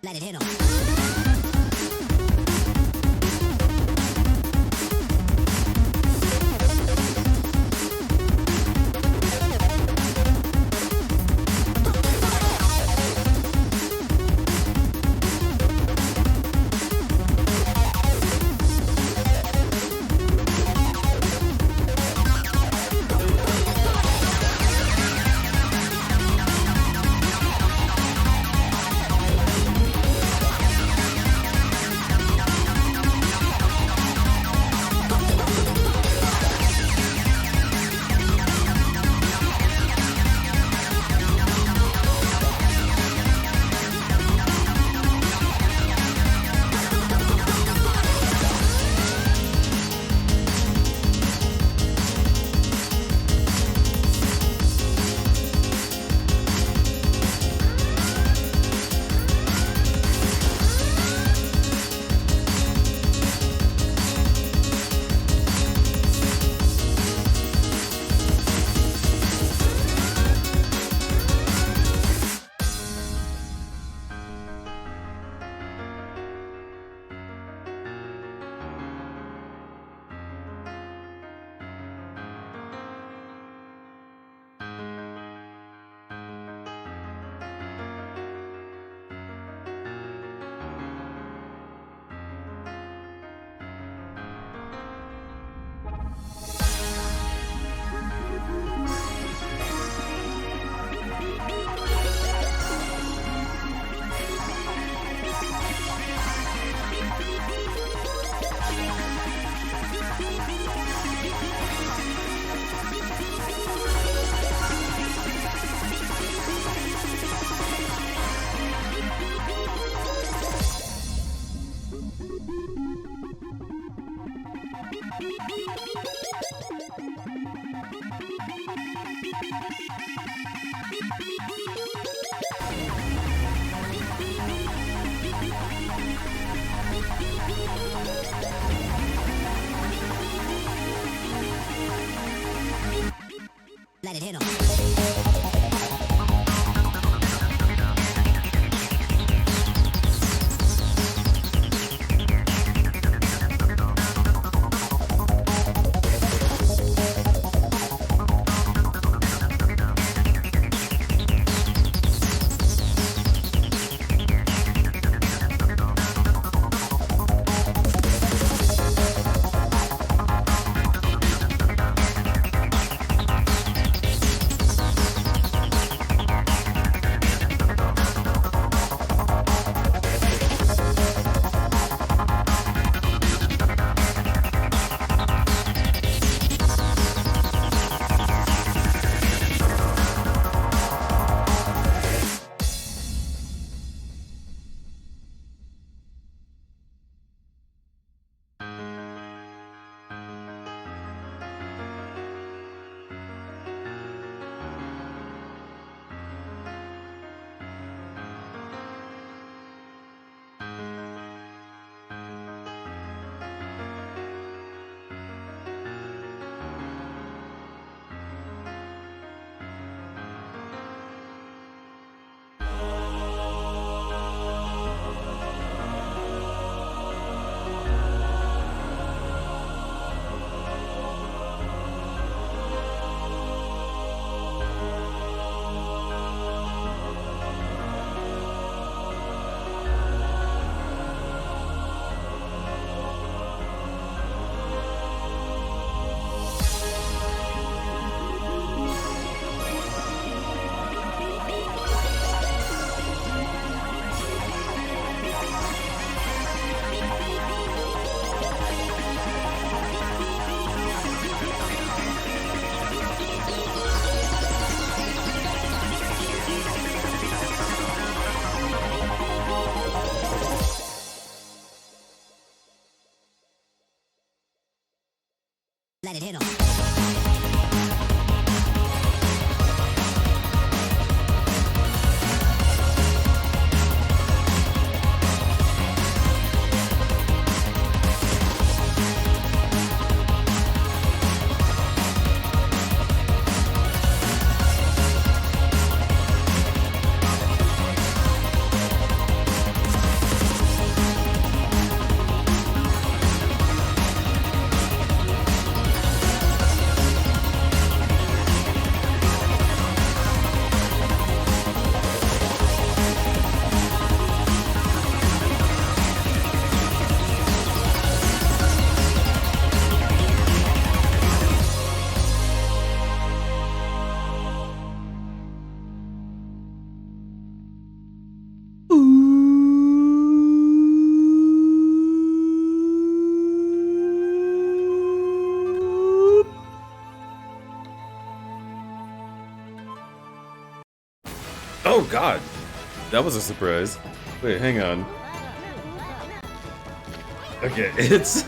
Let it hit 'em. Let it hit 'em. Let it hit him. Oh god! That was a surprise. Wait, hang on. Okay, it's...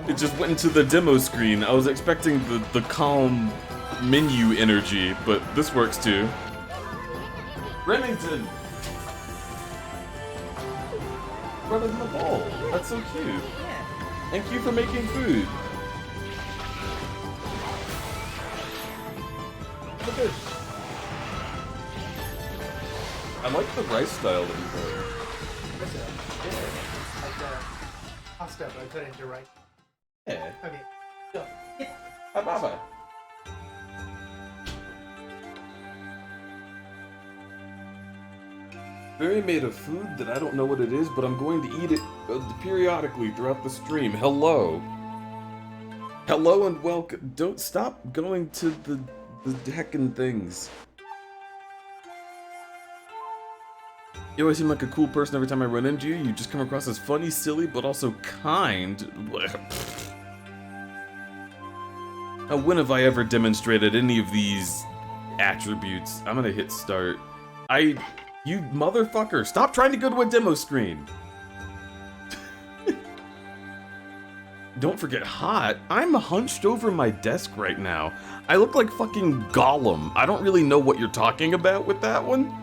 It just went into the demo screen. I was expecting the calm menu energy, but this works too. Remington! Brother in the ball. That's so cute. Thank you for making food. Look at this. I like the rice style that you put. Pasta, but I put it into rice. Yeah. Okay. Yeah. Hi, Baba. Barry made a food that I don't know what it is, but I'm going to eat it periodically throughout the stream. Hello. Hello and welcome. Don't stop going to the heckin' things. You always seem like a cool person every time I run into you. You just come across as funny, silly, but also kind. Now, when have I ever demonstrated any of these attributes? I'm gonna hit start. You motherfucker, stop trying to go to a demo screen. Don't forget hot. I'm hunched over my desk right now. I look like fucking Gollum. I don't really know what you're talking about with that one.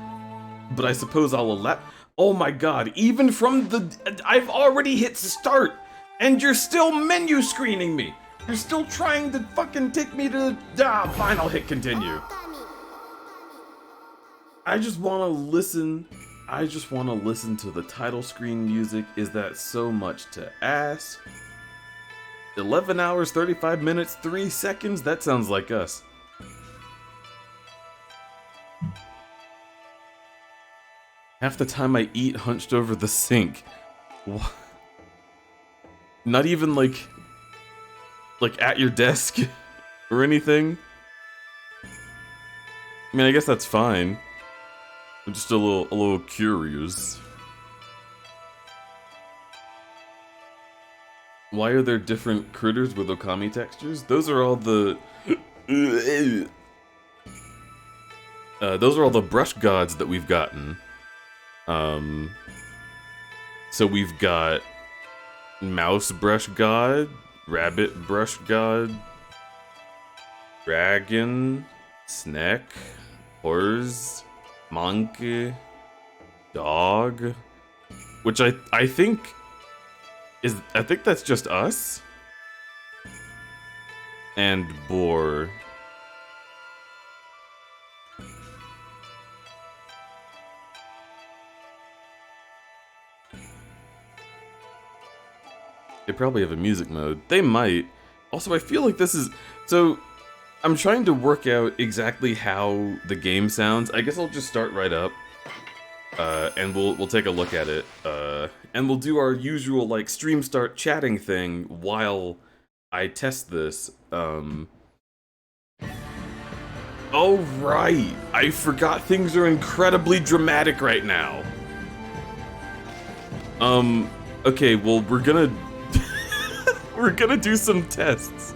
But I suppose I'll allow. Oh my god, even from the. I've already hit start, and you're still menu screening me. You're still trying to fucking take me to. Fine, I'll hit continue. I just want to listen. I just want to listen to the title screen music. Is that so much to ask? 11 hours, 35 minutes, 3 seconds? That sounds like us. Half the time I eat hunched over the sink. What? Not even like at your desk or anything. I mean, I guess that's fine. I'm just a little curious. Why are there different critters with Okami textures? Those are all the those are all the brush gods that we've gotten. So we've got mouse brush god, rabbit brush god, dragon, snake, horse, monkey, dog, which I think that's just us, and boar. They probably have a music mode. They might. Also, I feel like this is... So, I'm trying to work out exactly how the game sounds. I guess I'll just start right up. And we'll take a look at it. And we'll do our usual, like, stream start chatting thing while I test this. Oh, right! I forgot things are incredibly dramatic right now. Okay, well, we're gonna do some tests.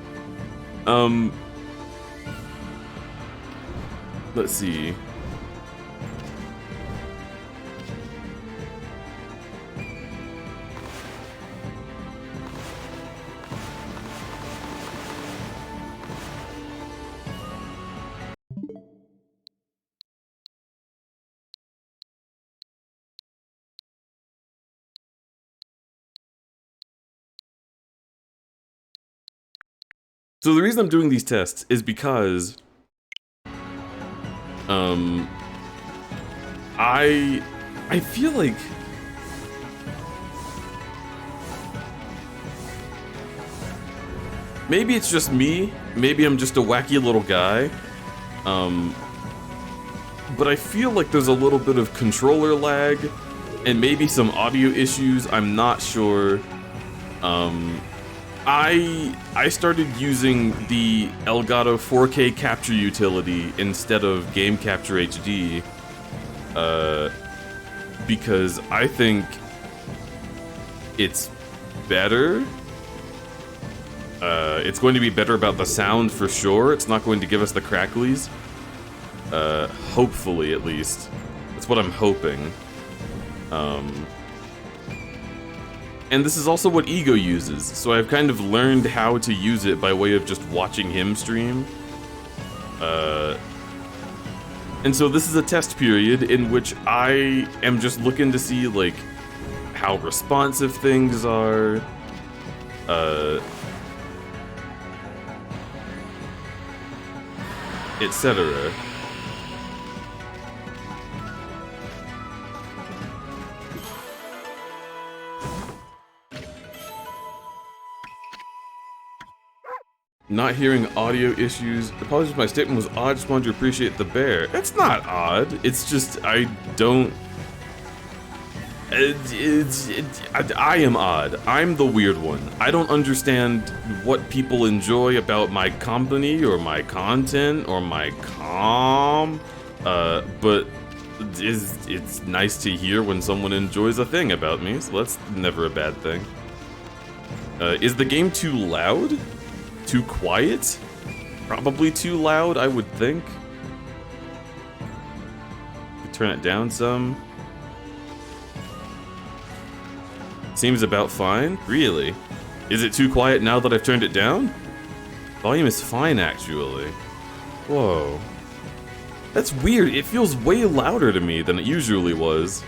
Let's see. So the reason I'm doing these tests is because I feel like maybe it's just me, maybe I'm just a wacky little guy, but I feel like there's a little bit of controller lag and maybe some audio issues, I'm not sure. I started using the Elgato 4K capture utility instead of Game Capture HD, because I think it's better. It's going to be better about the sound for sure. It's not going to give us the cracklies. Hopefully, at least. That's what I'm hoping. And this is also what Ego uses, so I've kind of learned how to use it by way of just watching him stream. And so this is a test period in which I am just looking to see, like, how responsive things are, etc. Not hearing audio issues. Apologies if my statement was odd, just wanted to appreciate the bear. It's not odd, it's just, I don't... I am odd. I'm the weird one. I don't understand what people enjoy about my company, or my content, or my but it's nice to hear when someone enjoys a thing about me, so that's never a bad thing. Is the game too loud? Too quiet? Probably too loud, I would think. Turn it down some. Seems about fine. Really? Is it too quiet now that I've turned it down? Volume is fine, actually. Whoa. That's weird. It feels way louder to me than it usually was.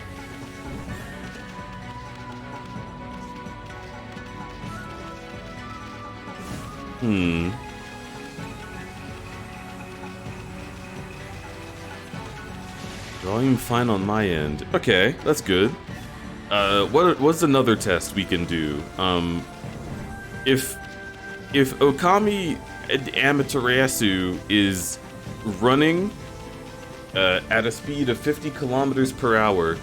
Volume fine on my end. Okay, that's good. What's another test we can do? If Okami Amaterasu is running at a speed of 50 kilometers per hour,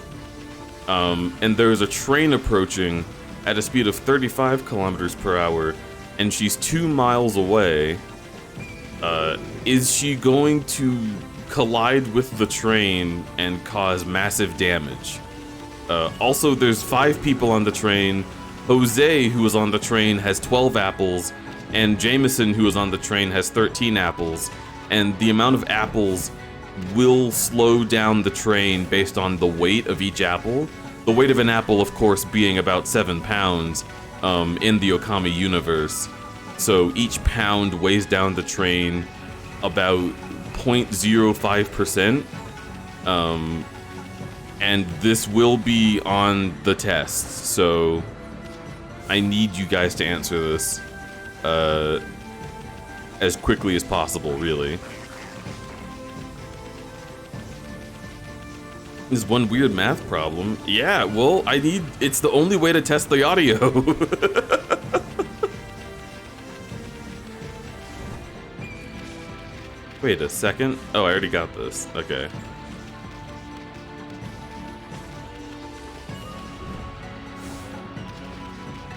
and there's a train approaching at a speed of 35 kilometers per hour, and she's 2 miles away, is she going to collide with the train and cause massive damage? Also, there's 5 people on the train. Jose, who was on the train, has 12 apples, and Jameson, who was on the train, has 13 apples. And the amount of apples will slow down the train based on the weight of each apple. The weight of an apple, of course, being about 7 pounds in the Okami universe. So each pound weighs down the train about 0.05%. And this will be on the test, so I need you guys to answer this as quickly as possible, really. There's one weird math problem. Yeah, well, it's the only way to test the audio. Wait a second. Oh, I already got this. Okay.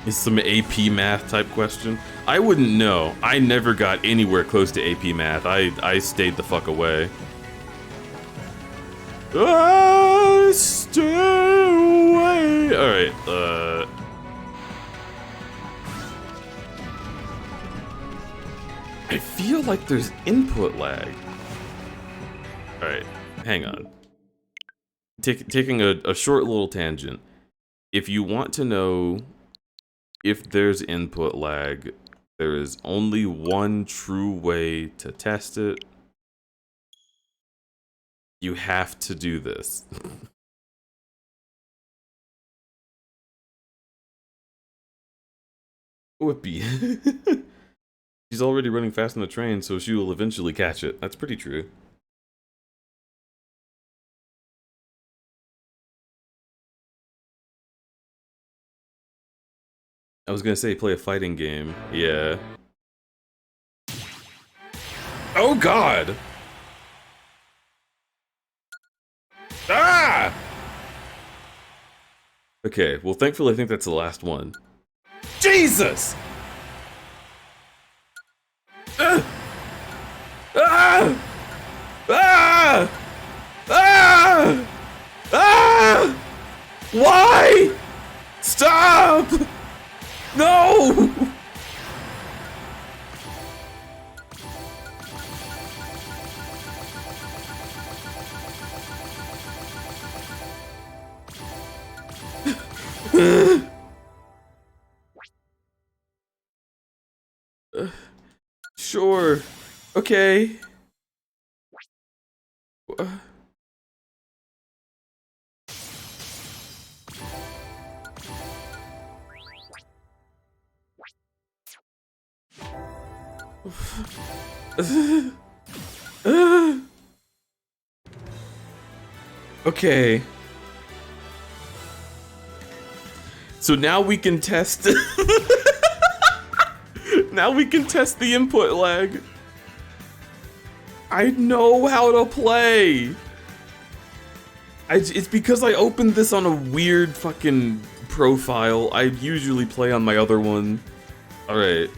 Is some AP math type question? I wouldn't know. I never got anywhere close to AP math. I stayed the fuck away. Stay away! Alright, I feel like there's input lag. Alright, hang on. Taking a short little tangent. If you want to know if there's input lag, there is only one true way to test it. You have to do this. Whoopee. She's already running fast on the train, so she will eventually catch it. That's pretty true. I was gonna say play a fighting game. Yeah. Oh god! Ah! Okay, well thankfully I think that's the last one. Jesus! Ah! Ah! Ah! Ah! Ah! Why? Stop! No! Sure. Okay. Okay. So now we can test. Now we can test the input lag. I know how to play. It's because I opened this on a weird fucking profile. I usually play on my other one. Alright.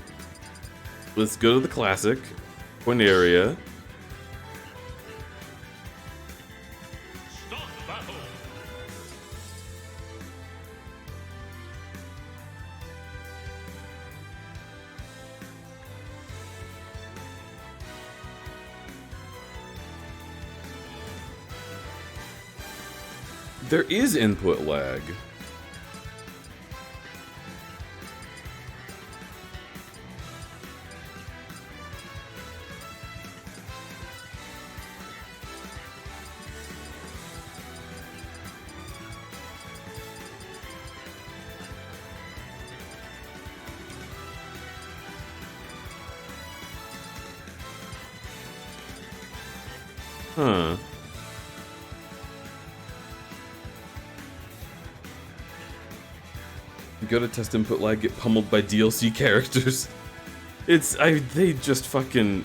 Let's go to the classic. Point area. Start battle. There is input lag. Huh. Go to test input lag, get pummeled by DLC characters. They just fucking...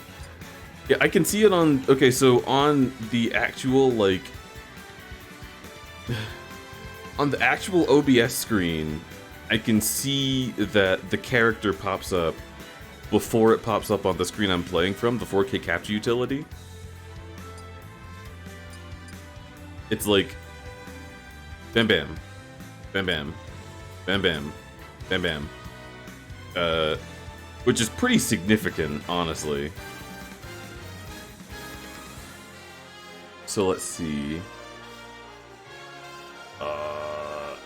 Yeah, I can see it on... Okay, so on the actual, like... On the actual OBS screen, I can see that the character pops up before it pops up on the screen I'm playing from, the 4K capture utility. It's like... Bam bam. Bam bam. Bam bam. Bam bam. Which is pretty significant, honestly. So let's see. I'll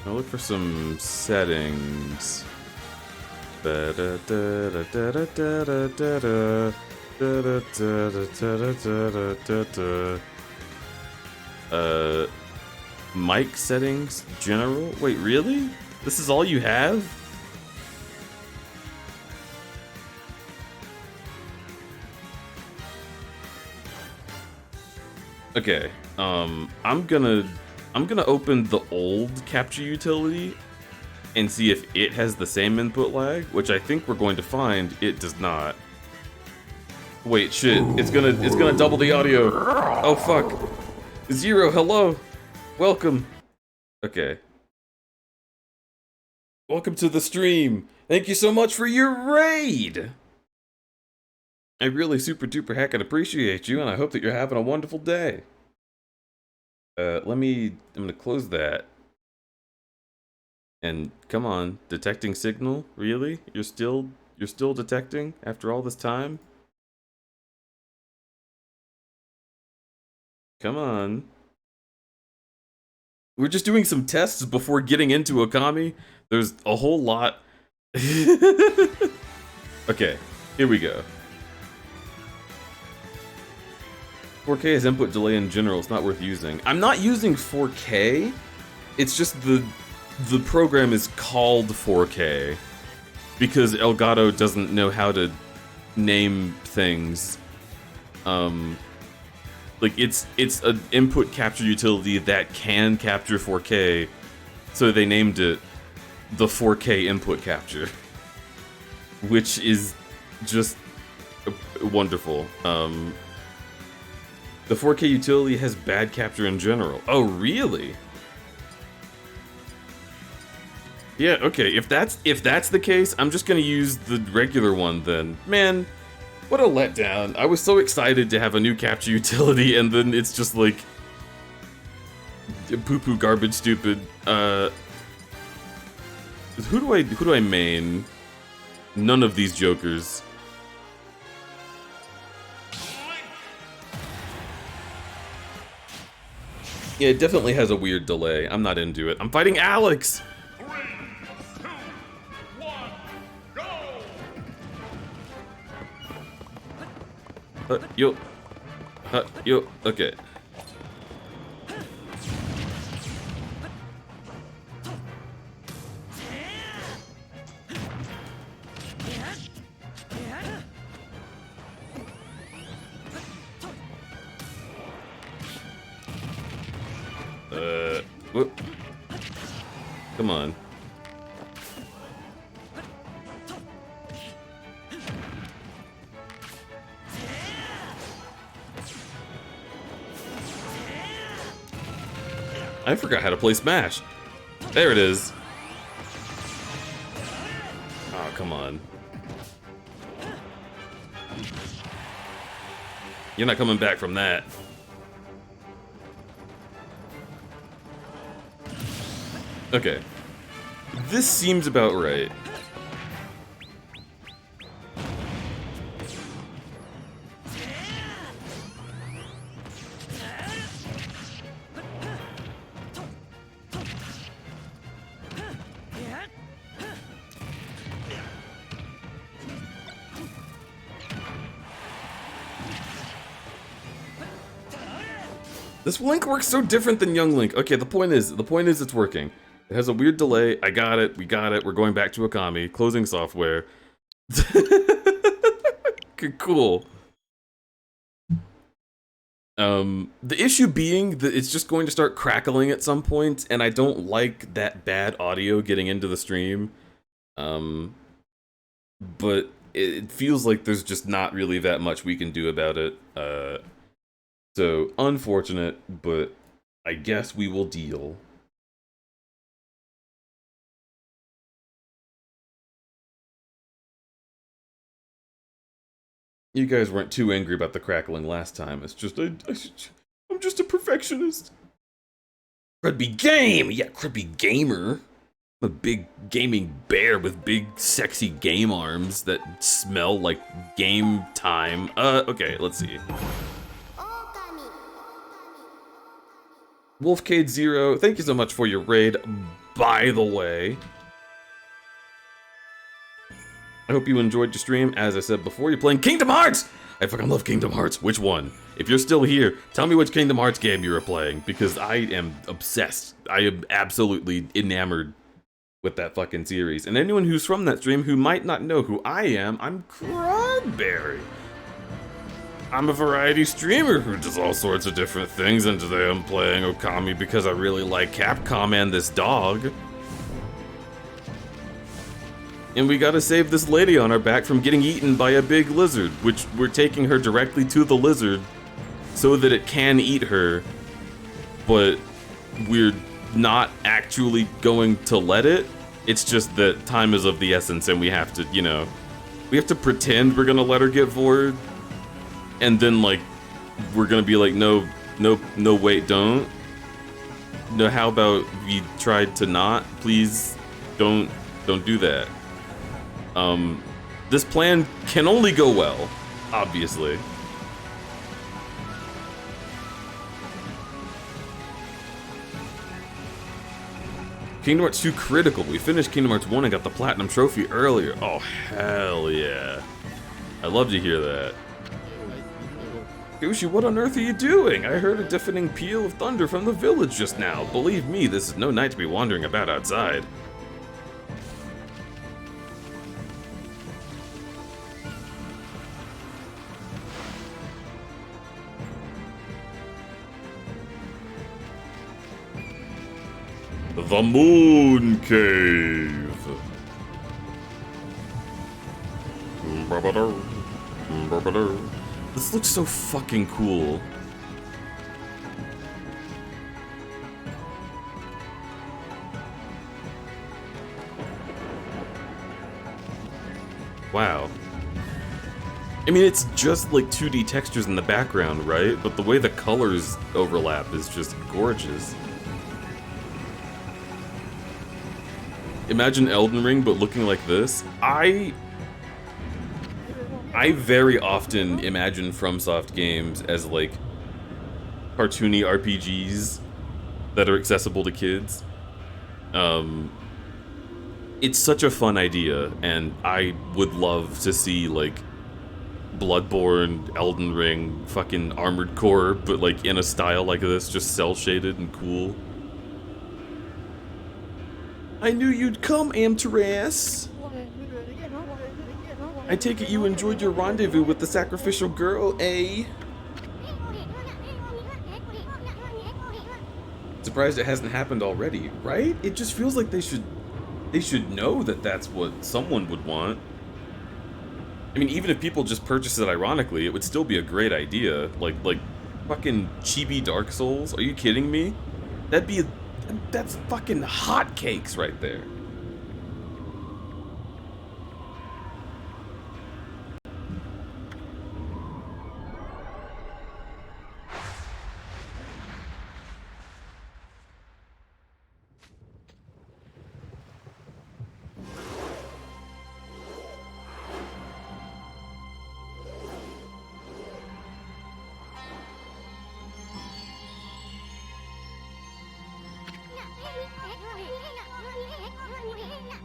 look for some settings. Mic settings, general? Wait, really? This is all you have? Okay, I'm gonna open the old capture utility and see if it has the same input lag, which I think we're going to find it does not. Wait, shit, it's gonna double the audio. Oh fuck. Zero, hello. Welcome. Okay. Welcome to the stream. Thank you so much for your raid. I really super duper heckin' appreciate you, and I hope that you're having a wonderful day. I'm gonna close that. And come on, detecting signal? Really? You're still detecting after all this time? Come on. We're just doing some tests before getting into Okami. There's a whole lot. Okay, here we go. 4K is input delay in general. It's not worth using. I'm not using 4K. It's just the program is called 4K because Elgato doesn't know how to name things. Like it's an input capture utility that can capture 4K, so they named it the 4K input capture, which is just wonderful. The 4K utility has bad capture in general. Oh, really? Yeah, okay, if that's the case, I'm just gonna use the regular one then. Man, what a letdown. I was so excited to have a new capture utility, and then it's just like poo-poo garbage stupid. Who do I main? None of these jokers. Yeah, it definitely has a weird delay. I'm not into it. I'm fighting Alex! 3, 2, 1, go! Okay. Whoop. Come on. I forgot how to play Smash. There it is. Oh, come on. You're not coming back from that. Okay. This seems about right. This Link works so different than Young Link. Okay, the point is it's working. It has a weird delay. I got it. We got it. We're going back to Okami. Closing software. Cool. The issue being that it's just going to start crackling at some point, and I don't like that bad audio getting into the stream. But it feels like there's just not really that much we can do about it. So, unfortunate, but I guess we will deal. You guys weren't too angry about the crackling last time. It's just, I'm just a perfectionist. Crudby game! Yeah, Crudby gamer. I'm a big gaming bear with big, sexy game arms that smell like game time. Okay, let's see. Wolfcade0, thank you so much for your raid, by the way. I hope you enjoyed your stream. As I said before, you're playing Kingdom Hearts! I fucking love Kingdom Hearts. Which one? If you're still here, tell me which Kingdom Hearts game you were playing, because I am obsessed. I am absolutely enamored with that fucking series. And anyone who's from that stream who might not know who I am, I'm crudberry. I'm a variety streamer who does all sorts of different things, and today I'm playing Okami because I really like Capcom and this dog. And we gotta save this lady on our back from getting eaten by a big lizard, which we're taking her directly to the lizard so that it can eat her, but we're not actually going to let it. It's just that time is of the essence and we have to, you know, we have to pretend we're gonna let her get bored, and then, like, we're gonna be like, no, wait, don't. No, how about we try to not? Please, don't do that. This plan can only go well, obviously. Kingdom Hearts 2 critical. We finished Kingdom Hearts 1 and got the Platinum Trophy earlier. Oh, hell yeah. I love to hear that. Goshi, what on earth are you doing? I heard a deafening peal of thunder from the village just now. Believe me, this is no night to be wandering about outside. The Moon Cave. This looks so fucking cool. Wow. I mean, it's just like 2D textures in the background, right? But the way the colors overlap is just gorgeous. Imagine Elden Ring, but looking like this. I very often imagine FromSoft games as like cartoony RPGs that are accessible to kids. It's such a fun idea, and I would love to see like Bloodborne, Elden Ring, fucking Armored Core, but like in a style like this, just cel-shaded and cool. I knew you'd come, Amteras. I take it you enjoyed your rendezvous with the sacrificial girl, eh? Surprised it hasn't happened already, right? It just feels like they should know that that's what someone would want. I mean, even if people just purchase it ironically, it would still be a great idea. Like fucking chibi Dark Souls? Are you kidding me? That's fucking hotcakes right there.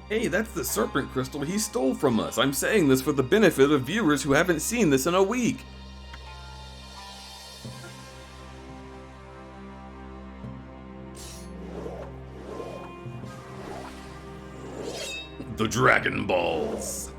Hey, that's the serpent crystal he stole from us. I'm saying this for the benefit of viewers who haven't seen this in a week. The Dragon Balls.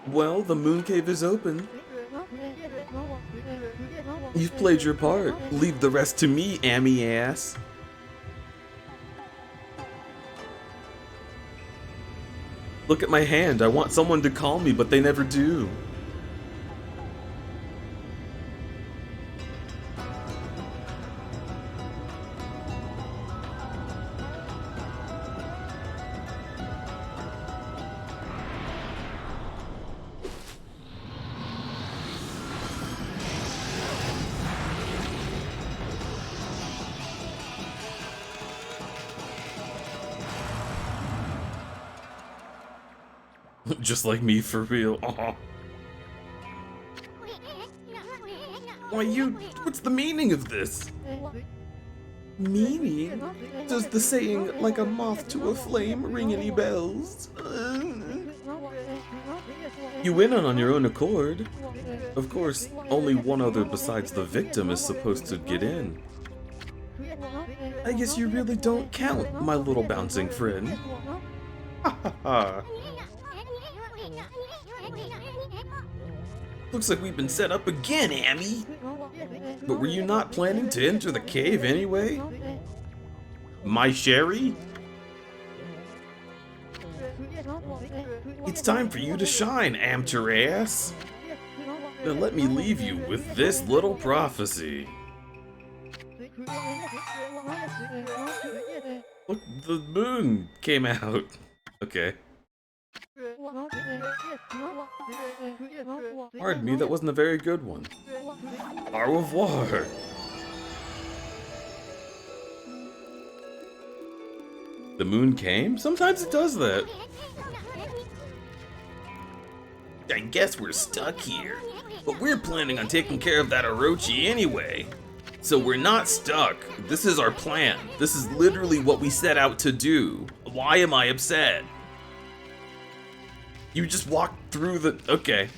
Well, the moon cave is open. You've played your part. Leave the rest to me, Ammy ass. Look at my hand. I want someone to call me, but they never do. Just like me, for real. Aw. Why, what's the meaning of this? Meaning? Does the saying, like a moth to a flame, ring any bells? You went on your own accord. Of course, only one other besides the victim is supposed to get in. I guess you really don't count, my little bouncing friend. Ha ha ha. Looks like we've been set up again, Ammy. But were you not planning to enter the cave anyway? My Sherry? It's time for you to shine, Amteras. Now let me leave you with this little prophecy. Look, the moon came out. Okay. Pardon me, that wasn't a very good one. Au revoir. The moon came? Sometimes it does that. I guess we're stuck here, but we're planning on taking care of that Orochi anyway. So we're not stuck. This is our plan. This is literally what we set out to do. Why am I upset? You just walked through the... Okay.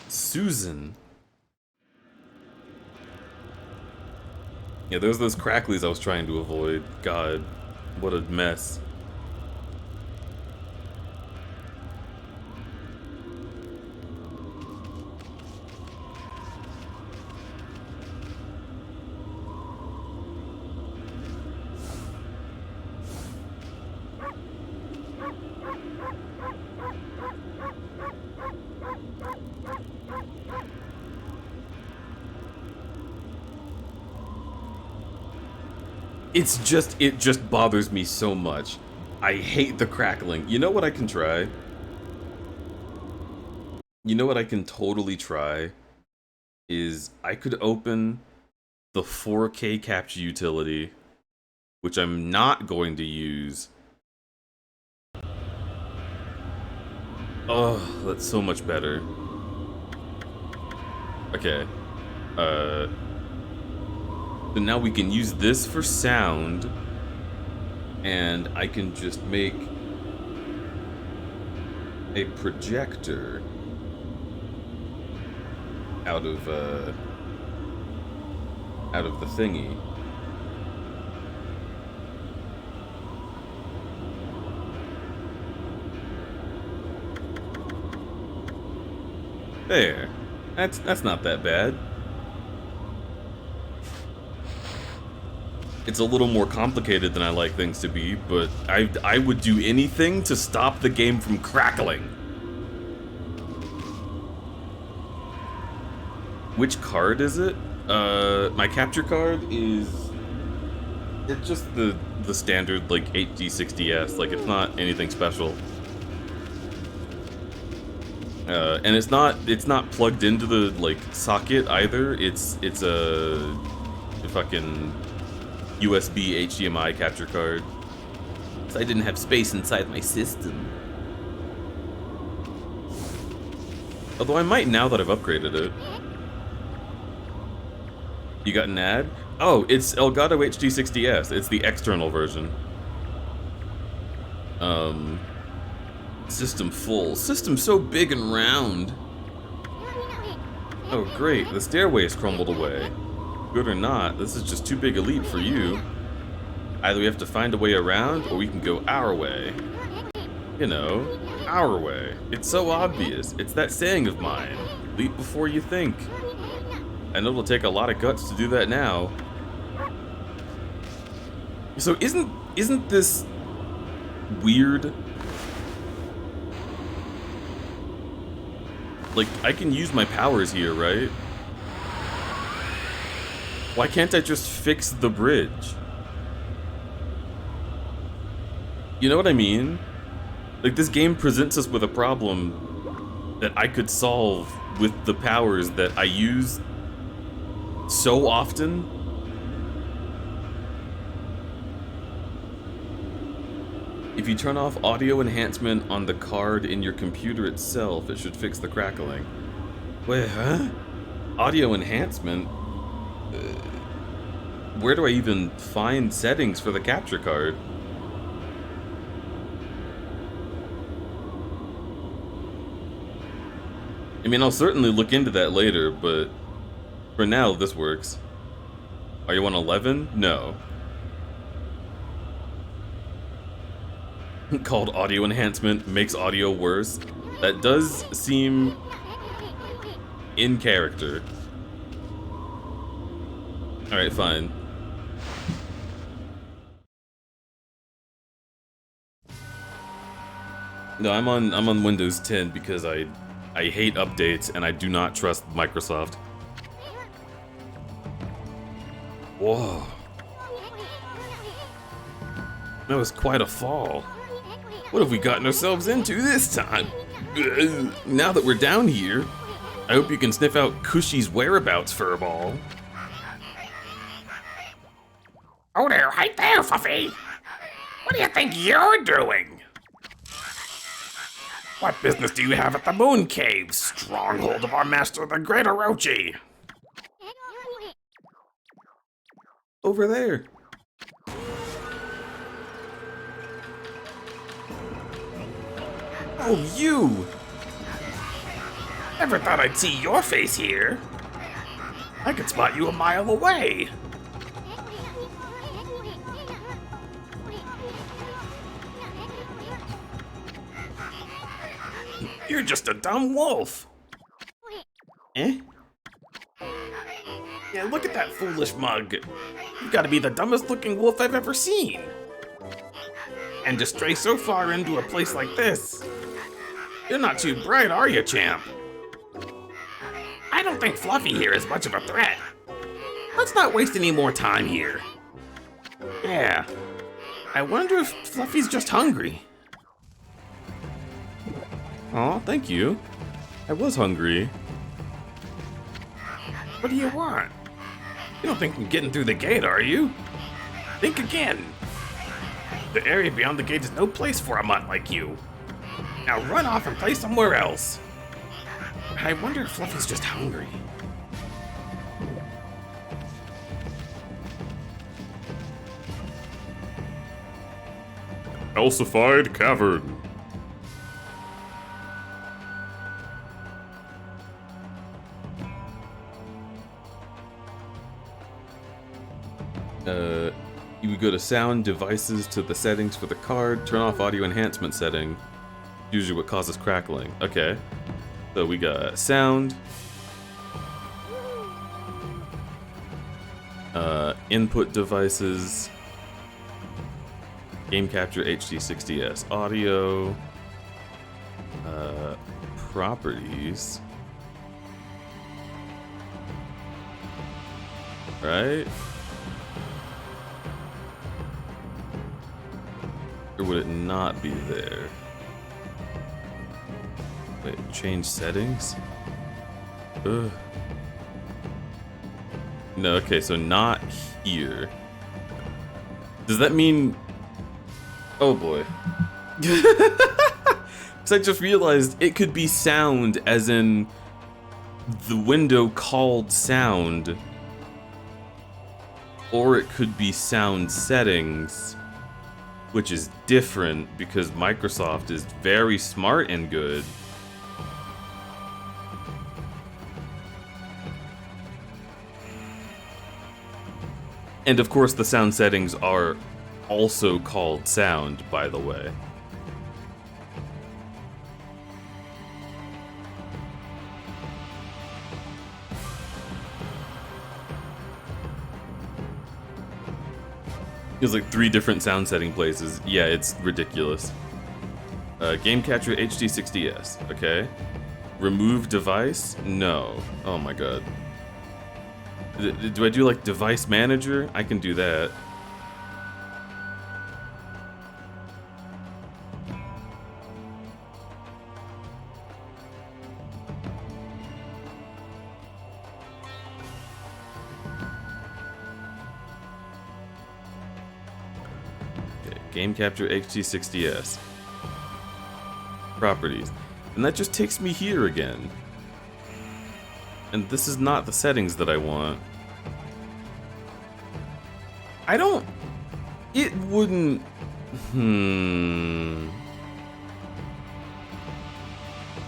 Susan. Yeah, there's those cracklies I was trying to avoid. God, what a mess. It just bothers me so much. I hate the crackling. You know what I can try? You know what I can totally try? Is I could open the 4K capture utility, which I'm not going to use. Oh, that's so much better. Okay. So now we can use this for sound, and I can just make a projector out of the thingy. There. That's not that bad. It's a little more complicated than I like things to be, but I would do anything to stop the game from crackling. Which card is it? My capture card is... It's just the standard, like, HD60S. Like, it's not anything special. And it's not plugged into the, like, socket either. It's a fucking USB HDMI capture card. So I didn't have space inside my system. Although I might now that I've upgraded it. You got an ad? Oh, it's Elgato HD60S. It's the external version. System full. System so big and round. Oh great, the stairway's crumbled away. Good or not, this is just too big a leap for you. Either we have to find a way around, or we can go our way. You know, our way. It's so obvious. It's that saying of mine. Leap before you think. I know it'll take a lot of guts to do that now. So isn't this weird? Like, I can use my powers here, right? Why can't I just fix the bridge? You know what I mean? Like, this game presents us with a problem that I could solve with the powers that I use so often. If you turn off audio enhancement on the card in your computer itself, it should fix the crackling. Wait, huh? Audio enhancement? Where do I even find settings for the capture card? I mean, I'll certainly look into that later, but for now, this works. Are you on 11? No. Called audio enhancement makes audio worse. That does seem in character. Alright, fine. No, I'm on Windows 10 because I I hate updates, and I do not trust Microsoft. Whoa. That was quite a fall. What have we gotten ourselves into this time? Ugh. Now that we're down here, I hope you can sniff out Cushy's whereabouts, Furball. Oh there, right there, Fluffy! What do you think you're doing? What business do you have at the Moon Cave, stronghold of our master, the Great Orochi? Over there. Oh, you! Never thought I'd see your face here. I could spot you a mile away. You're just a dumb wolf. Eh? Yeah, look at that foolish mug. You've got to be the dumbest looking wolf I've ever seen. And to stray so far into a place like this. You're not too bright, are you, champ? I don't think Fluffy here is much of a threat. Let's not waste any more time here. Yeah, I wonder if Fluffy's just hungry. Aw, thank you. I was hungry. What do you want? You don't think I'm getting through the gate, are you? Think again. The area beyond the gate is no place for a mutt like you. Now run off and play somewhere else. I wonder if Fluffy's just hungry. Calcified cavern. You would go to sound devices to the settings for the card, turn off audio enhancement setting. Usually what causes crackling. Okay. So we got sound. Input devices. Game capture HD60S. Audio. Properties. Right? Or would it not be there? Wait, change settings? Ugh. No, okay, so not here. Does that mean... Oh boy. Because I just realized it could be sound as in the window called sound. Or it could be sound settings, which is different because Microsoft is very smart and good. And of course the sound settings are also called sound, by the way. There's like 3 different sound setting places. Yeah, it's ridiculous. Game capture HD60S, okay. Remove device? No. Oh my god. Do I do like device manager? I can do that. Okay, game capture HD60S. Properties. And that just takes me here again. And this is not the settings that I want. I don't... It wouldn't...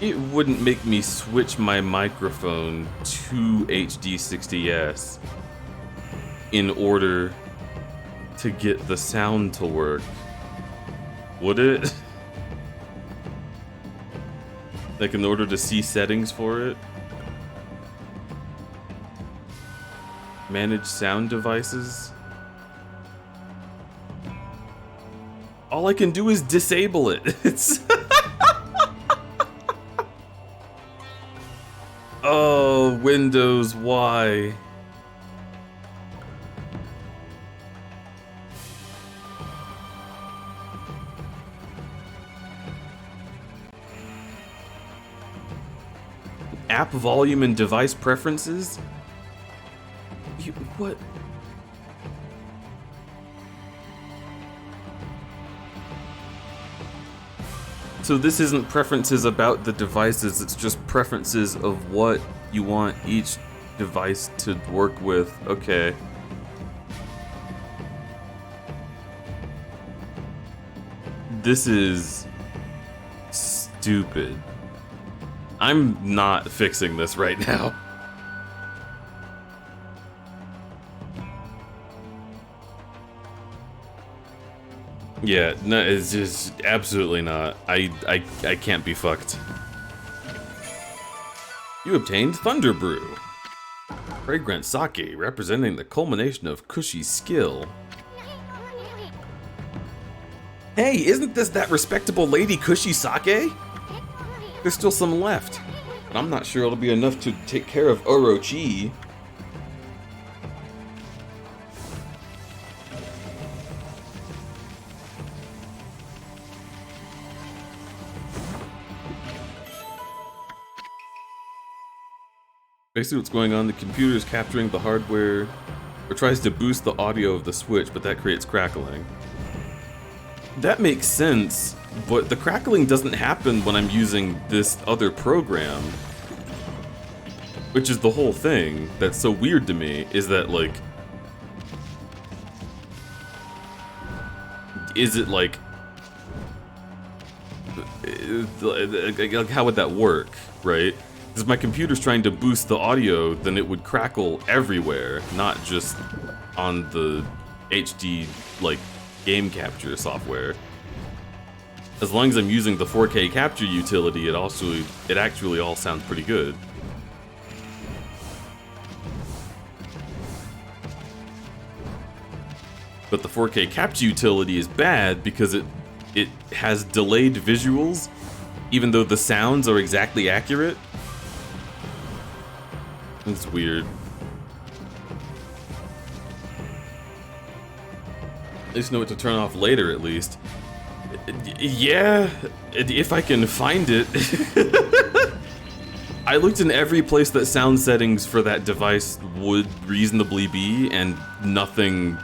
It wouldn't make me switch my microphone to HD60S in order to get the sound to work. Would it? Like in order to see settings for it? Manage sound devices? All I can do is disable it. It's Windows, why? App volume and device preferences? What? So this isn't preferences about the devices, it's just preferences of what you want each device to work with. Okay. This is stupid. I'm not fixing this right now. Yeah, no, it's just absolutely not. I can't be fucked. You obtained Thunder Brew. Fragrant sake, representing the culmination of Cushy's skill. Hey, isn't this that respectable lady Cushy sake? There's still some left, but I'm not sure it'll be enough to take care of Orochi. Basically what's going on, the computer is capturing the hardware, or tries to boost the audio of the Switch, but that creates crackling. That makes sense, but the crackling doesn't happen when I'm using this other program. Which is the whole thing that's so weird to me, is that, like... Is it like... How would that work, right? Because my computer's trying to boost the audio, then it would crackle everywhere, not just on the HD, like, game capture software. As long as I'm using the 4K capture utility, it actually all sounds pretty good. But the 4K capture utility is bad because it has delayed visuals, even though the sounds are exactly accurate. It's weird. At least know what to turn off later, at least. Yeah, if I can find it. I looked in every place that sound settings for that device would reasonably be, and nothing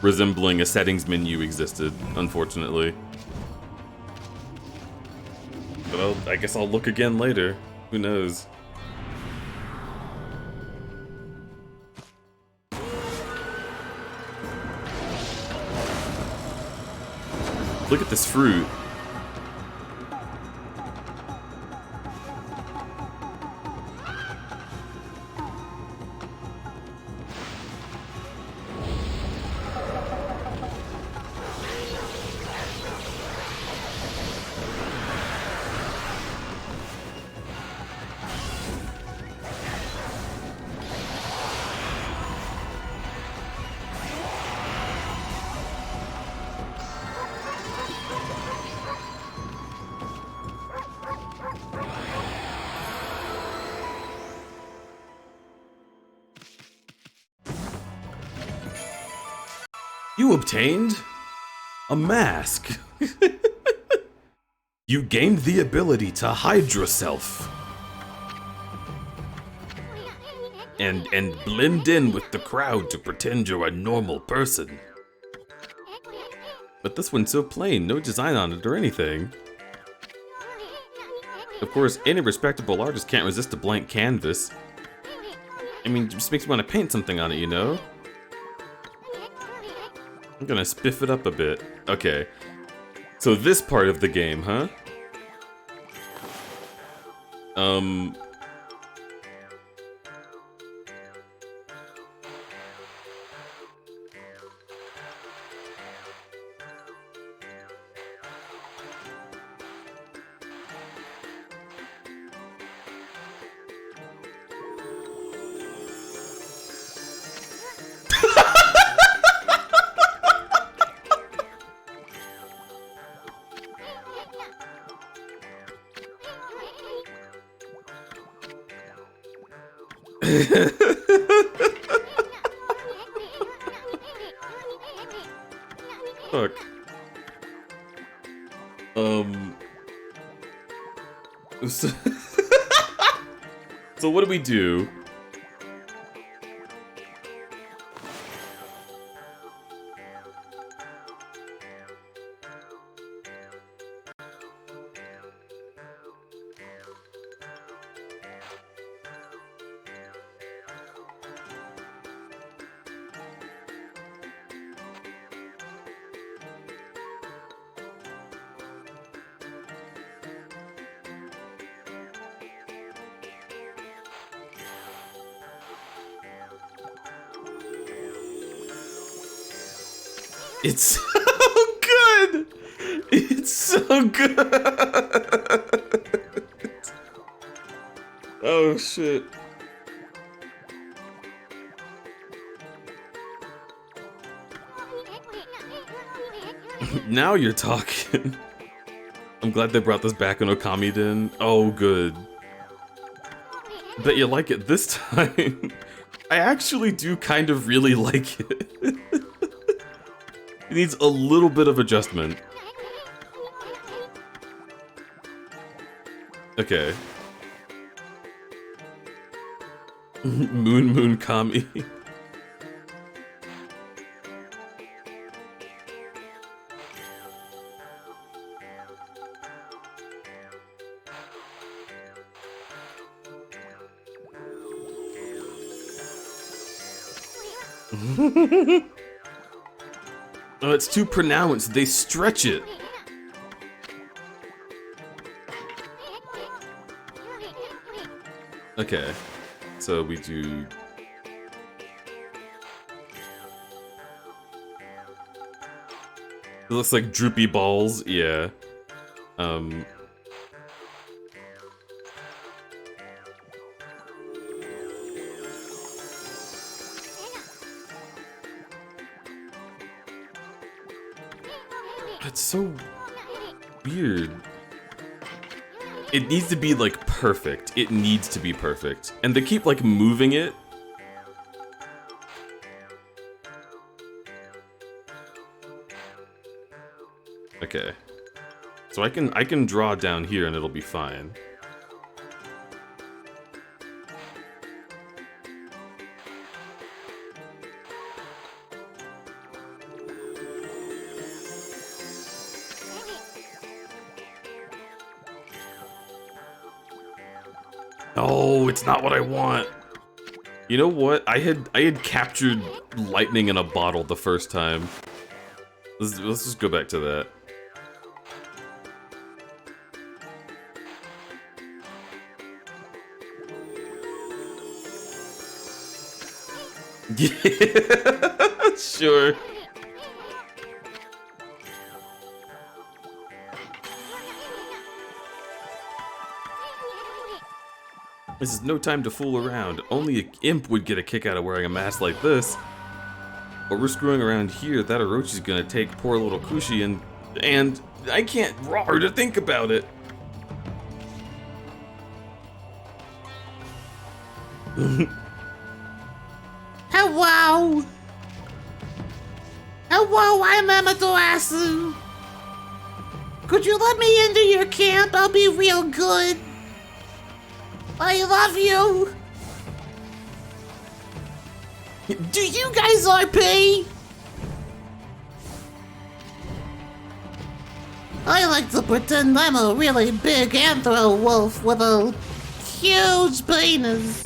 resembling a settings menu existed, unfortunately. But I guess I'll look again later. Who knows? Look at this fruit. You obtained a mask. You gained the ability to hide yourself and blend in with the crowd to pretend you're a normal person. But this one's so plain, no design on it or anything. Of course, any respectable artist can't resist a blank canvas. I mean, it just makes me want to paint something on it, you know? I'm gonna spiff it up a bit. Okay. So this part of the game, huh? Fuck. So, so what do we do? It's so good! It's so good! Oh shit. Now you're talking. I'm glad they brought this back in Okami Den. Oh, good. Bet you like it this time. I actually do kind of really like it. It needs a little bit of adjustment. Okay. Moon Kami. Oh, it's too pronounced. They stretch it. Okay. So we do... It looks like droopy balls. Yeah. It's so weird. It needs to be like perfect. It needs to be perfect. And they keep like moving it. Okay. So I can draw down here and it'll be fine. Oh, it's not what I want. You know what? I had captured lightning in a bottle the first time. Let's just go back to that. Yeah, sure. This is no time to fool around. Only an imp would get a kick out of wearing a mask like this. But we're screwing around here. That Orochi's gonna take poor little Kushi and I can't draw her to think about it. Hello! Hello, I'm Amaterasu. Could you let me into your camp? I'll be real good. I love you. Do you guys RP? I like to pretend I'm a really big anthro wolf with a huge penis.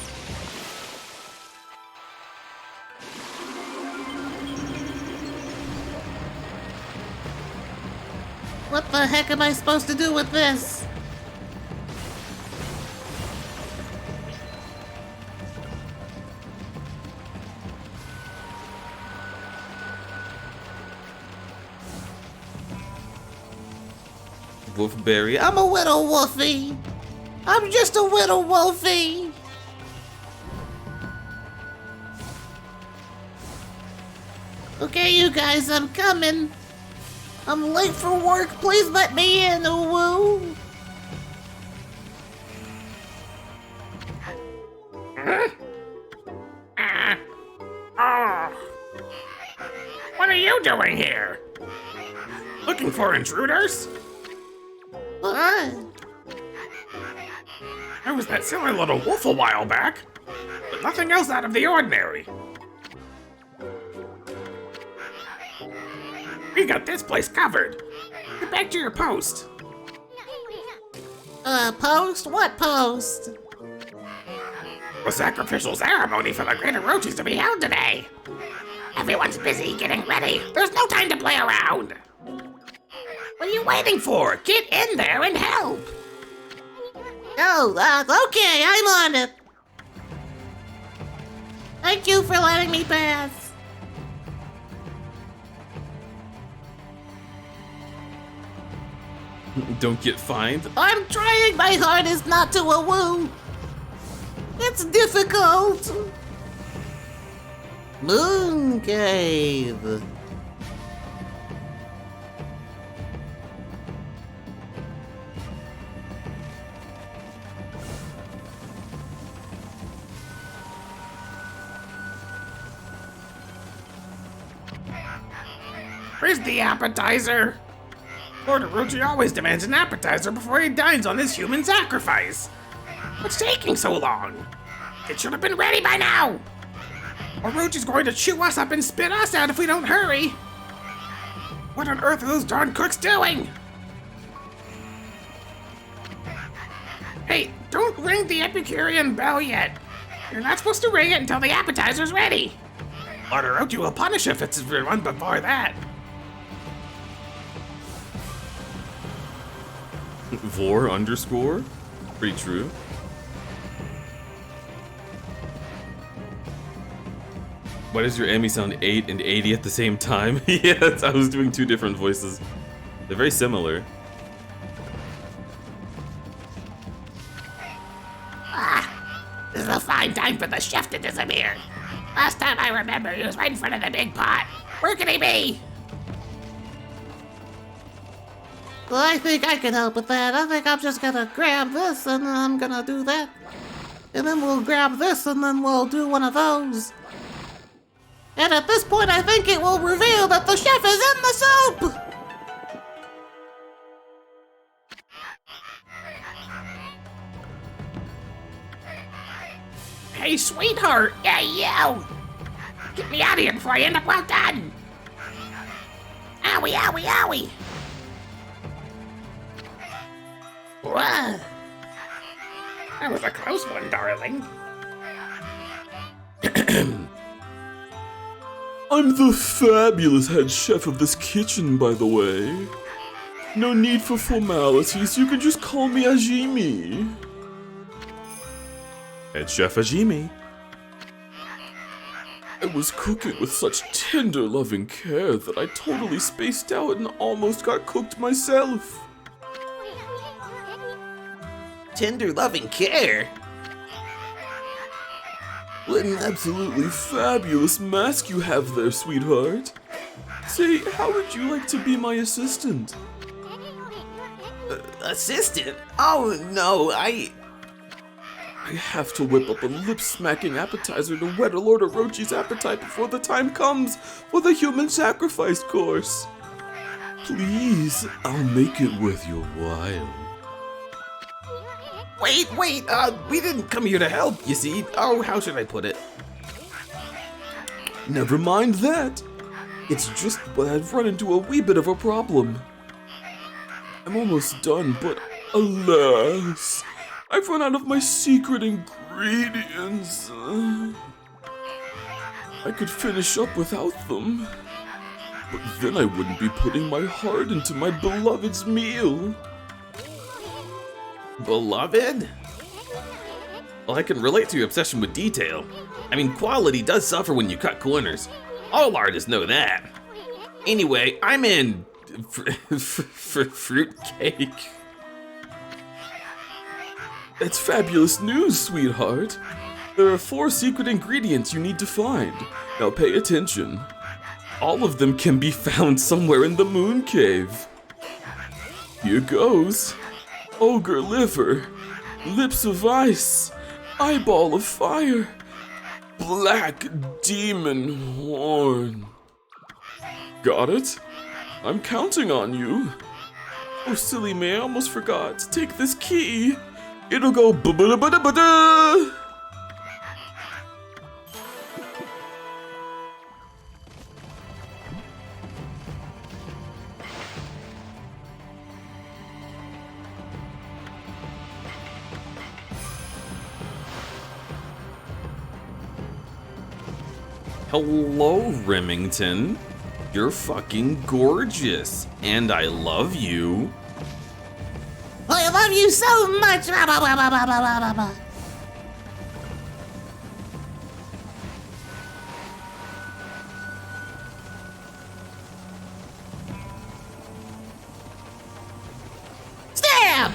What the heck am I supposed to do with this? Wolfberry. I'm a little wolfie. I'm just a little wolfie. Okay, you guys, I'm coming. I'm late for work. Please let me in, woo. doing here? Looking for intruders? What? There was that silly little wolf a while back, but nothing else out of the ordinary. We got this place covered. Get back to your post. Post? What post? The sacrificial ceremony for the great Orochi's to be held today. Everyone's busy getting ready. There's no time to play around. What are you waiting for? Get in there and help. Oh, okay, I'm on it. Thank you for letting me pass. Don't get fined. I'm trying my hardest not to woo. It's difficult. Moon Cave. Where's the appetizer? Lord Orochi always demands an appetizer before he dines on his human sacrifice. What's taking so long? It should have been ready by now. Orochi's going to chew us up and spit us out if we don't hurry. What on earth are those darn cooks doing? Hey, don't ring the Epicurean bell yet. You're not supposed to ring it until the appetizer's ready. Lord Orochi will punish if it's run before that. Vor underscore? Pretty true. Why does your Emmy sound 8 and 80 at the same time? Yes, I was doing 2 different voices. They're very similar. This is a fine time for the chef to disappear. Last time I remember, he was right in front of the big pot. Where could he be? Well, I think I can help with that. I think I'm just gonna grab this and then I'm gonna do that. And then we'll grab this and then we'll do one of those. And at this point, I think it will reveal that the chef is in the soup! Hey, sweetheart! Hey, you! Get me out of here before I end up well done! Owie, owie, owie! Whoa. That was a close one, darling. I'm the fabulous head chef of this kitchen, by the way. No need for formalities, you can just call me Ajimi. Head Chef Ajimi. I was cooking with such tender, loving care that I totally spaced out and almost got cooked myself. Tender loving care? What an absolutely fabulous mask you have there, sweetheart. Say, how would you like to be my assistant? Assistant? Oh no, I have to whip up a lip-smacking appetizer to whet Lord Orochi's appetite before the time comes for the human sacrifice course. Please, I'll make it worth your while. Wait, we didn't come here to help, you see. Oh, how should I put it? Never mind that. It's just that I've run into a wee bit of a problem. I'm almost done, but alas, I've run out of my secret ingredients. I could finish up without them, but then I wouldn't be putting my heart into my beloved's meal. Beloved? Well, I can relate to your obsession with detail. I mean, quality does suffer when you cut corners. All artists know that. Anyway, I'm in fruitcake. That's fabulous news, sweetheart. There are 4 secret ingredients you need to find. Now pay attention. All of them can be found somewhere in the Moon Cave. Here goes. Ogre liver, lips of ice, eyeball of fire, black demon horn. Got it? I'm counting on you. Oh, silly me, I almost forgot. Take this key. It'll go ba-ba-da-ba-da-ba-da. Hello, Remington. You're fucking gorgeous, and I love you. I love you so much. Bah, bah, bah, bah, bah, bah, bah, bah. Stab!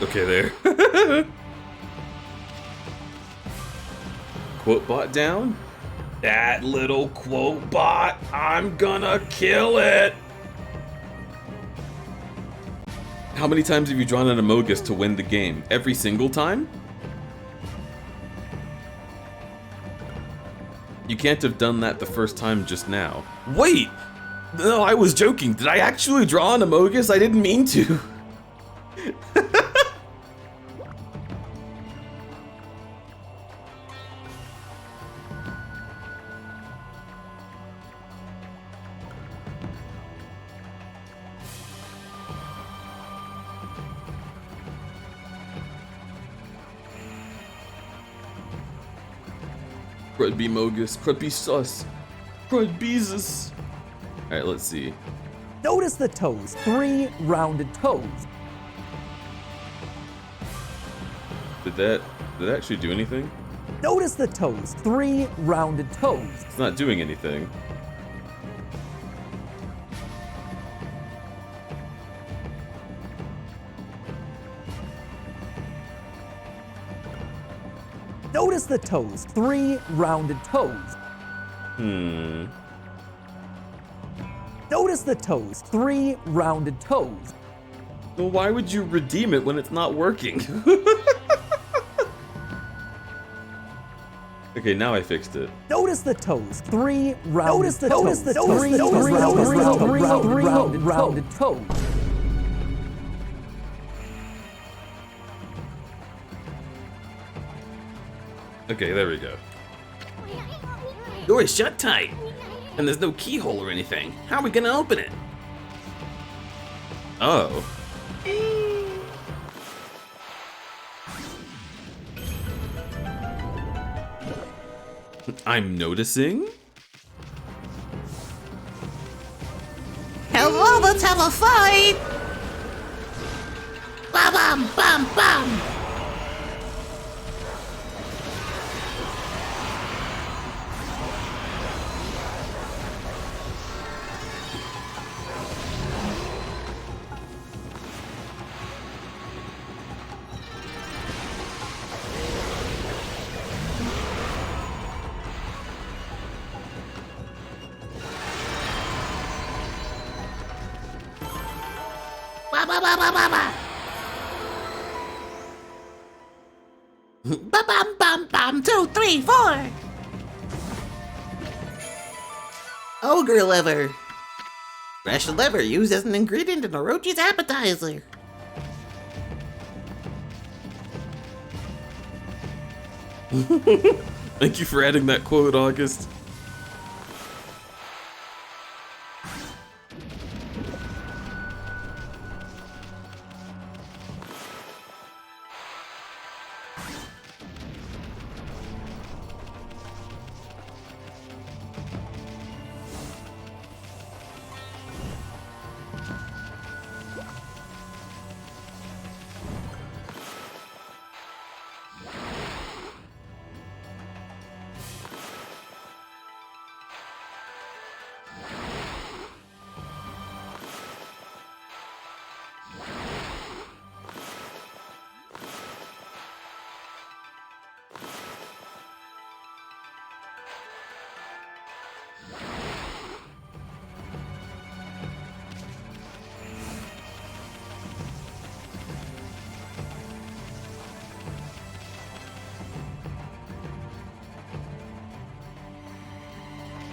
Okay, there. Quote bot down? That little quote bot, I'm gonna kill it! How many times have you drawn an Amogus to win the game? Every single time? You can't have done that the first time just now. Wait! No, I was joking. Did I actually draw an Amogus? I didn't mean to. Crud be Mogus, Crud be sus, Crud Beezus. Alright, let's see. Notice the toes, 3 rounded toes. Did that actually do anything? Notice the toes, 3 rounded toes. It's not doing anything. Notice the toes, 3 rounded toes. Notice the toes, 3 rounded toes. Well, why would you redeem it when it's not working? Okay, now I fixed it. Notice the toes, 3 rounded toes. Notice the toes, 3 rounded toes. Okay, there we go. Door is shut tight, and there's no keyhole or anything. How are we gonna open it? Oh. I'm noticing? Hello, let's have a fight! Bam, bam, bam, bam! Ba ba ba ba ba ba. Ba bam bam bam. 2, 3, 4. Ogre liver. Fresh liver used as an ingredient in Orochi's appetizer. Thank you for adding that quote, August.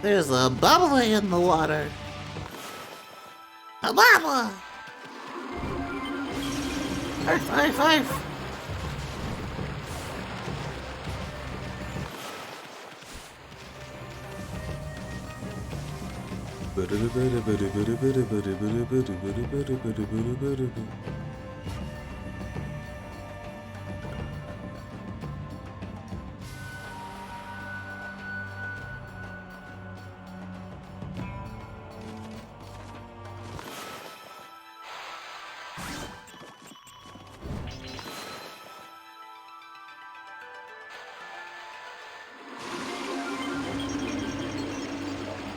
There's a bubbly in the water. A bubble! Arf, arf, arf.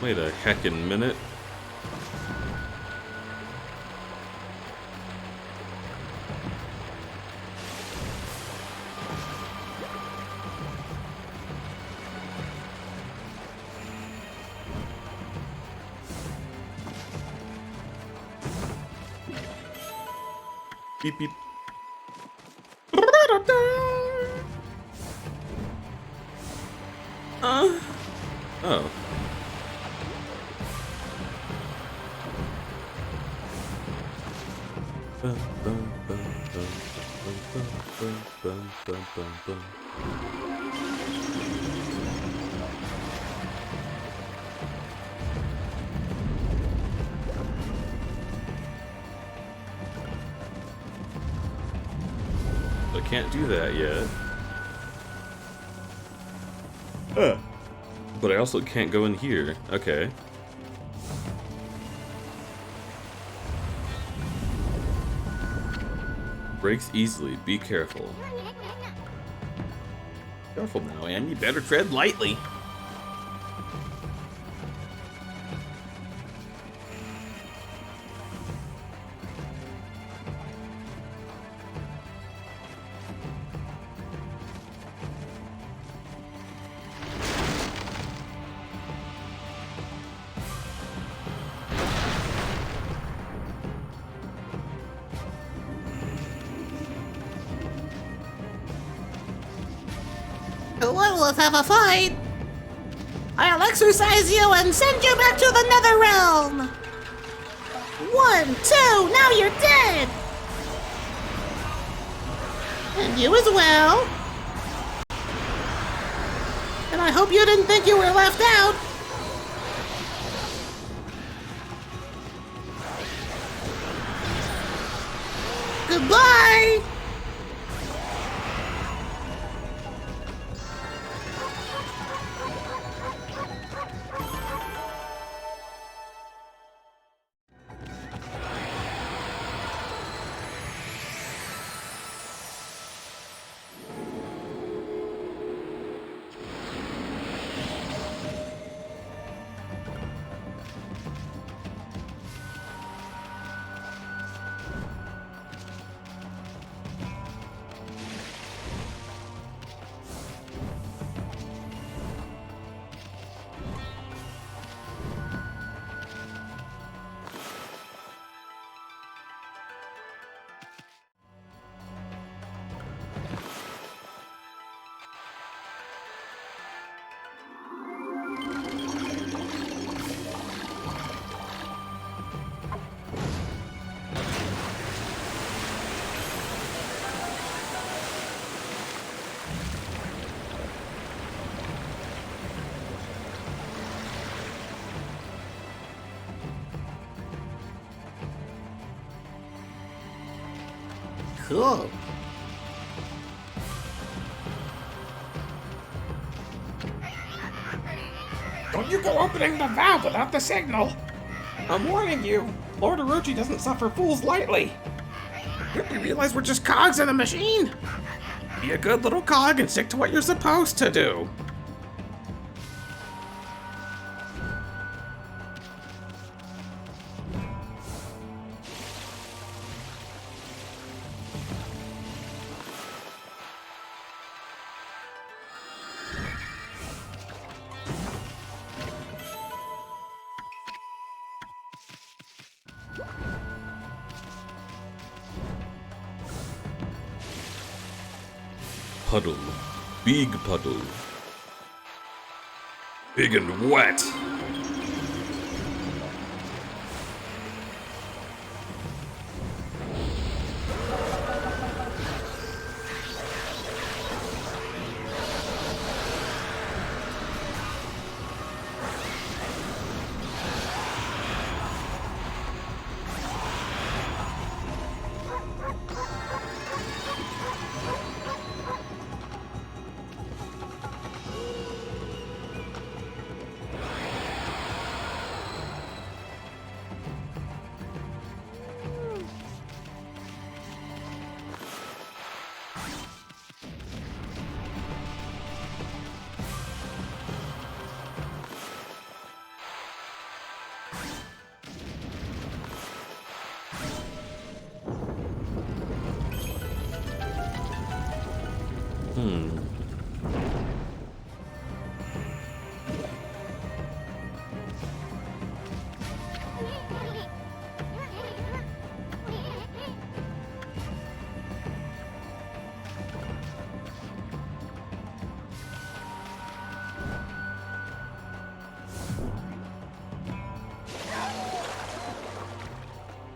Wait a heckin' minute. Beep beep. Oh. I can't do that yet. But I also can't go in here. Okay. Breaks easily. Be careful. Careful now, Em. You better tread lightly. Let's have a fight. I'll exercise you and send you back to the nether realm. 1, 2, now you're dead. And you as well. And I hope you didn't think you were left out. Goodbye. Cool. Don't you go opening the valve without the signal. I'm warning you, Lord Orochi doesn't suffer fools lightly. Don't you realize we're just cogs in a machine? Be a good little cog and stick to what you're supposed to do. Puddle. Big puddle. Big and wet.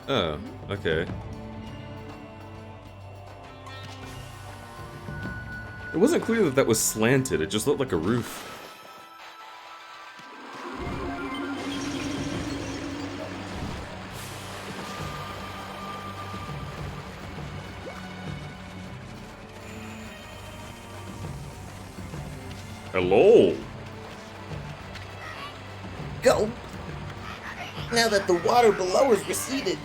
Oh, okay. It wasn't clear that that was slanted, it just looked like a roof. Hello. Go. Now that the water below is receded.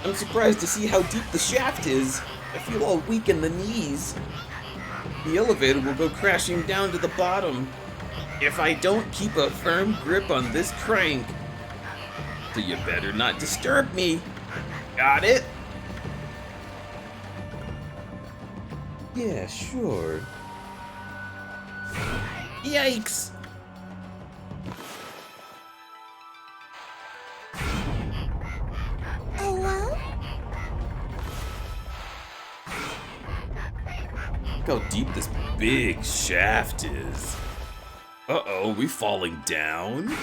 I'm surprised to see how deep the shaft is. I feel all weak in the knees. The elevator will go crashing down to the bottom if I don't keep a firm grip on this crank. So you better not disturb me. Got it? Yeah, sure. Yikes! Look how deep this big shaft is. Uh-oh, we falling down?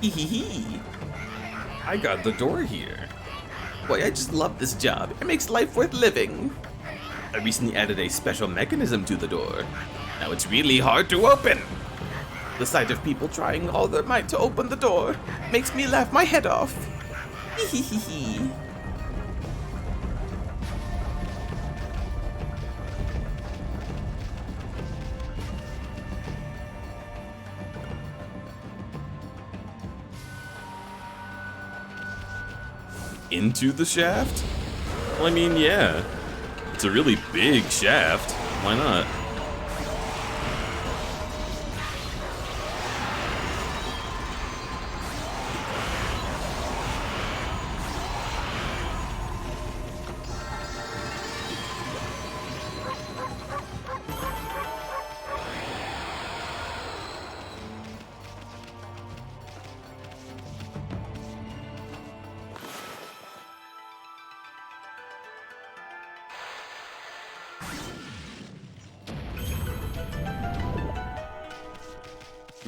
Hee. I got the door here. Boy, I just love this job. It makes life worth living. I recently added a special mechanism to the door. Now it's really hard to open. The sight of people trying all their might to open the door makes me laugh my head off. Hee. Into the shaft? Well, I mean, yeah. It's a really big shaft. Why not?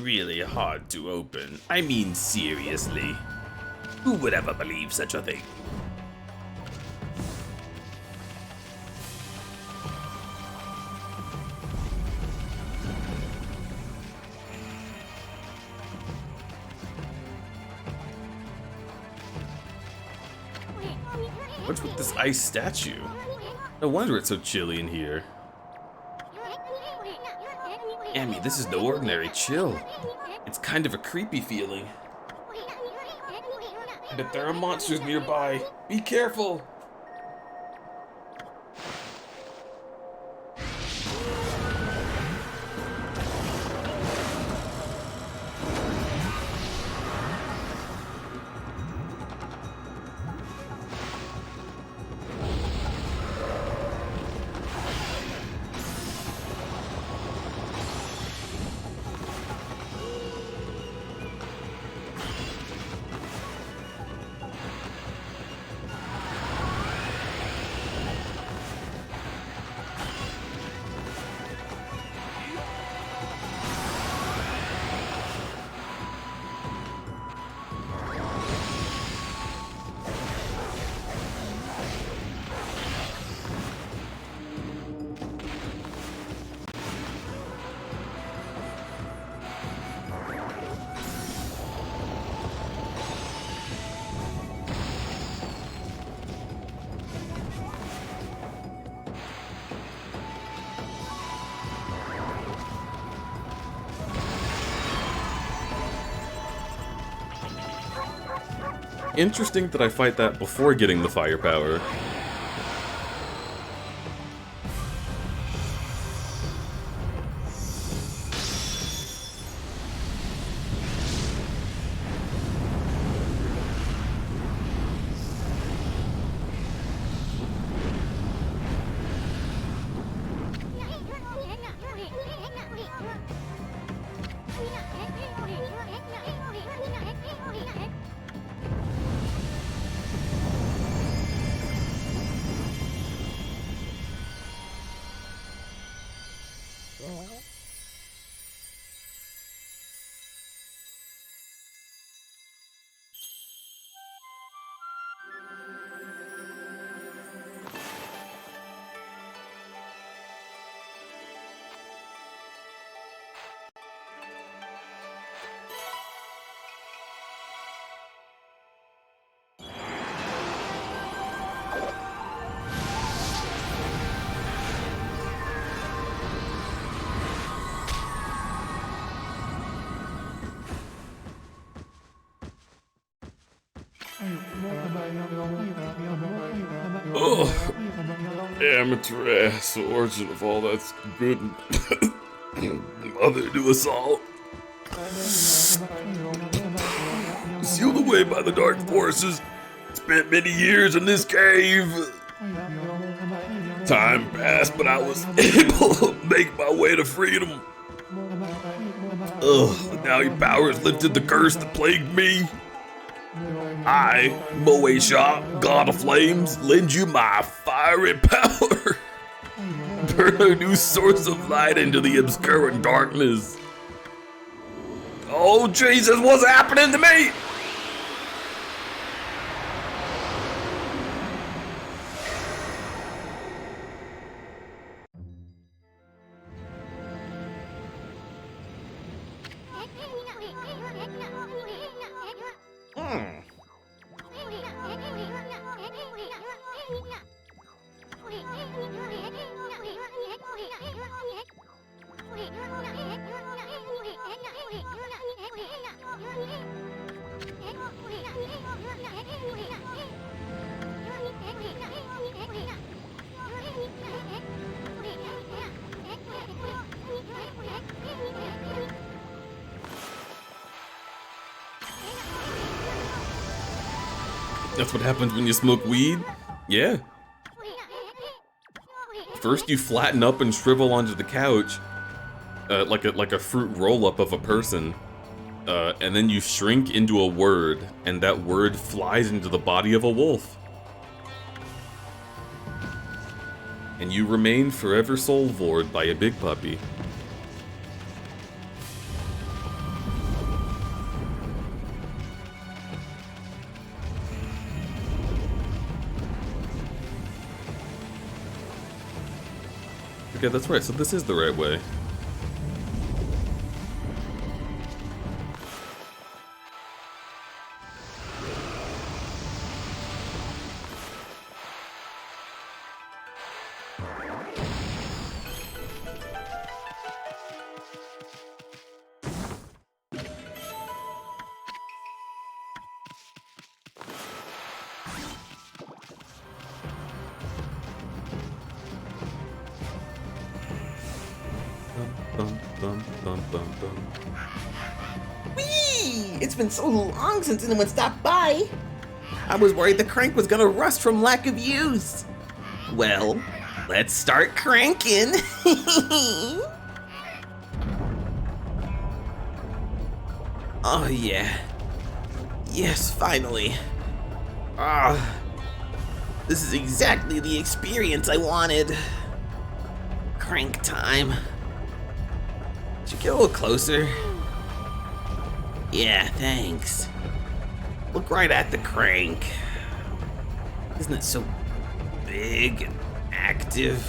really hard to open. I mean, seriously. Who would ever believe such a thing? What's with this ice statue? No wonder it's so chilly in here. Amy, this is no ordinary chill. It's kind of a creepy feeling. I bet there are monsters nearby. Be careful! Interesting that I fight that before getting the firepower. Oh, amateur ass origin of all that's good and mother to us all. Sealed away by the dark forces, spent many years in this cave. Time passed, but I was able to make my way to freedom. But now your powers lifted the curse that plagued me. I, Moe Shah, God of Flames, lend you my fiery power. Burn a new source of light into the obscuring darkness. Oh Jesus, what's happening to me? That's what happens when you smoke weed? Yeah. First you flatten up and shrivel onto the couch, like a fruit roll-up of a person, and then you shrink into a word, and that word flies into the body of a wolf. And you remain forever soul-vored by a big puppy. Okay, that's right. So this is the right way. Bum, bum, bum, bum, bum. Whee! It's been so long since anyone stopped by. I was worried the crank was gonna rust from lack of use. Well, let's start cranking. Oh yeah. Yes, finally. Ah, this is exactly the experience I wanted. Crank time. Could you get a little closer? Yeah, thanks. Look right at the crank. Isn't it so big and active?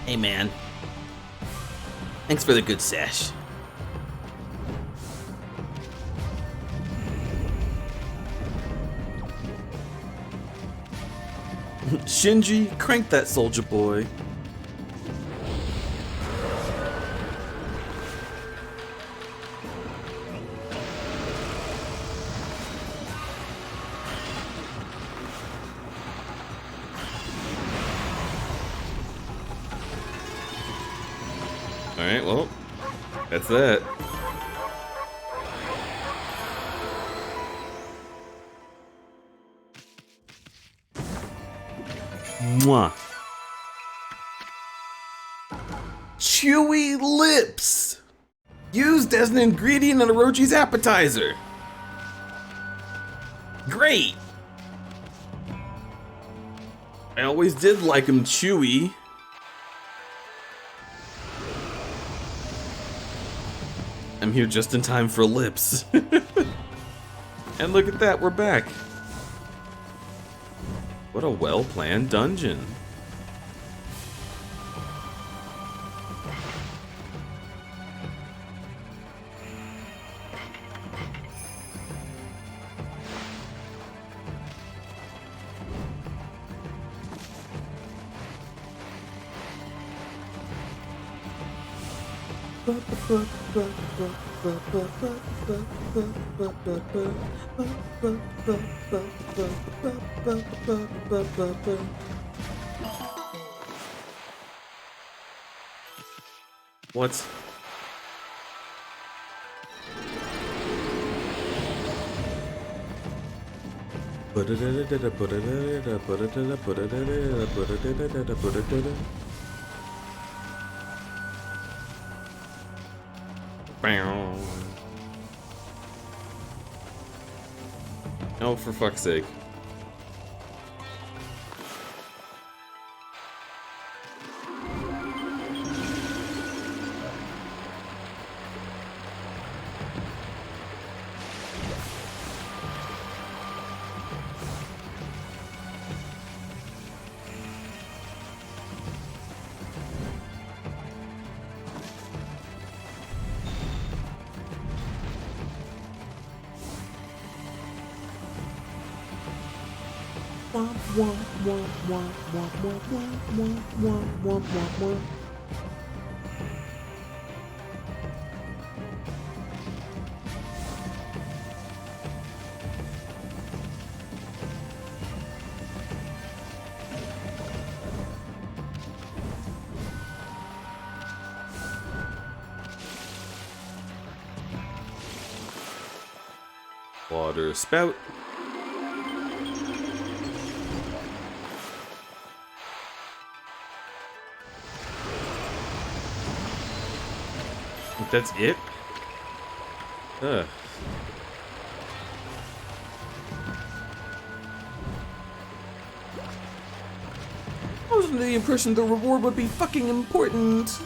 Hey man. Thanks for the good sesh. Shinji, crank that soldier boy. Alright, well, that's that. Mwah. Chewy lips! Used as an ingredient in Orochi's appetizer. Great! I always did like him chewy. I'm here just in time for lips. And look at that, we're back. What a well-planned dungeon. What? Oh, for fuck's sake. Water spout. That's it? Ugh. I was under the impression the reward would be fucking important.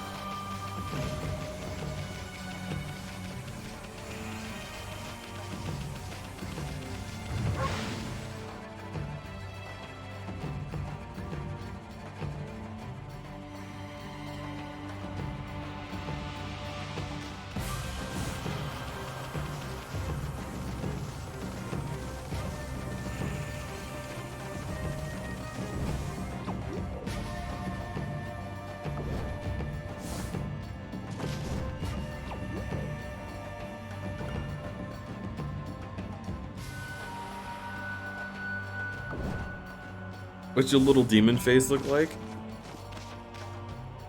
What's your little demon face look like?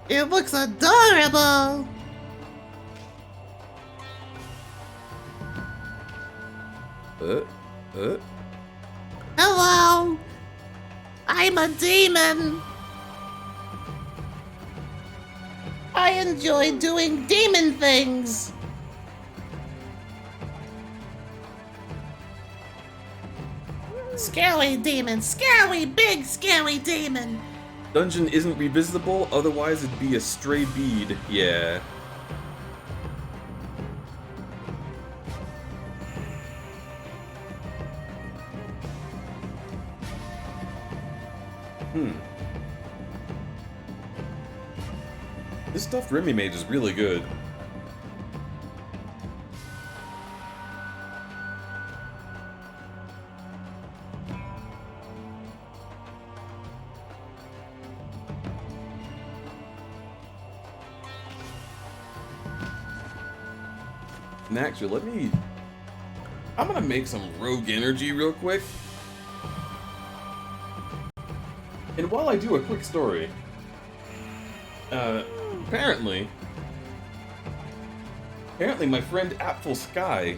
It looks adorable! Hello! I'm a demon! I enjoy doing demon things! Scary demon! Scary, big scary demon! Dungeon isn't revisitable, otherwise it'd be a stray bead. Yeah. This stuffed Remy Mage is really good. And actually, I'm gonna make some rogue energy real quick. And while I do a quick story, apparently my friend Apfel Sky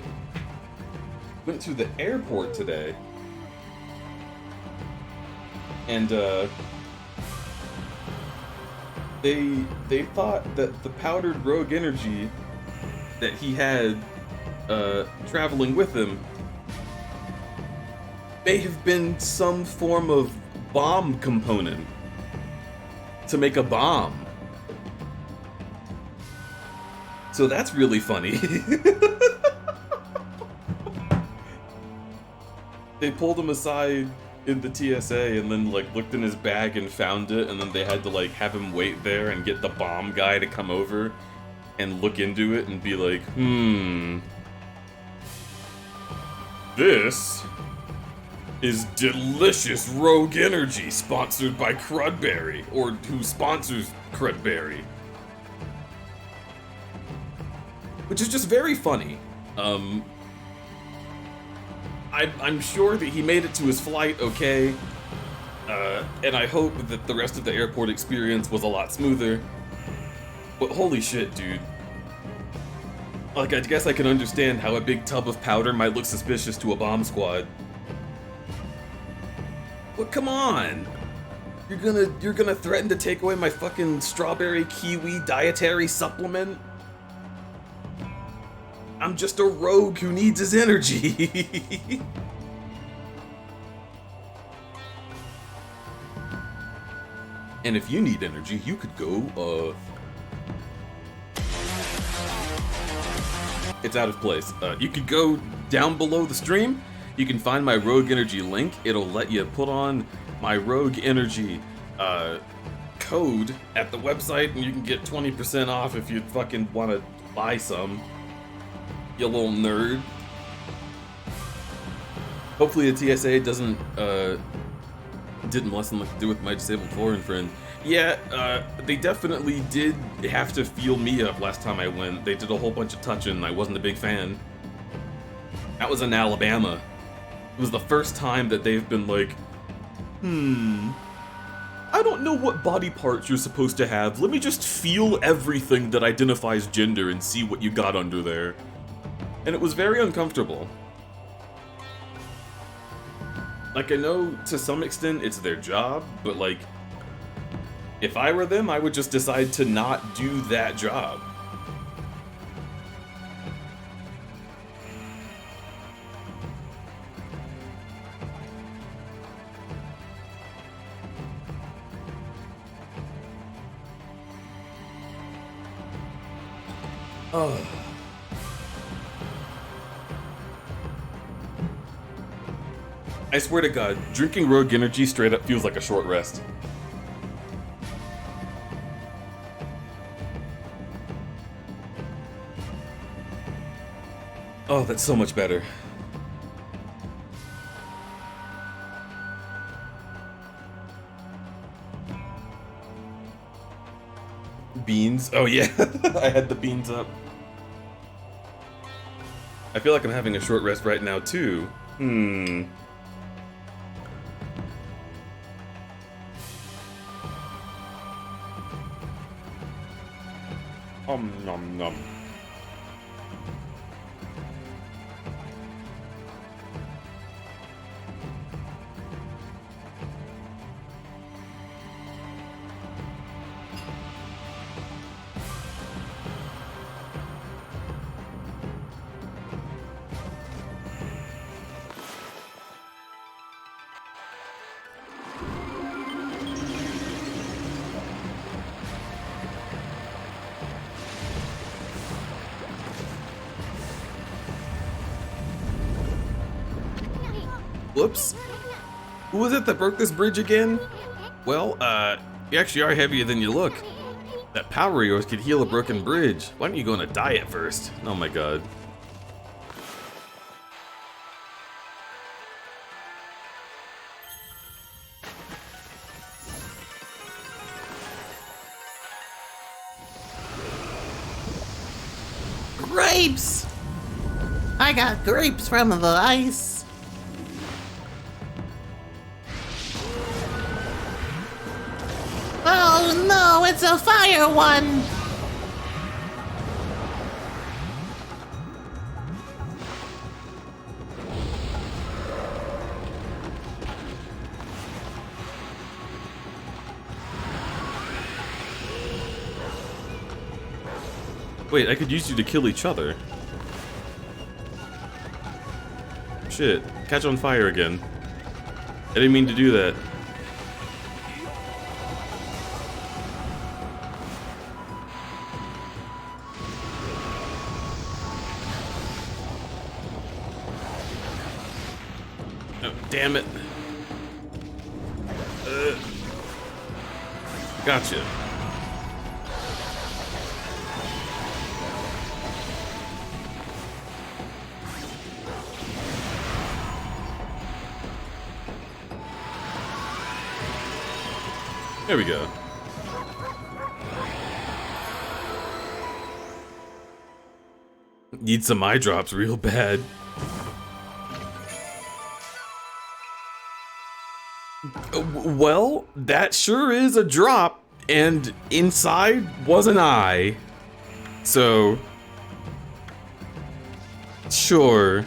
went to the airport today, and they thought that the powdered rogue energy that he had traveling with him may have been some form of bomb component to make a bomb. So that's really funny. They pulled him aside in the TSA and then like looked in his bag and found it, and then they had to like have him wait there and get the bomb guy to come over and look into it and be like, this is delicious rogue energy sponsored by Crudberry, or who sponsors Crudberry. Which is just very funny. I'm sure that he made it to his flight okay, and I hope that the rest of the airport experience was a lot smoother. But holy shit, dude. Like, I guess I can understand how a big tub of powder might look suspicious to a bomb squad. But come on! You're gonna threaten to take away my fucking strawberry kiwi dietary supplement? I'm just a rogue who needs his energy. And if you need energy, you could go, It's out of place. You could go down below the stream. You can find my Rogue Energy link. It'll let you put on my Rogue Energy code at the website, and you can get 20% off if you fucking want to buy some. You little nerd. Hopefully the TSA didn't less than what to do with my disabled foreign friend. Yeah, they definitely did have to feel me up last time I went. They did a whole bunch of touching, and I wasn't a big fan. That was in Alabama. It was the first time that they've been like, I don't know what body parts you're supposed to have. Let me just feel everything that identifies gender and see what you got under there. And it was very uncomfortable. Like, I know to some extent it's their job, but like, if I were them, I would just decide to not do that job. Oh. I swear to God, drinking Rogue Energy straight up feels like a short rest. Oh, that's so much better. Beans? Oh yeah, I had the beans up. I feel like I'm having a short rest right now too. Nom nom. Whoops. Who was it that broke this bridge again? Well, you actually are heavier than you look. That power of yours could heal a broken bridge. Why don't you go on a diet first? Oh my god. Grapes! I got grapes from the ice. Oh no, it's a fire one! Wait, I could use you to kill each other. Shit, catch on fire again. I didn't mean to do that. Oh, damn it. Gotcha. There we go. Need some eye drops real bad. Well, that sure is a drop, and inside was an eye. So, sure.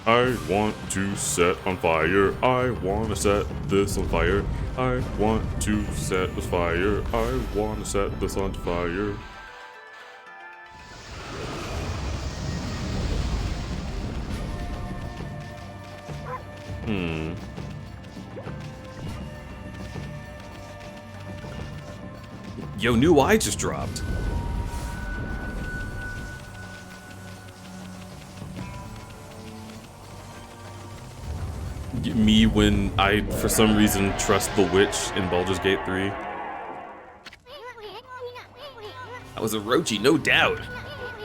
I want to set on fire. I want to set this on fire. I want to set this fire. I want to set this on fire. Yo, new eye just dropped. Me when I, for some reason, trust the witch in Baldur's Gate 3. That was Orochi, no doubt.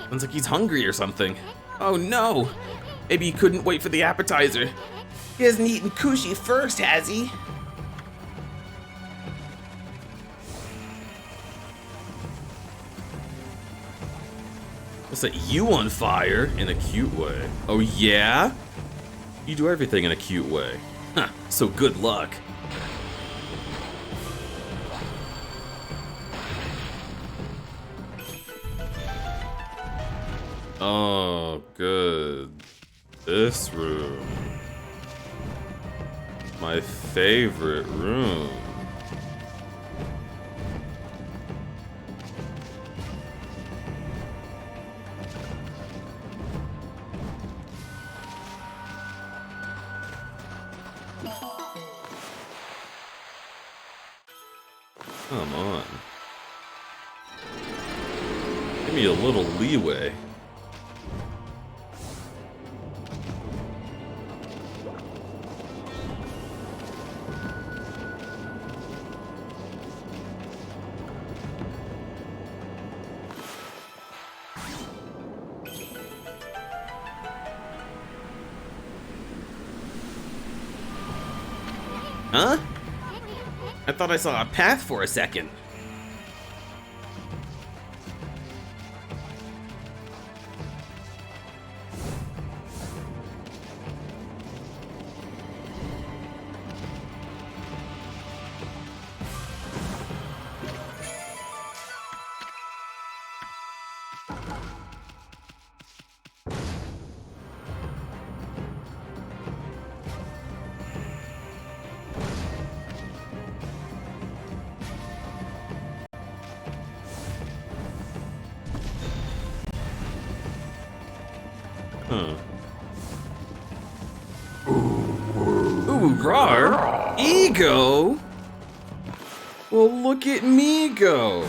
Sounds like he's hungry or something. Oh no! Maybe he couldn't wait for the appetizer. He hasn't eaten kushi first, has he? I'll set you on fire in a cute way. Oh yeah? You do everything in a cute way. Huh, so good luck. Oh, good. This room. My favorite room. Come on. Give me a little leeway. Huh? I thought I saw a path for a second. Huh. Ooh, rar! Ego? Well, look at me go!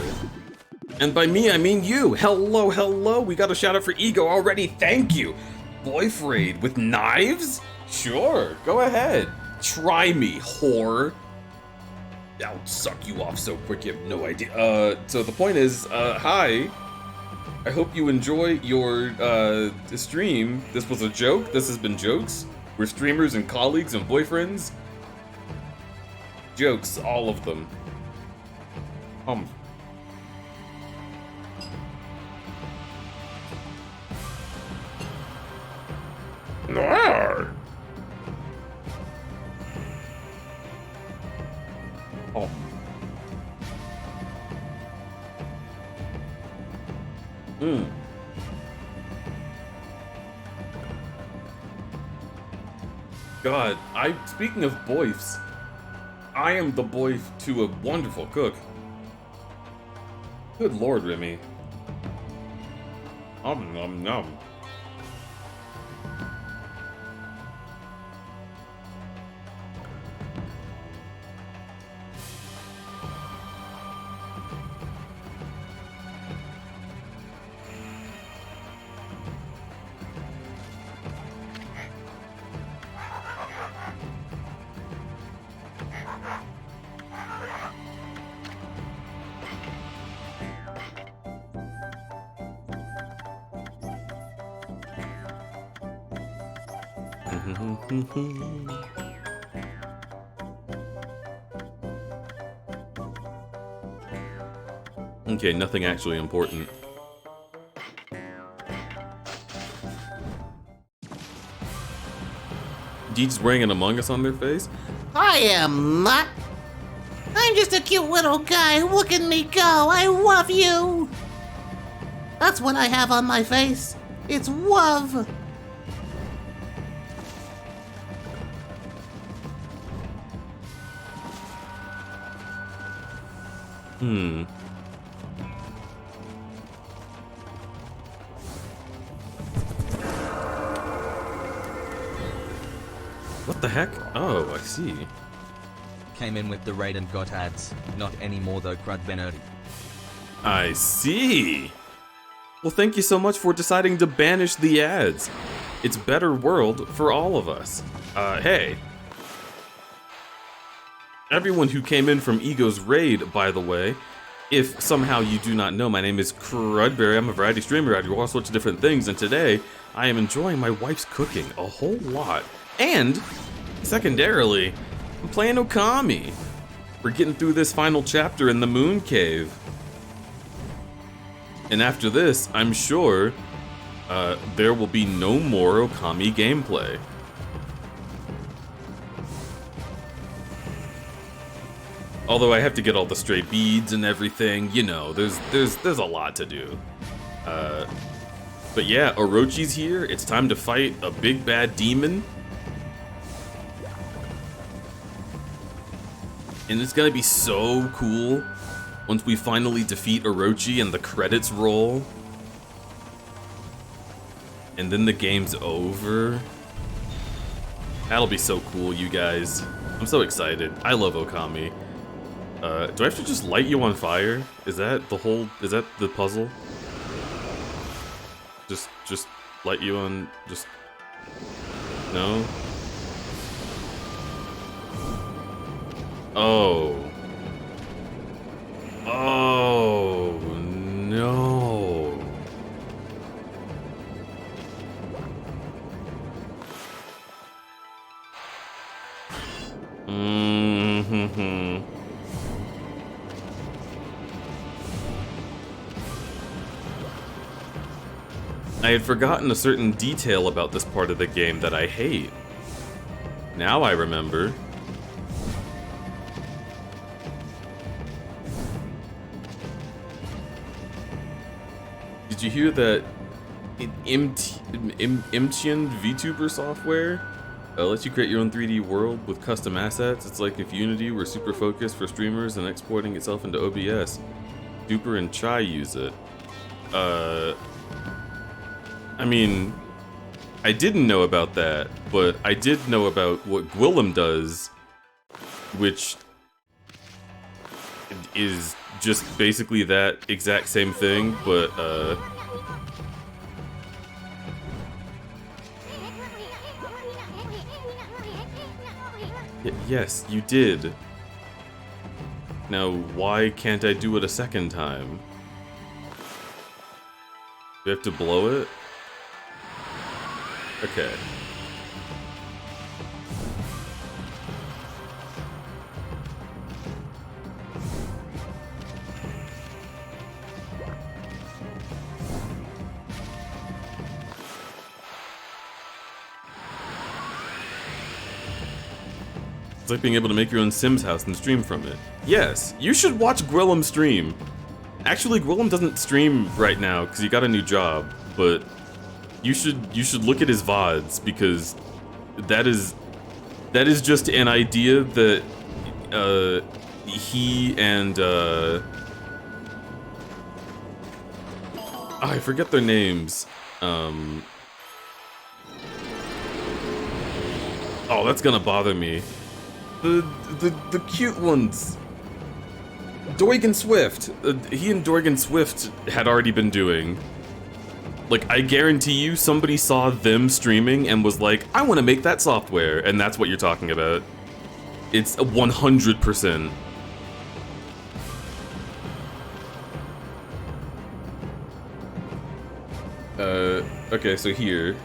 And by me, I mean you. Hello, hello. We got a shout out for Ego already. Thank you. Boyfriend with knives? Sure, go ahead. Try me, whore. I'll suck you off so quick you have no idea. So the point is, hi. I hope you enjoy your stream. This was a joke. This has been jokes. We're streamers and colleagues and boyfriends. Jokes, all of them. Rawr. Oh. God, speaking of boifs, I am the boif to a wonderful cook. Good lord, Remy. Nom nom. Okay, nothing actually important. Deeds wearing an Among Us on their face? I am not. I'm just a cute little guy. Look at me go. I love you. That's what I have on my face. It's love. What the heck? Oh, I see. Came in with the raid and got ads. Not anymore though, crudberry. I see. Well, thank you so much for deciding to banish the ads. It's better world for all of us. Hey. Everyone who came in from Ego's raid, by the way, if somehow you do not know, my name is Crudberry. I'm a variety streamer. I do all sorts of different things, and today I am enjoying my wife's cooking a whole lot. And, secondarily, I'm playing Okami. We're getting through this final chapter in the Moon Cave. And after this, I'm sure there will be no more Okami gameplay. Although I have to get all the stray beads and everything, you know, there's a lot to do. But yeah, Orochi's here. It's time to fight a big bad demon. And it's gonna be so cool once we finally defeat Orochi and the credits roll. And then the game's over. That'll be so cool, you guys. I'm so excited. I love Okami. Do I have to just light you on fire? Is that the puzzle? Just light you on, no? Oh. Oh, no. I had forgotten a certain detail about this part of the game that I hate. Now I remember. Did you hear that Imtian VTuber software lets you create your own 3D world with custom assets? It's like if Unity were super focused for streamers and exporting itself into OBS. Duper and Chai use it. I mean, I didn't know about that, but I did know about what Gwillem does, which is just basically that exact same thing, but, yes, you did. Now, why can't I do it a second time? Do I have to blow it? Okay. It's like being able to make your own Sims house and stream from it. Yes, you should watch Gwillem stream. Actually, Gwillem doesn't stream right now because he got a new job, but you should look at his VODs because that is just an idea that he and I forget their names. Oh, that's gonna bother me. The cute ones. Doig and Swift. He and Doig and Swift had already been doing. Like, I guarantee you somebody saw them streaming and was like, I want to make that software, and that's what you're talking about. It's 100%. Okay, so here.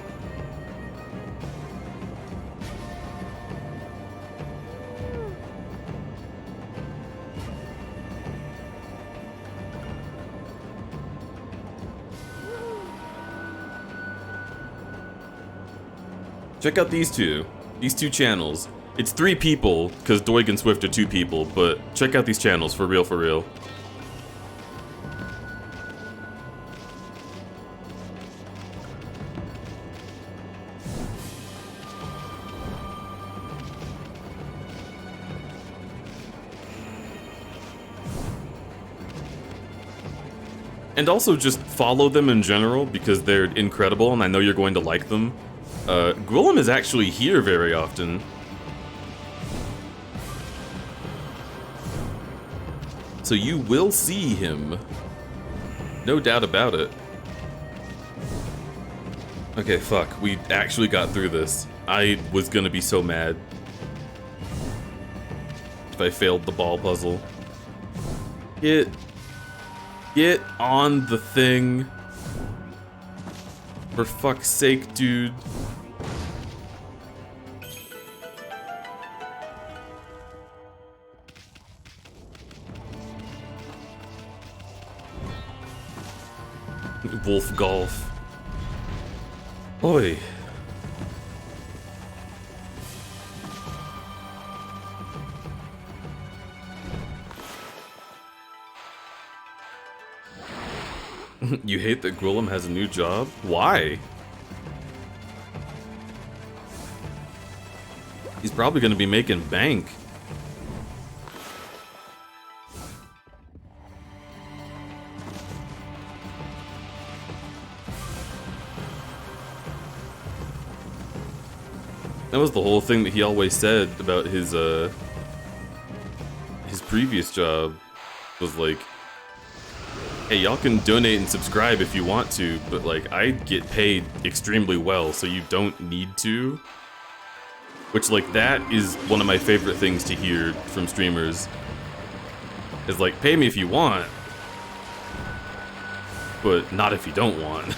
Check out these two channels. It's 3 people, because Doig and Swift are 2 people, but check out these channels, for real, for real. And also just follow them in general, because they're incredible, and I know you're going to like them. Gwillem is actually here very often. So you will see him. No doubt about it. Okay, fuck. We actually got through this. I was gonna be so mad if I failed the ball puzzle. Get on the thing. For fuck's sake, dude. Wolf Golf. Oi. You hate that Gwillem has a new job? Why? He's probably gonna be making bank. That was the whole thing that he always said about his previous job, was like, hey, y'all can donate and subscribe if you want to, but like, I get paid extremely well, so you don't need to. Which, like, that is one of my favorite things to hear from streamers. Is like, pay me if you want, but not if you don't want.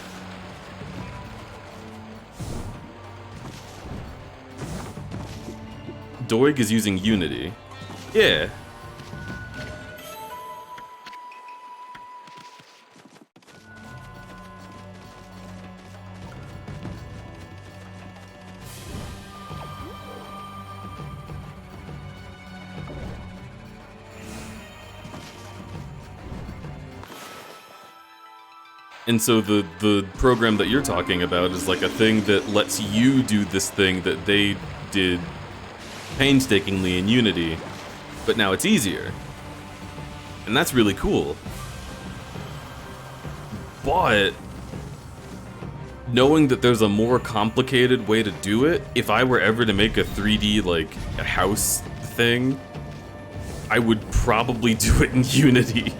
Doig is using Unity. Yeah. And so the program that you're talking about is like a thing that lets you do this thing that they did painstakingly in Unity, but now it's easier. And that's really cool. But knowing that there's a more complicated way to do it, if I were ever to make a 3D, like, a house thing, I would probably do it in Unity.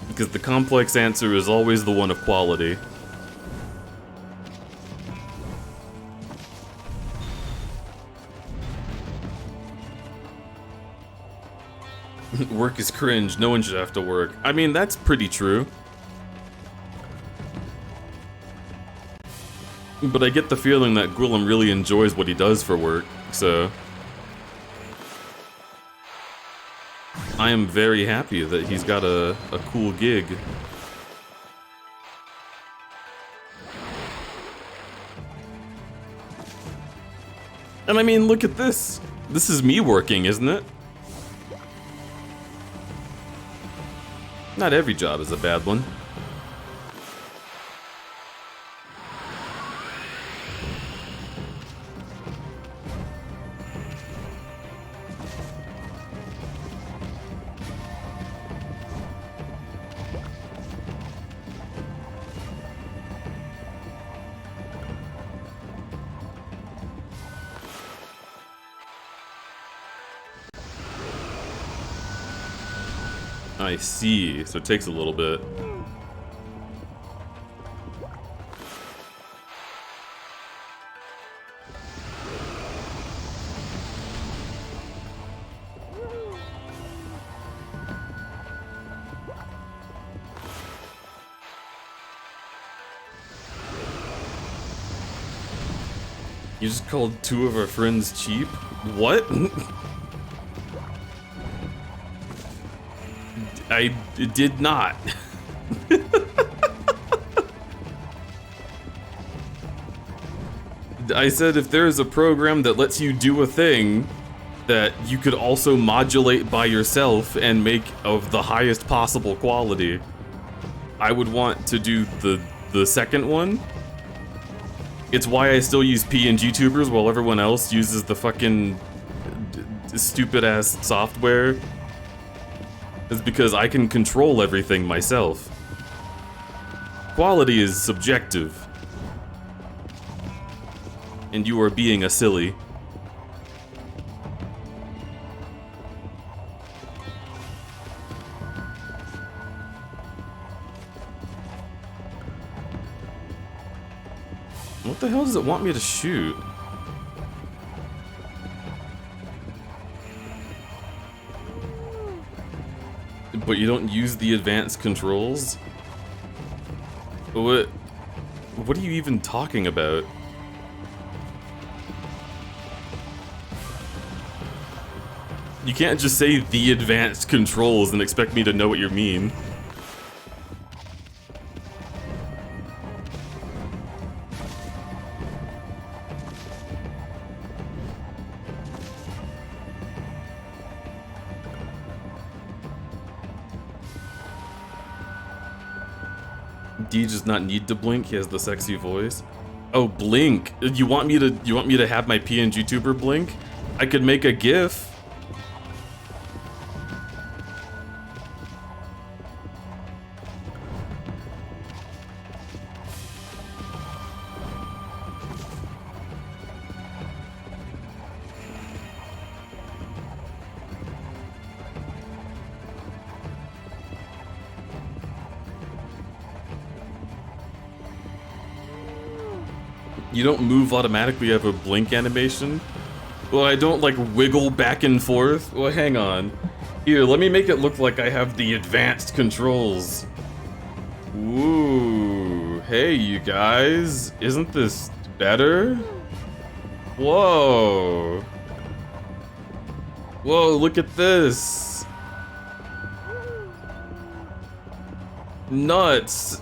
Because the complex answer is always the one of quality. Work is cringe, no one should have to work. I mean, that's pretty true. But I get the feeling that Gwillem really enjoys what he does for work, so... I am very happy that he's got a cool gig. And I mean, look at this. This is me working, isn't it? Not every job is a bad one. I see, so it takes a little bit. You just called 2 of our friends cheap? What? I did not. I said if there is a program that lets you do a thing that you could also modulate by yourself and make of the highest possible quality, I would want to do the second one. It's why I still use PNG tubers while everyone else uses the fucking stupid ass software. Is because I can control everything myself. Quality is subjective. And you are being a silly. What the hell does it want me to shoot? But you don't use the advanced controls? What are you even talking about? You can't just say the advanced controls and expect me to know what you mean. D does not need to blink, he has the sexy voice. Oh, blink. You want me to have my PNG tuber blink? I could make a GIF. You don't move automatically, you have a blink animation? Well, I don't, like, wiggle back and forth? Well, hang on. Here, let me make it look like I have the advanced controls. Ooh, hey, you guys. Isn't this better? Whoa. Whoa, look at this. Nuts.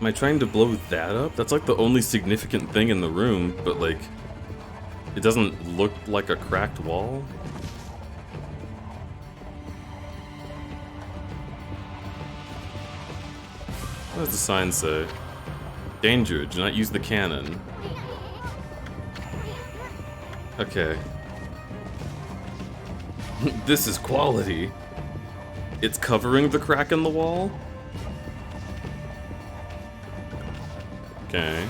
Am I trying to blow that up? That's like the only significant thing in the room, but like, it doesn't look like a cracked wall. What does the sign say? Danger, do not use the cannon. Okay. This is quality. It's covering the crack in the wall? Okay.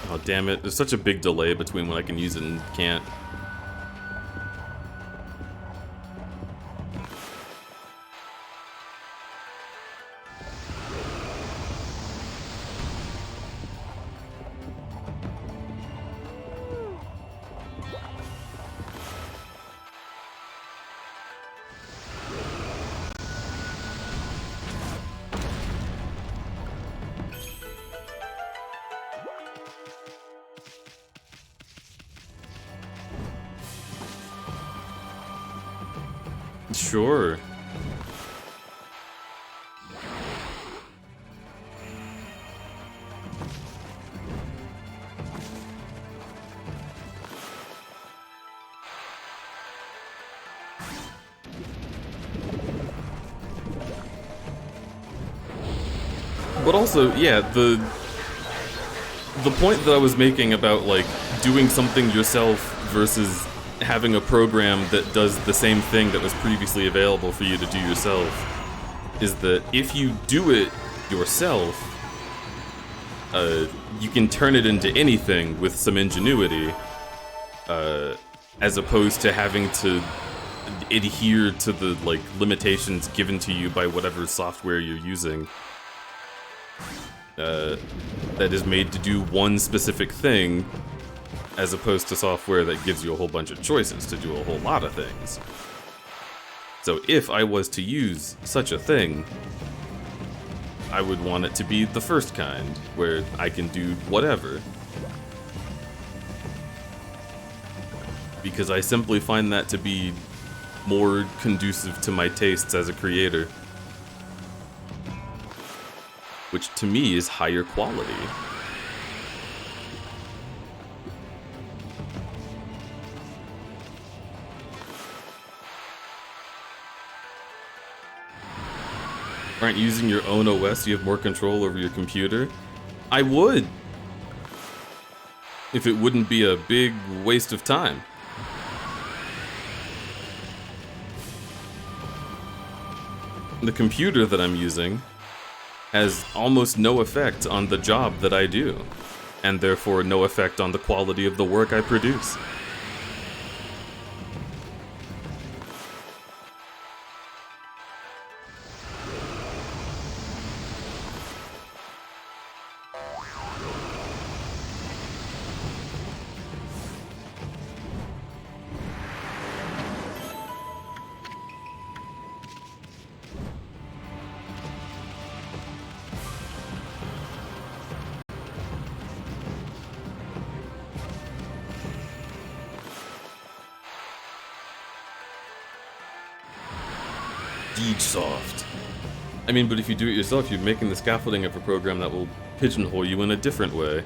Oh, damn it. There's such a big delay between when I can use it and can't. Sure. But also, yeah, the point that I was making about, like, doing something yourself versus having a program that does the same thing that was previously available for you to do yourself is that if you do it yourself, you can turn it into anything with some ingenuity, as opposed to having to adhere to the, like, limitations given to you by whatever software you're using. That is made to do one specific thing, as opposed to software that gives you a whole bunch of choices to do a whole lot of things. So if I was to use such a thing, I would want it to be the first kind, where I can do whatever. Because I simply find that to be more conducive to my tastes as a creator. Which to me is higher quality. Aren't using your own OS, you have more control over your computer? I would! If it wouldn't be a big waste of time. The computer that I'm using has almost no effect on the job that I do, and therefore no effect on the quality of the work I produce. Soft. I mean, but if you do it yourself, you're making the scaffolding of a program that will pigeonhole you in a different way.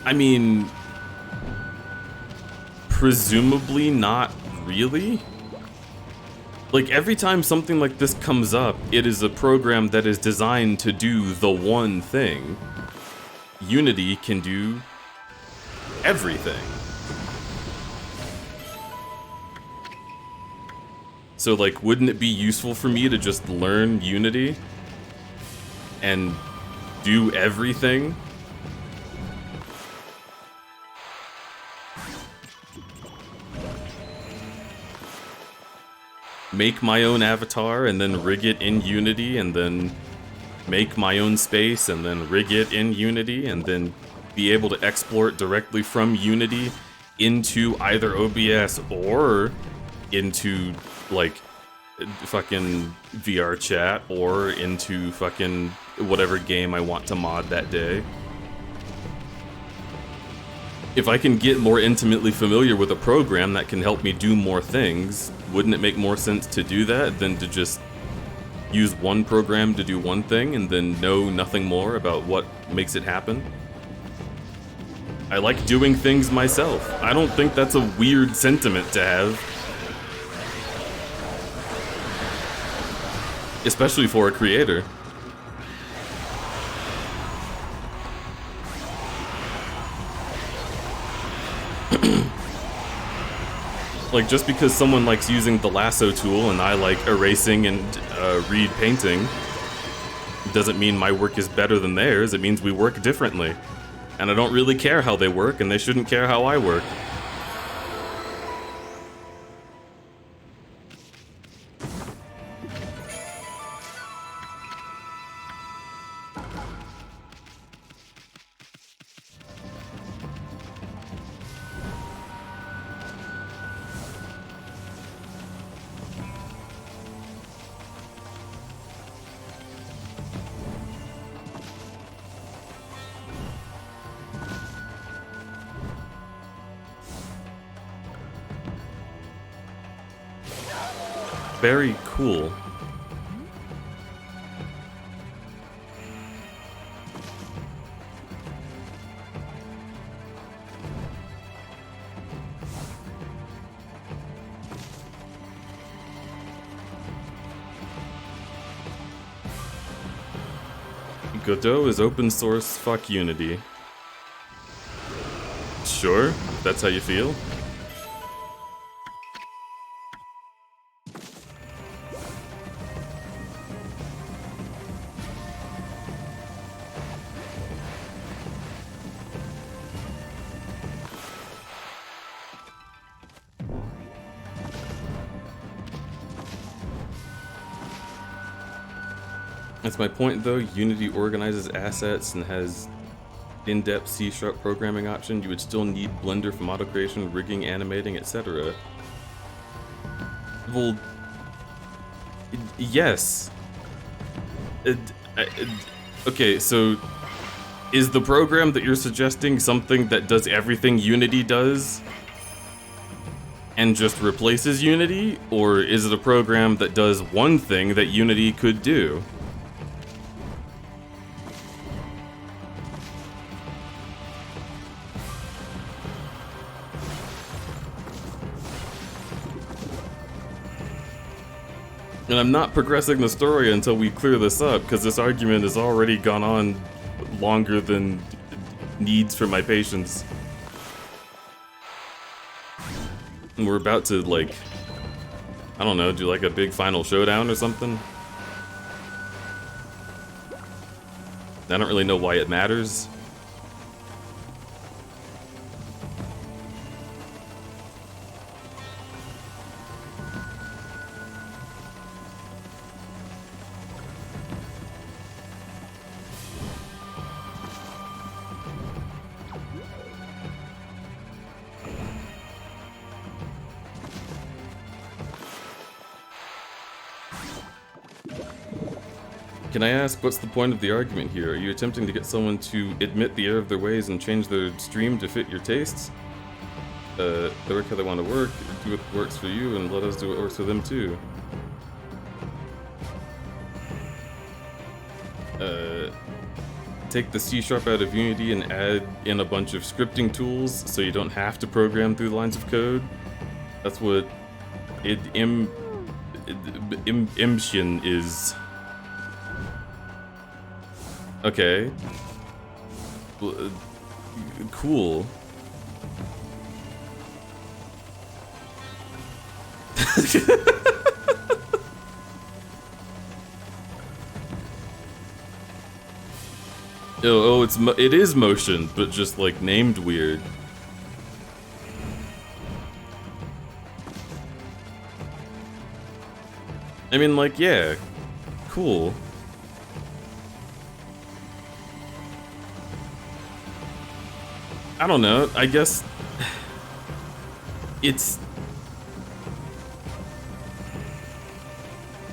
I mean, presumably not really. Like, every time something like this comes up, it is a program that is designed to do the one thing. Unity can do everything. So, like, wouldn't it be useful for me to just learn Unity and do everything? Make my own avatar and then rig it in Unity, and then make my own space and then rig it in Unity, and then be able to export directly from Unity into either OBS or into, like, fucking VR chat, or into fucking whatever game I want to mod that day. If I can get more intimately familiar with a program that can help me do more things, wouldn't it make more sense to do that than to just use one program to do one thing and then know nothing more about what makes it happen? I like doing things myself. I don't think that's a weird sentiment to have. Especially for a creator. Like, just because someone likes using the lasso tool and I like erasing and reed painting, doesn't mean my work is better than theirs. It means we work differently. And I don't really care how they work, and they shouldn't care how I work. Very cool. Godot is open source, fuck Unity. Sure, that's how you feel. That's my point though, Unity organizes assets and has in-depth C# programming option. You would still need Blender for model creation, rigging, animating, etc. Well, yes. Okay, so is the program that you're suggesting something that does everything Unity does and just replaces Unity? Or is it a program that does one thing that Unity could do? And I'm not progressing the story until we clear this up, because this argument has already gone on longer than needs for my patience. And we're about to, like, I don't know, do like a big final showdown or something? I don't really know why it matters. Can I ask, what's the point of the argument here? Are you attempting to get someone to admit the error of their ways and change their stream to fit your tastes? They work how they want to work, do what works for you, and let us do what works for them too. Take the C# out of Unity and add in a bunch of scripting tools so you don't have to program through lines of code. That's what Imshin is. Okay. Cool. It is motion, but just like named weird. I mean, like, yeah, cool. I don't know, I guess it's...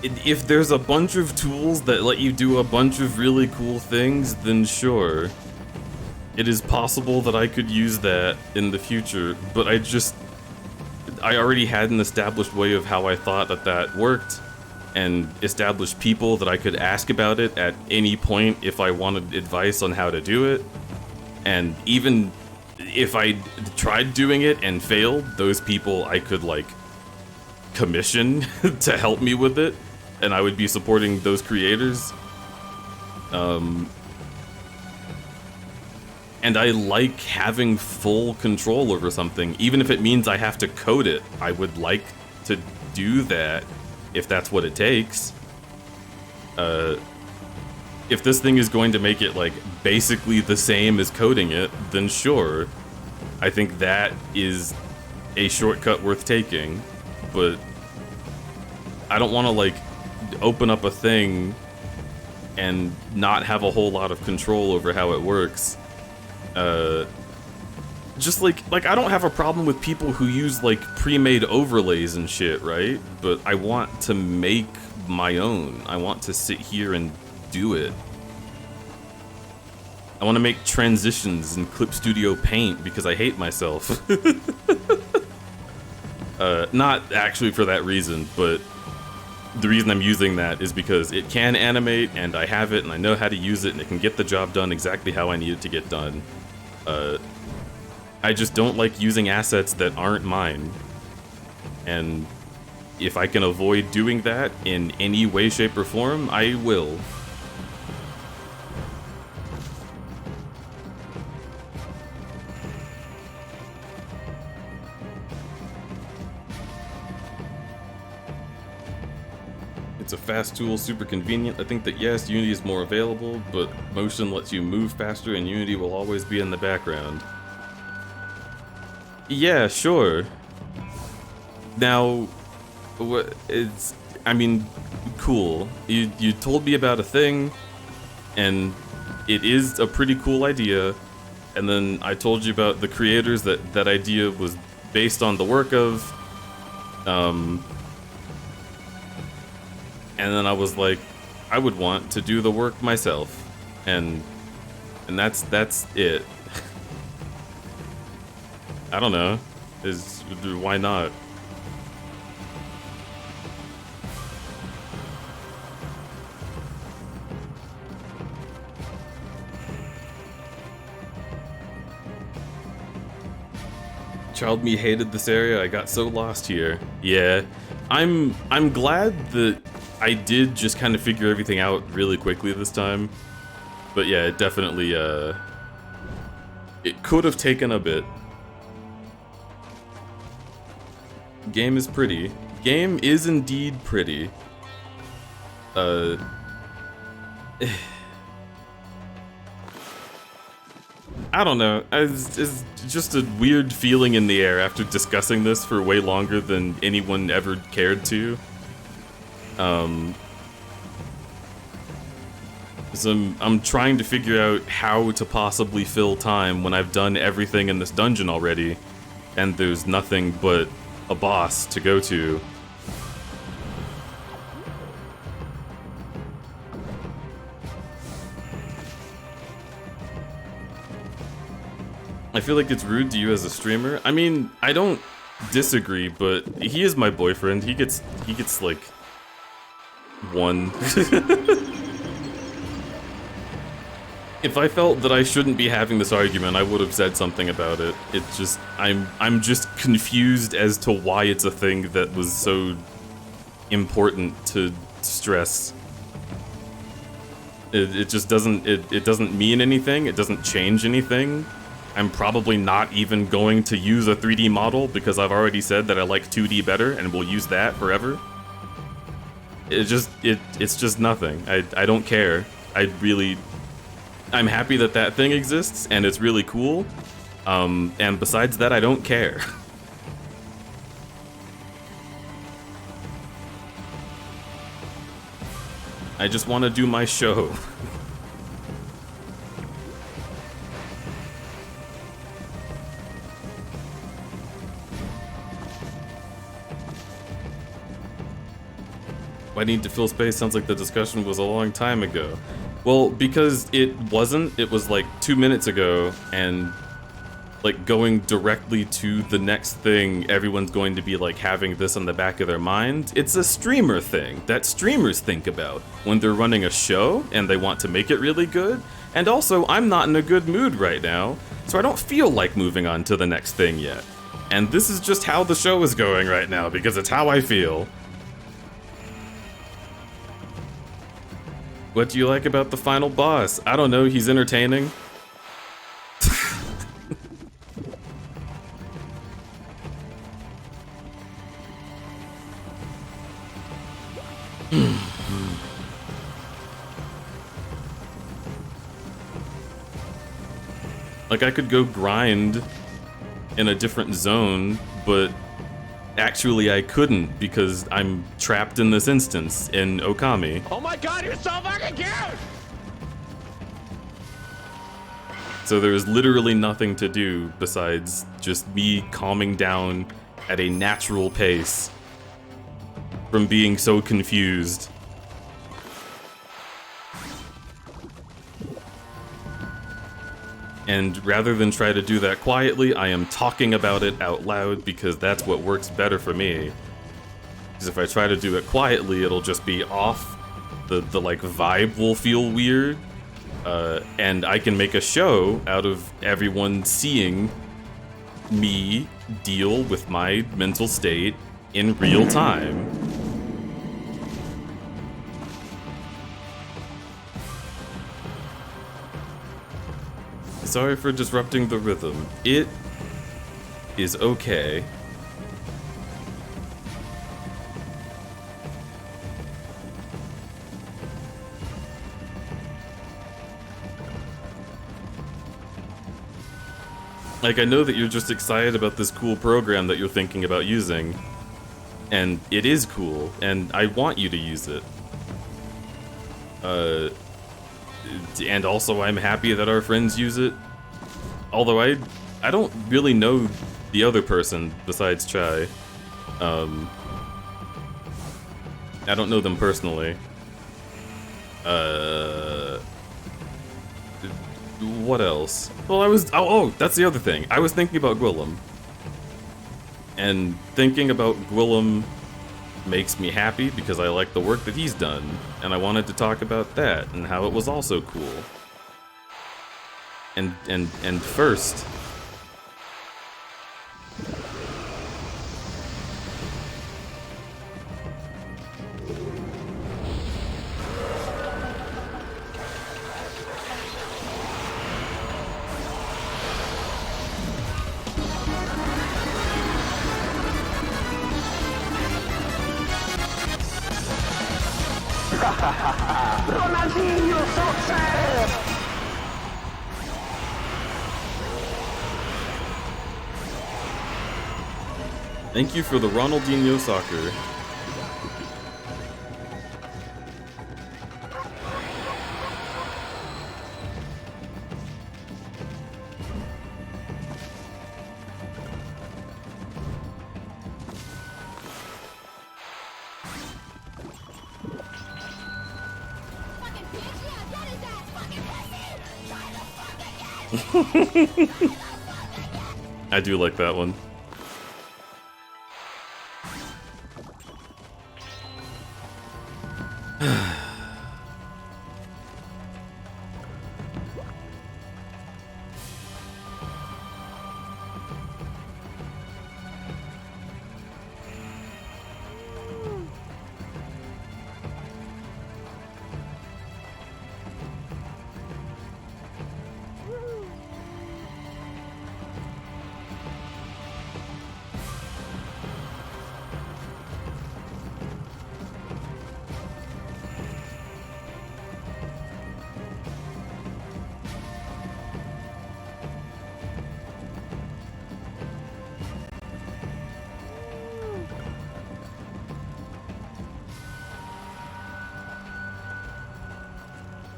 If there's a bunch of tools that let you do a bunch of really cool things, then sure. It is possible that I could use that in the future, but I already had an established way of how I thought that worked, and established people that I could ask about it at any point if I wanted advice on how to do it. And even if I tried doing it and failed, those people I could like commission to help me with it, and I would be supporting those creators. And I like having full control over something, even if it means I have to code it. I would like to do that if that's what it takes. If this thing is going to make it like basically the same as coding it, then sure. I think that is a shortcut worth taking, but I don't want to like open up a thing and not have a whole lot of control over how it works. Just like I don't have a problem with people who use like pre-made overlays and shit, right? But I want to make my own. I want to sit here and do it. I want to make transitions in Clip Studio Paint because I hate myself. Not actually for that reason, but the reason I'm using that is because it can animate, and I have it, and I know how to use it, and it can get the job done exactly how I need it to get done. I just don't like using assets that aren't mine. And if I can avoid doing that in any way, shape, or form, I will. It's a fast tool, super convenient. I think that yes, Unity is more available, but motion lets you move faster and Unity will always be in the background. Yeah, sure. Now, I mean, cool. You told me about a thing, and it is a pretty cool idea, and then I told you about the creators that idea was based on the work of, and then I was like, I would want to do the work myself, and that's it. I don't know. Why not? Child me hated this area. I got so lost here. Yeah, I'm glad that I did just kind of figure everything out really quickly this time. But yeah, it definitely it could have taken a bit. Game is pretty. Game is indeed pretty. I don't know. It's just a weird feeling in the air after discussing this for way longer than anyone ever cared to. So I'm trying to figure out how to possibly fill time when I've done everything in this dungeon already, and there's nothing but a boss to go to. I feel like it's rude to you as a streamer. I mean, I don't disagree, but he is my boyfriend. He gets like one. If I felt that I shouldn't be having this argument, I would have said something about it. It's just, I'm just confused as to why it's a thing that was so important to stress. It just doesn't, it doesn't mean anything, it doesn't change anything. I'm probably not even going to use a 3D model because I've already said that I like 2D better and will use that forever. It's just nothing. I don't care. I'm happy that that thing exists, and it's really cool. And besides that, I don't care. I just want to do my show. I need to fill space sounds like the discussion was a long time ago. Well, because it wasn't, it was like 2 minutes ago, and like going directly to the next thing, everyone's going to be like having this on the back of their mind. It's a streamer thing that streamers think about when they're running a show and they want to make it really good. And also, I'm not in a good mood right now, So I don't feel like moving on to the next thing yet. And this is just how the show is going right now, because it's how I feel. What do you like about the final boss? I don't know, he's entertaining. Like, I could go grind in a different zone, but actually I couldn't because I'm trapped in this instance in Okami. Oh my god, you're so fucking cute! So there is literally nothing to do besides just me calming down at a natural pace from being so confused. And rather than try to do that quietly, I am talking about it out loud because that's what works better for me. Because if I try to do it quietly, it'll just be off. The like vibe will feel weird. And I can make a show out of everyone seeing me deal with my mental state in real time. Sorry for disrupting the rhythm. It is okay. Like, I know that you're just excited about this cool program that you're thinking about using. And it is cool, and I want you to use it. And also I'm happy that our friends use it. Although I don't really know the other person besides Chai. I don't know them personally. What else? Well, oh, that's the other thing. I was thinking about Gwillem. And thinking about Gwillem makes me happy because I like the work that he's done, and I wanted to talk about that and how it was also cool. And first, thank you for the Ronaldinho soccer. I do like that one.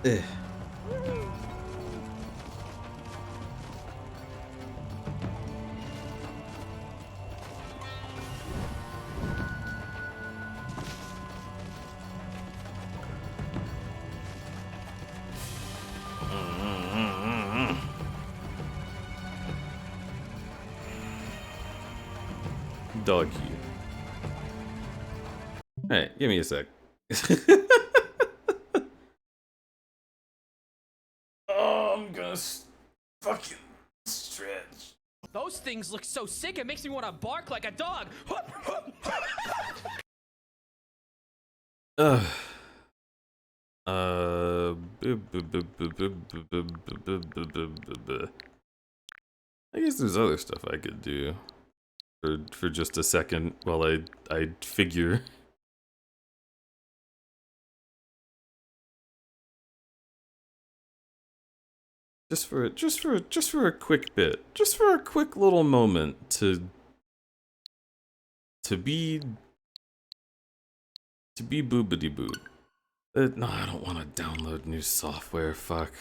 Ugh. Doggy. Alright, give me a sec. Oh, I'm gonna fucking things look so sick, it makes me want to bark like a dog. I guess there's other stuff I could do for just a second while I figure. Just for a quick bit, just for a quick little moment to be boobity boo. No, I don't want to download new software. Fuck.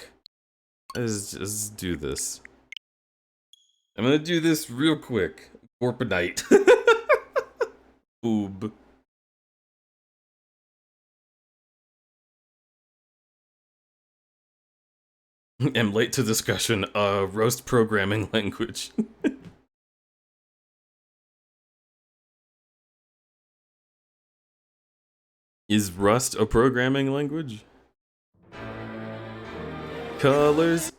Let's just do this. I'm gonna do this real quick. Gorponite. Boob. Am late to discussion. Roast programming language. Is Rust a programming language? Colors.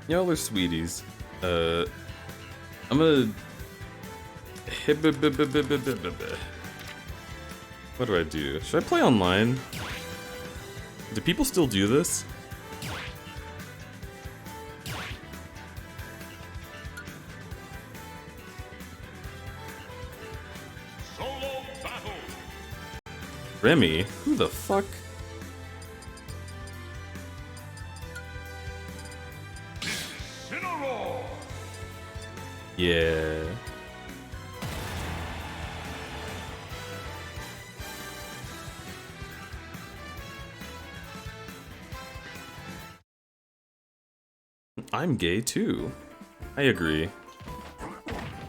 Y'all are sweeties. I'm gonna... What do I do? Should I play online? Do people still do this? Solo battle. Remy? Who the fuck? Yeah. I'm gay too. I agree.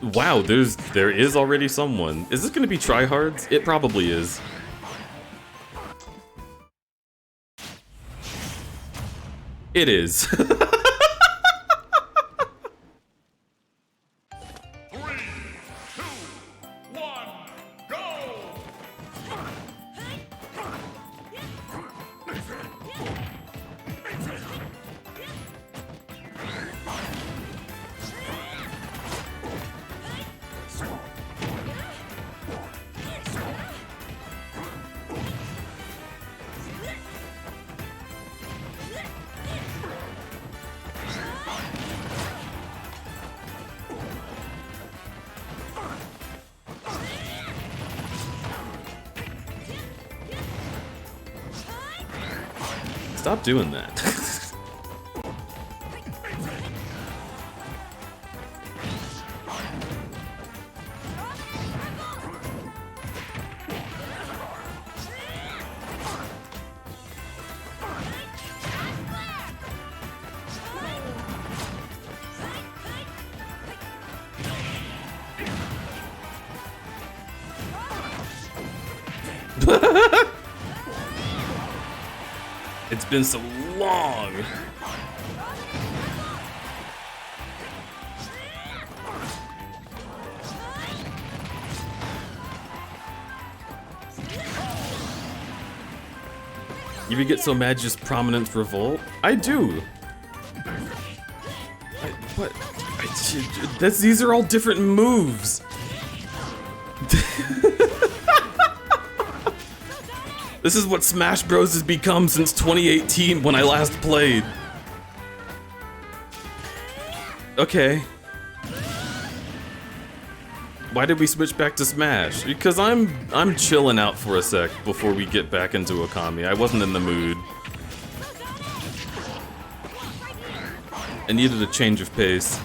Wow, there is already someone. Is this gonna be tryhards? It probably is. It is. Stop doing that. It's been so long. You would get so mad just prominence revolt? I do. These are all different moves. This is what Smash Bros has become since 2018 when I last played. Okay. Why did we switch back to Smash? Because I'm chilling out for a sec before we get back into Okami. I wasn't in the mood. I needed a change of pace.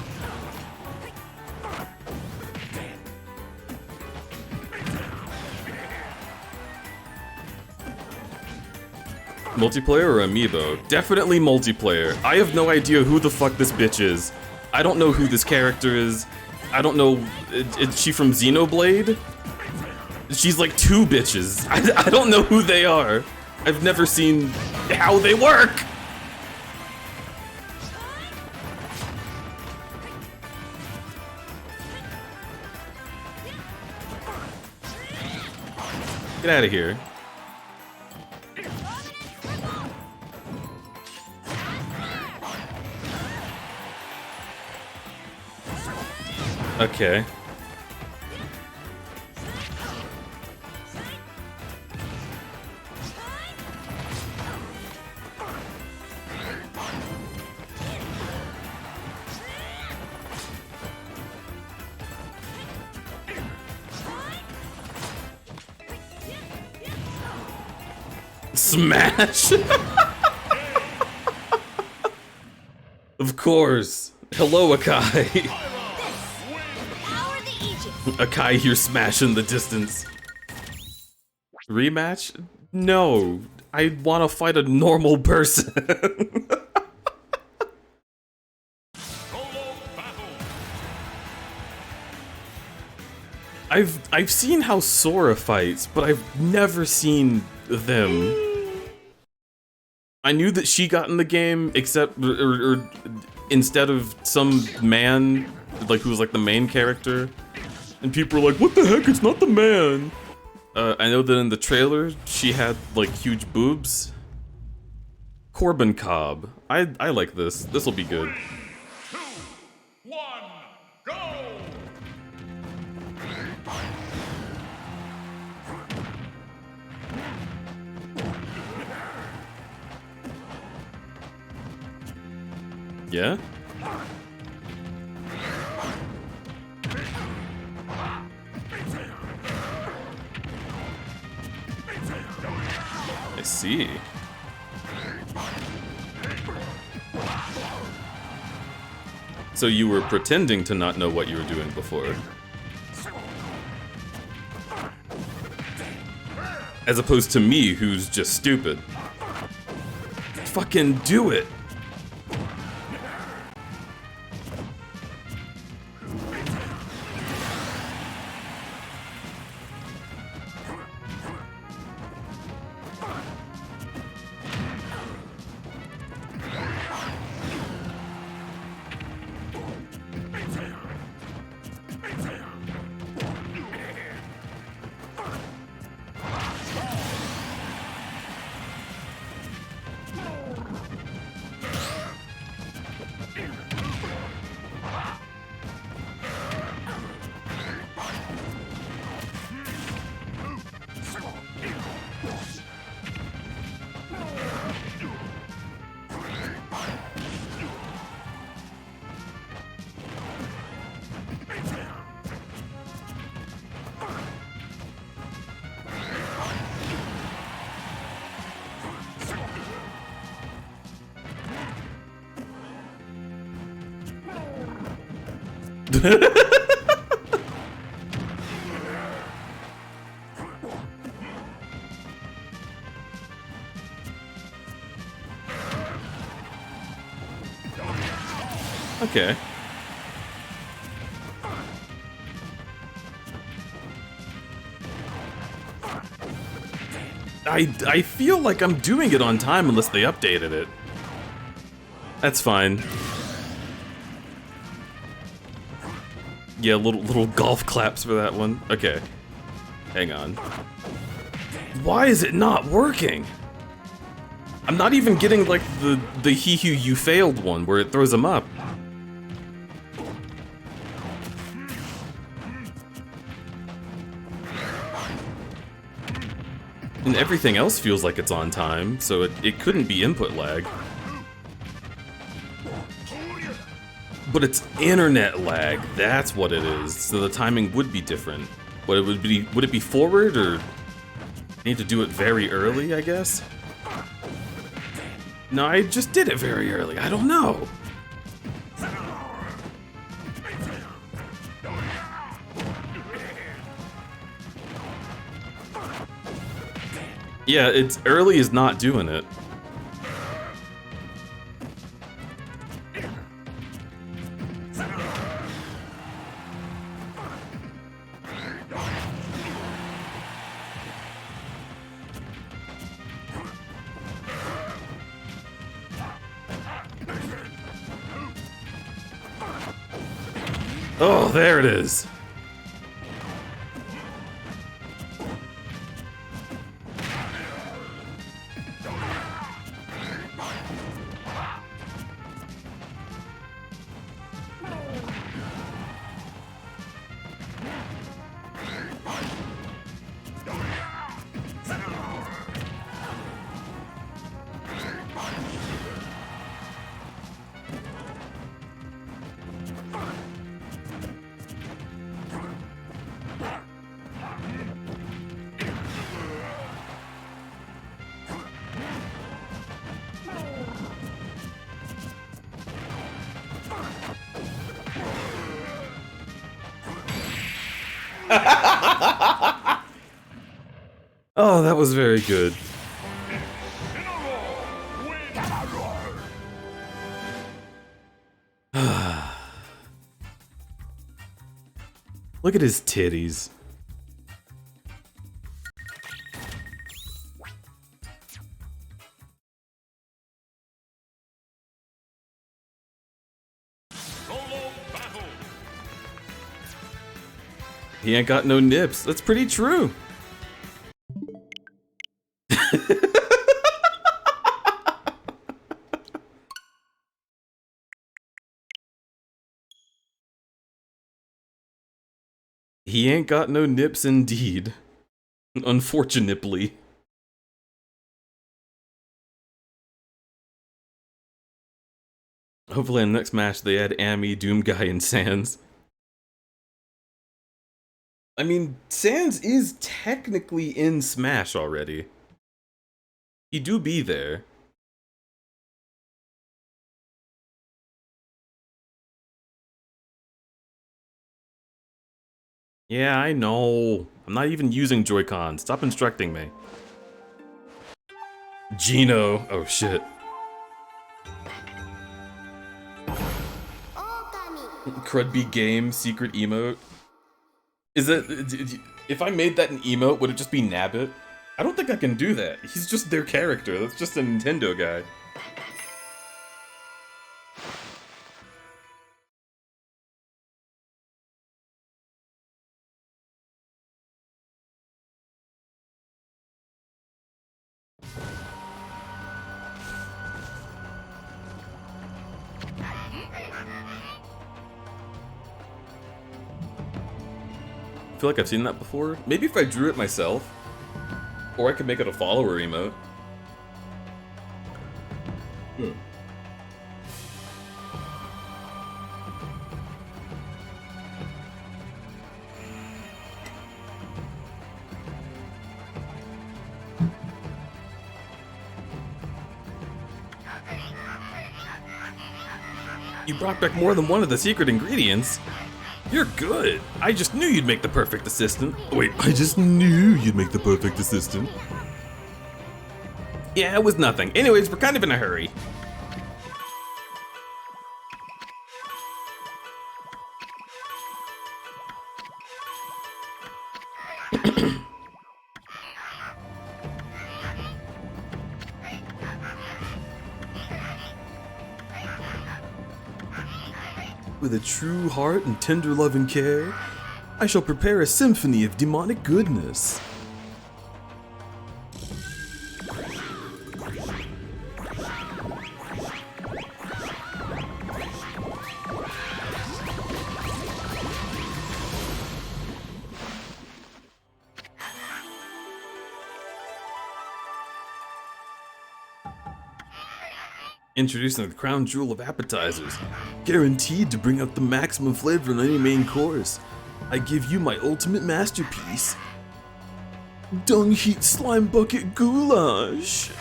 Multiplayer or amiibo? Definitely multiplayer. I have no idea who the fuck this bitch is. I don't know who this character is. I don't know. Is she from Xenoblade? She's like two bitches. I don't know who they are. I've never seen how they work. Get out of here. Okay. Smash! Of course. Hello, Akai. Akai here smashing the distance. Rematch? No. I want to fight a normal person. I've seen how Sora fights, but I've never seen them. I knew that she got in the game, except or instead of some man, like who was like the main character, and people were like, "What the heck? It's not the man." I know that in the trailer she had like huge boobs. Corbin Cobb. I like this. This will be good. 2, 1, go! Yeah? I see. So you were pretending to not know what you were doing before. As opposed to me, who's just stupid. Fucking do it! Okay. I feel like I'm doing it on time unless they updated it. That's fine. Yeah, little golf claps for that one. Okay. Hang on. Why is it not working? I'm not even getting like the he who you failed one where it throws them up. And everything else feels like it's on time, so it couldn't be input lag. But it's internet lag, that's what it is. So the timing would be different. What it would it be forward, or I need to do it very early, I guess? No, I just did it very early, I don't know. Yeah, it's early is not doing it. Oh, there it is. Oh, that was very good. Look at his titties. Solo battle. He ain't got no nips. That's pretty true. He ain't got no nips indeed. Unfortunately. Hopefully in the next match they add Amy, Doomguy, and Sans. I mean, Sans is technically in Smash already. He do be there. Yeah, I know. I'm not even using Joy-Con. Stop instructing me. Gino. Oh shit. Crudby game secret emote. Is it? If I made that an emote, would it just be Nabbit? I don't think I can do that. He's just their character. That's just a Nintendo guy. I feel like I've seen that before. Maybe if I drew it myself. Or I could make it a follower emote. You brought back more than one of the secret ingredients. You're good. I just knew you'd make the perfect assistant. Wait, I just knew you'd make the perfect assistant. Yeah, it was nothing. Anyways, we're kind of in a hurry. With a true heart and tender love and care, I shall prepare a symphony of demonic goodness. Introducing the crown jewel of appetizers, guaranteed to bring out the maximum flavor in any main course. I give you my ultimate masterpiece, dung heat slime bucket goulash.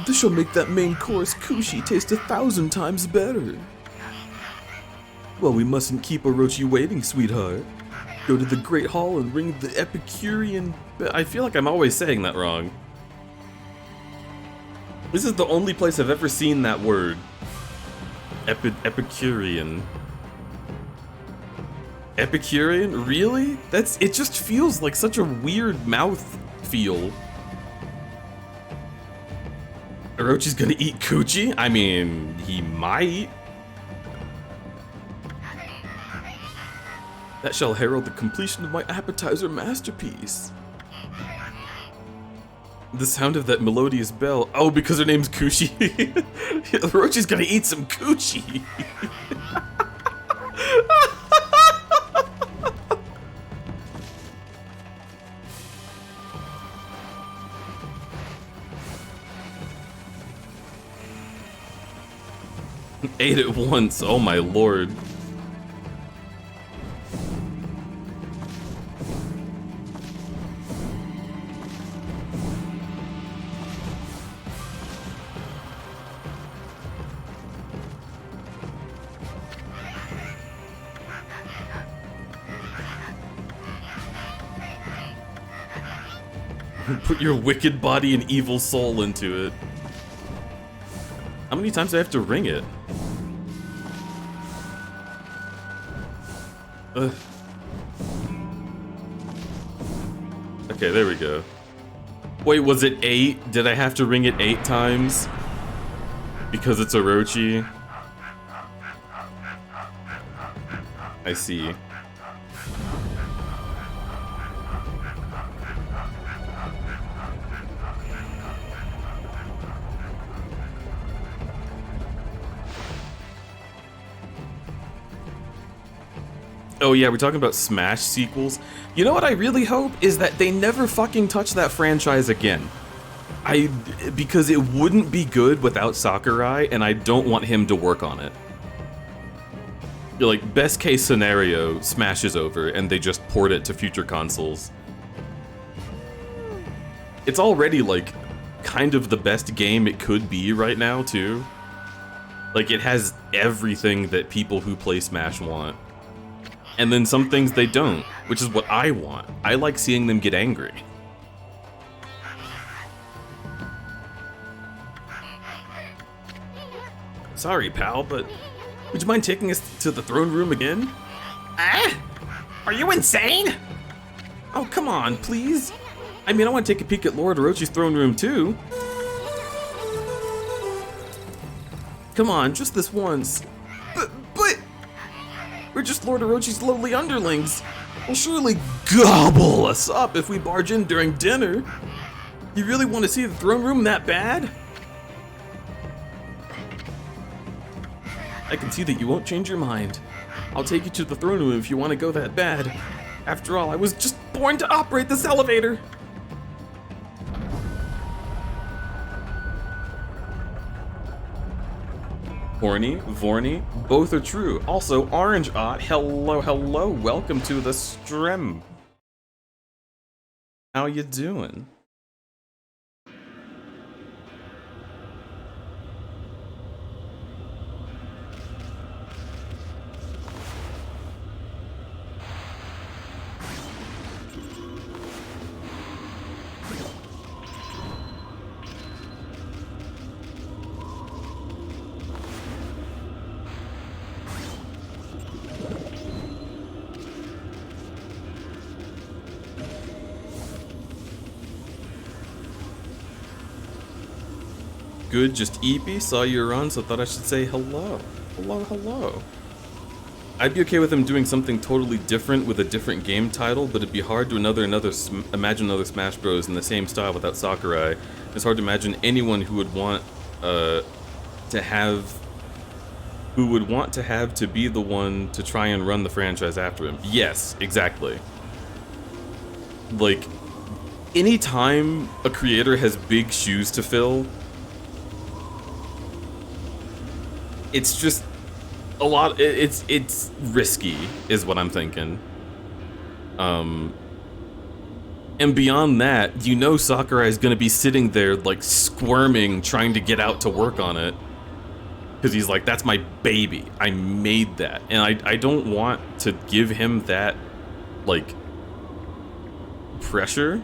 This shall make that main course kushi taste 1,000 times better. Well, we mustn't keep Orochi waiting, sweetheart. Go to the Great Hall and ring the Epicurean. I feel like I'm always saying that wrong. This is the only place I've ever seen that word. Epicurean. Epicurean? Really? It just feels like such a weird mouth feel. Orochi's gonna eat coochie? I mean, he might. That shall herald the completion of my appetizer masterpiece. The sound of that melodious bell. Oh, because her name's Coochie. Orochi's gonna eat some coochie. Ate it once. Oh my lord. Put your wicked body and evil soul into it. How many times do I have to ring it? Okay, there we go. Wait, was it 8? Did I have to ring it 8 times? Because it's Orochi? I see. Oh yeah, we're talking about Smash sequels. You know what I really hope is that they never fucking touch that franchise again. Because it wouldn't be good without Sakurai, and I don't want him to work on it. Like, best case scenario, Smash is over, and they just port it to future consoles. It's already, like, kind of the best game it could be right now, too. Like, it has everything that people who play Smash want. And then some things they don't, which is what I want. I like seeing them get angry. Sorry, pal, but would you mind taking us to the throne room again? Ah? Are you insane? Oh, come on, please. I mean, I want to take a peek at Lord Orochi's throne room, too. Come on, just this once. But... we're just Lord Orochi's lowly underlings. He'll surely gobble us up if we barge in during dinner. You really want to see the throne room that bad? I can see that you won't change your mind. I'll take you to the throne room if you want to go that bad. After all, I was just born to operate this elevator. Horny, Vorny, both are true. Also, Orange Ot, hello, welcome to the stream. How you doing? Good, just EP, saw you were on, so thought I should say hello. Hello. I'd be okay with him doing something totally different with a different game title, but it'd be hard to imagine another Smash Bros. In the same style without Sakurai. It's hard to imagine anyone who would want to be the one to try and run the franchise after him. Yes, exactly. Like, anytime a creator has big shoes to fill, it's just a lot. It's risky, is what I'm thinking. And beyond that, you know Sakurai is gonna be sitting there like squirming, trying to get out to work on it, because he's like, "That's my baby. I made that," and I don't want to give him that like pressure.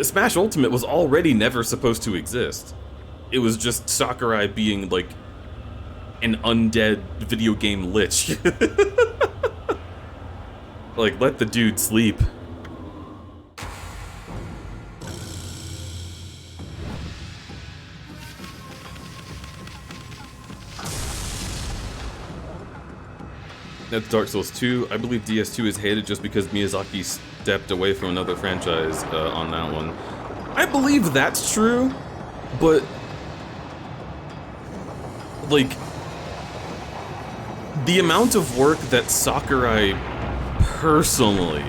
Smash Ultimate was already never supposed to exist. It was just Sakurai being like an undead video game lich. Like, let the dude sleep. That's Dark Souls 2. I believe DS2 is hated just because Miyazaki stepped away from another franchise on that one. I believe that's true, but like, the amount of work that Sakurai personally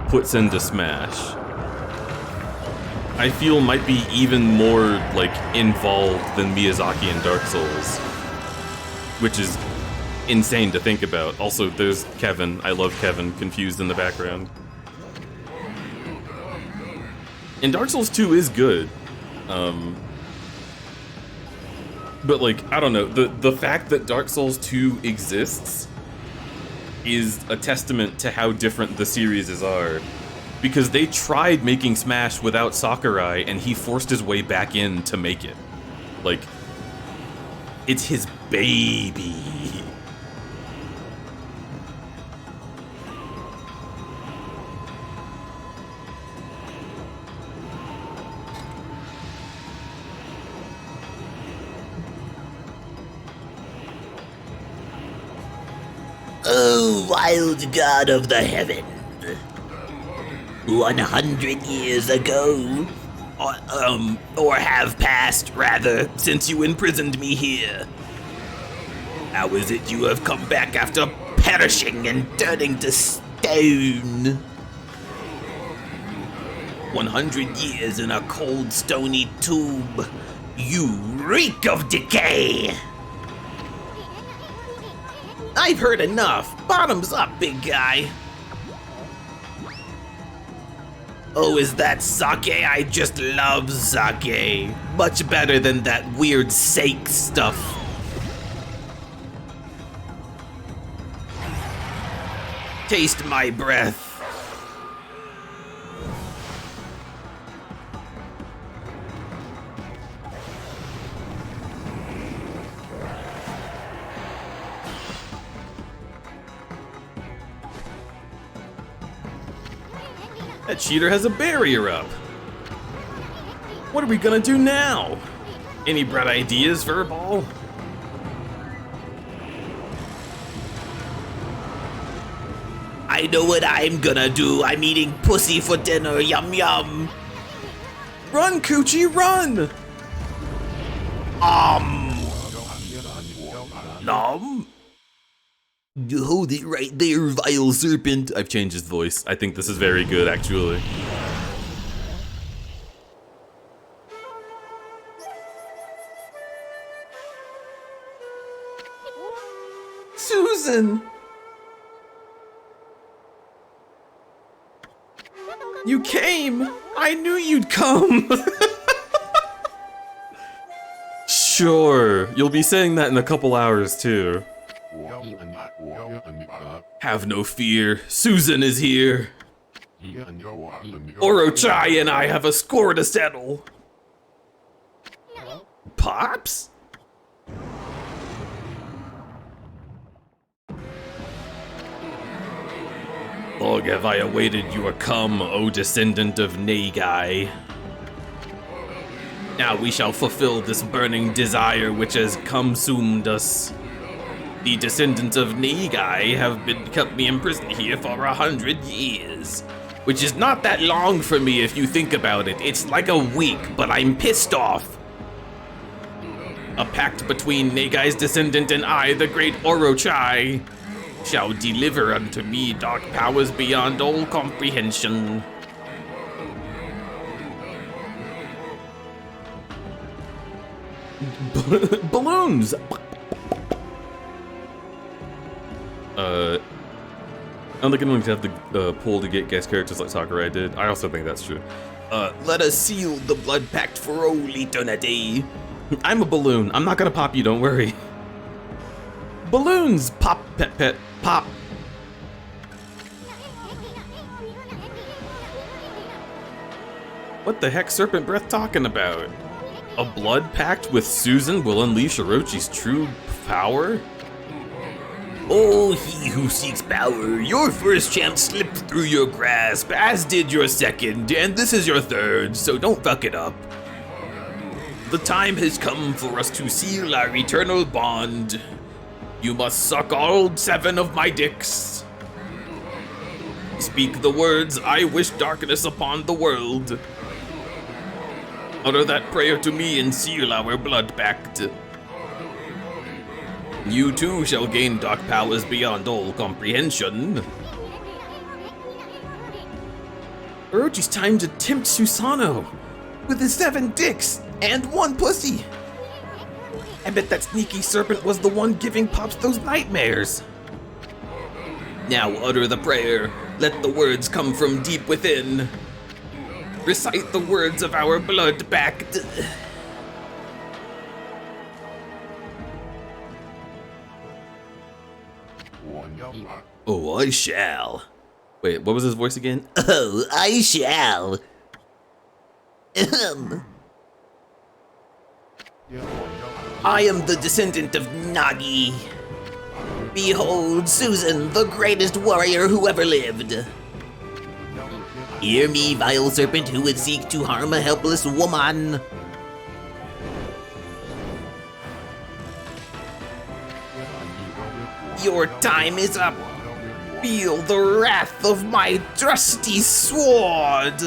puts into Smash, I feel might be even more like involved than Miyazaki in Dark Souls, which is insane to think about. Also, there's Kevin. I love Kevin, confused in the background. And Dark Souls 2 is good. But like, I don't know, the fact that Dark Souls 2 exists is a testament to how different the series are. because they tried making Smash without Sakurai, and he forced his way back in to make it. Like, it's his baby. Oh, wild god of the heaven. 100 years ago, or have passed, rather, since you imprisoned me here. How is it you have come back after perishing and turning to stone? 100 years in a cold, stony tomb. You reek of decay! I've heard enough. Bottoms up, big guy. Oh, is that sake? I just love sake. Much better than that weird sake stuff. Taste my breath. That cheater has a barrier up. What are we gonna do now? Any bright ideas, Furball? I know what I'm gonna do. I'm eating pussy for dinner. Yum yum. Run, Coochie, run! Nom. Hold it right there, vile serpent. I've changed his voice. I think this is very good, actually. Susan! You came! I knew you'd come! Sure, you'll be saying that in a couple hours, too. Have no fear, Susan is here. Orochi and I have a score to settle. Pops? Long have I awaited your come, O descendant of Nagai. Now we shall fulfill this burning desire which has consumed us. The descendants of Nagai have kept me imprisoned here for 100 years. Which is not that long for me if you think about it. It's like a week, but I'm pissed off. A pact between Nagai's descendant and I, the great Orochi, shall deliver unto me dark powers beyond all comprehension. Balloons! I don't think I'm going to have the pull to get guest characters like Sakurai did. I also think that's true. Let us seal the blood pact for all eternity. I'm a balloon. I'm not gonna pop you, don't worry. Balloons! Pop, pet, pop. What the heck Serpent Breath talking about? A blood pact with Susan will unleash Orochi's true power? Oh, he who seeks power, your first champ slipped through your grasp, as did your second, and this is your third, so don't fuck it up. The time has come for us to seal our eternal bond. You must suck all 7 of my dicks. Speak the words, I wish darkness upon the world. Utter that prayer to me and seal our blood pact. You too shall gain dark powers beyond all comprehension. Orochi's time to tempt Susanoo with his 7 dicks and 1 pussy. I bet that sneaky serpent was the one giving Pops those nightmares. Now utter the prayer. Let the words come from deep within. Recite the words of our blood pact. Oh, I shall. Wait, what was his voice again? Oh, I shall. Ahem. I am the descendant of Nagi. Behold, Susan, the greatest warrior who ever lived. Hear me, vile serpent who would seek to harm a helpless woman. Your time is up. Feel the wrath of my trusty sword.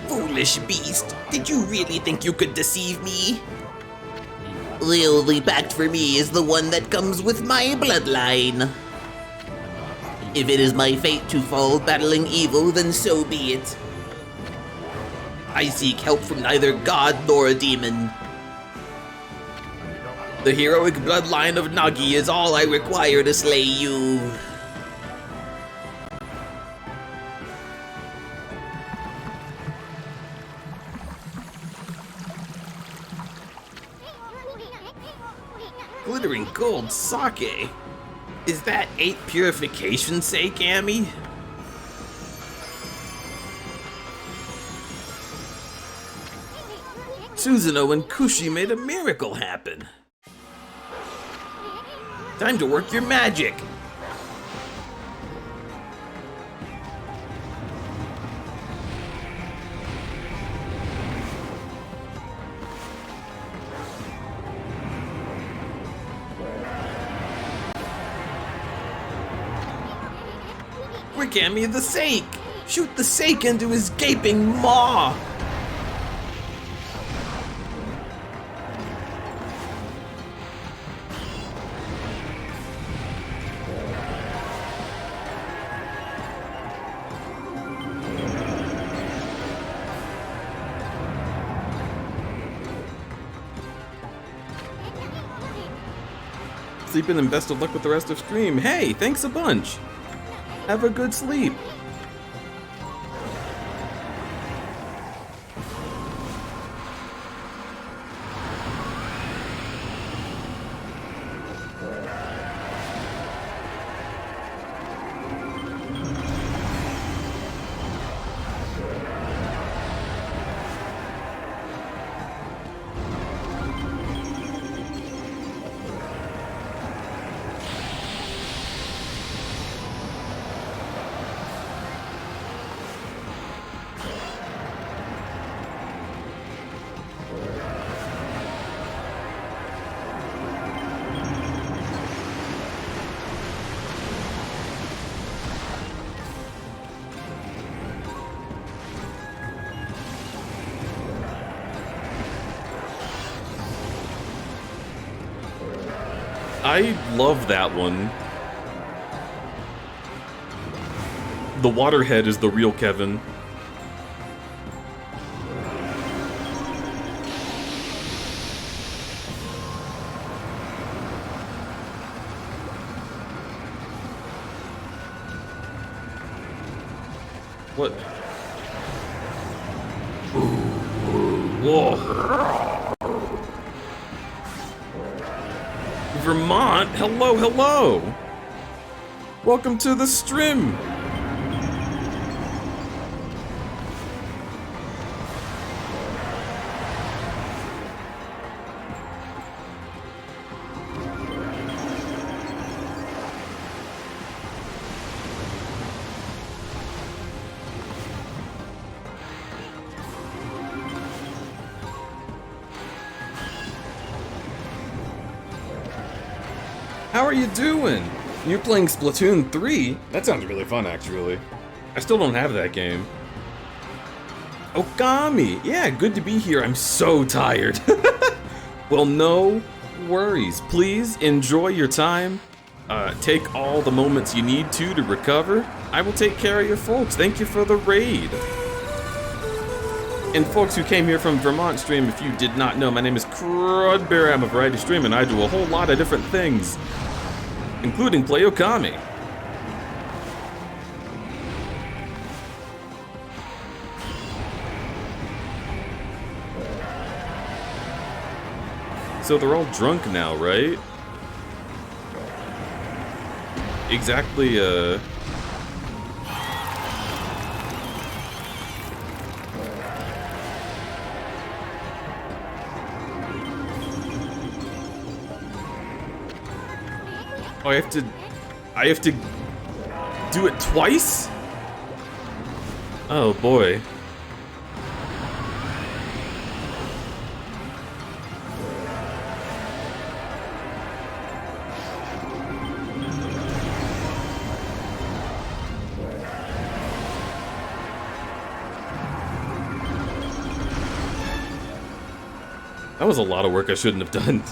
Foolish beast, did you really think you could deceive me? The only pact for me is the one that comes with my bloodline. If it is my fate to fall battling evil, then so be it. I seek help from neither god nor a demon. The heroic bloodline of Nagi is all I require to slay you. Glittering gold sake. Is that 8 purification sake, Amy? Susanoo and Kushi made a miracle happen. Time to work your magic. Quick, Amy, the sake! Shoot the sake into his gaping maw! Sleeping and best of luck with the rest of stream. Hey, thanks a bunch. Have a good sleep. I love that one. The waterhead is the real Kevin. What? Whoa. Vermont, hello, hello. Welcome to the stream. How are you doing? You're playing Splatoon 3? That sounds really fun, actually. I still don't have that game. Okami! Yeah, good to be here. I'm so tired. Well, no worries. Please enjoy your time. Take all the moments you need to recover. I will take care of your folks. Thank you for the raid. And folks who came here from Vermont stream, if you did not know, my name is Crudberry. I'm a variety streamer and I do a whole lot of different things, including play Okami. So they're all drunk now, right? Exactly, Oh, I have to do it twice? Oh boy. That was a lot of work I shouldn't have done.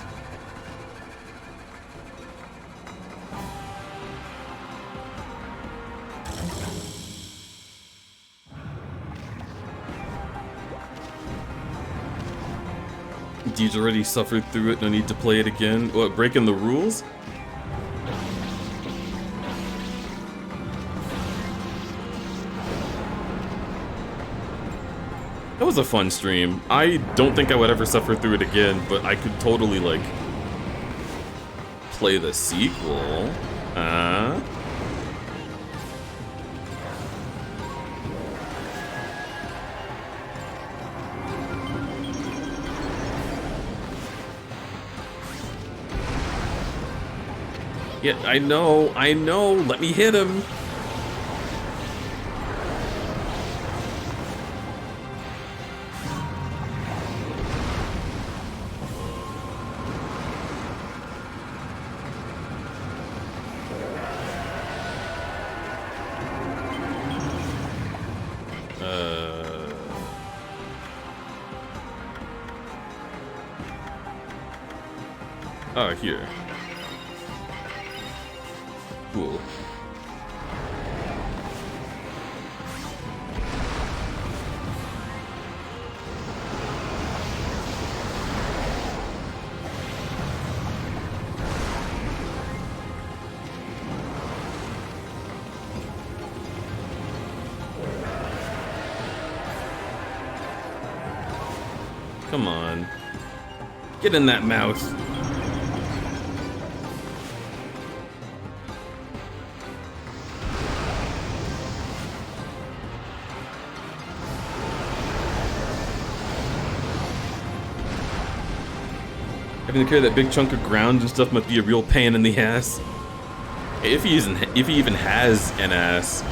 Deej already suffered through it, no need to play it again. What, breaking the rules? That was a fun stream. I don't think I would ever suffer through it again, but I could totally, like, play the sequel. Yeah, I know. Let me hit him. Oh, here. Cool. Come on. Get in that mouth. Having to carry that big chunk of ground and stuff might be a real pain in the ass. If he even has an ass.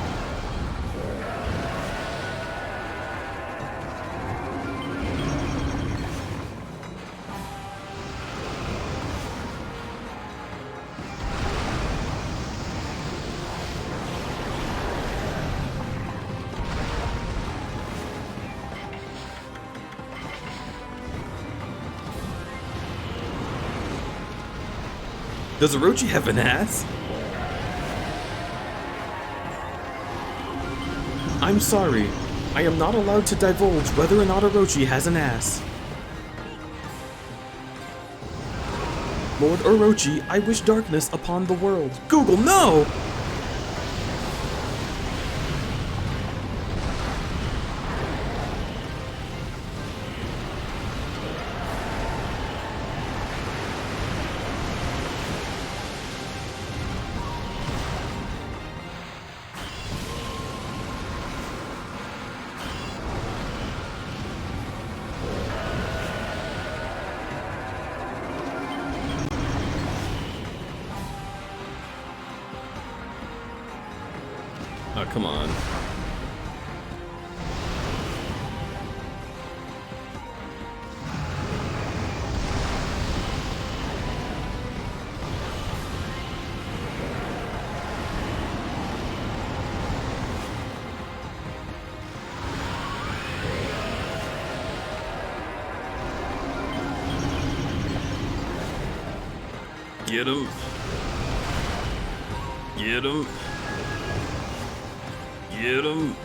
Does Orochi have an ass? I'm sorry. I am not allowed to divulge whether or not Orochi has an ass. Lord Orochi, I wish darkness upon the world. Google, no! Oh, come on. Get him. Get him. Get him.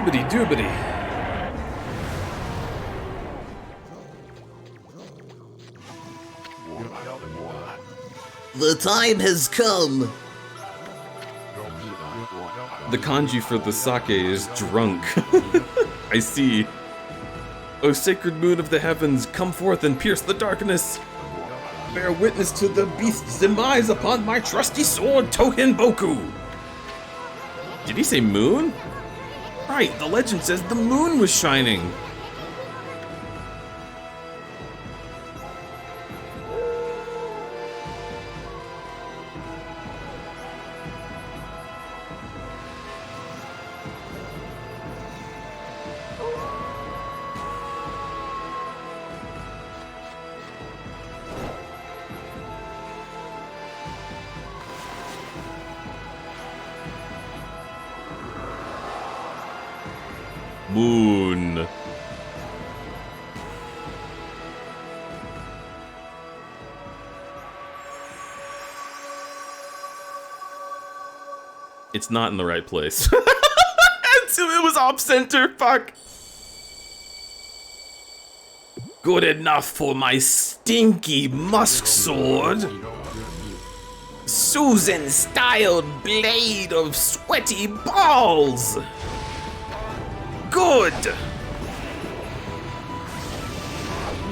Oobity doobity. The time has come. The kanji for the sake is drunk. I see. O sacred moon of the heavens, come forth and pierce the darkness. Bear witness to the beast's demise upon my trusty sword, Tohin Boku. Did he say moon? Right, the legend says the moon was shining. Moon. It's not in the right place. It was off center, fuck. Good enough for my stinky musk sword. Susan-styled blade of sweaty balls. Good.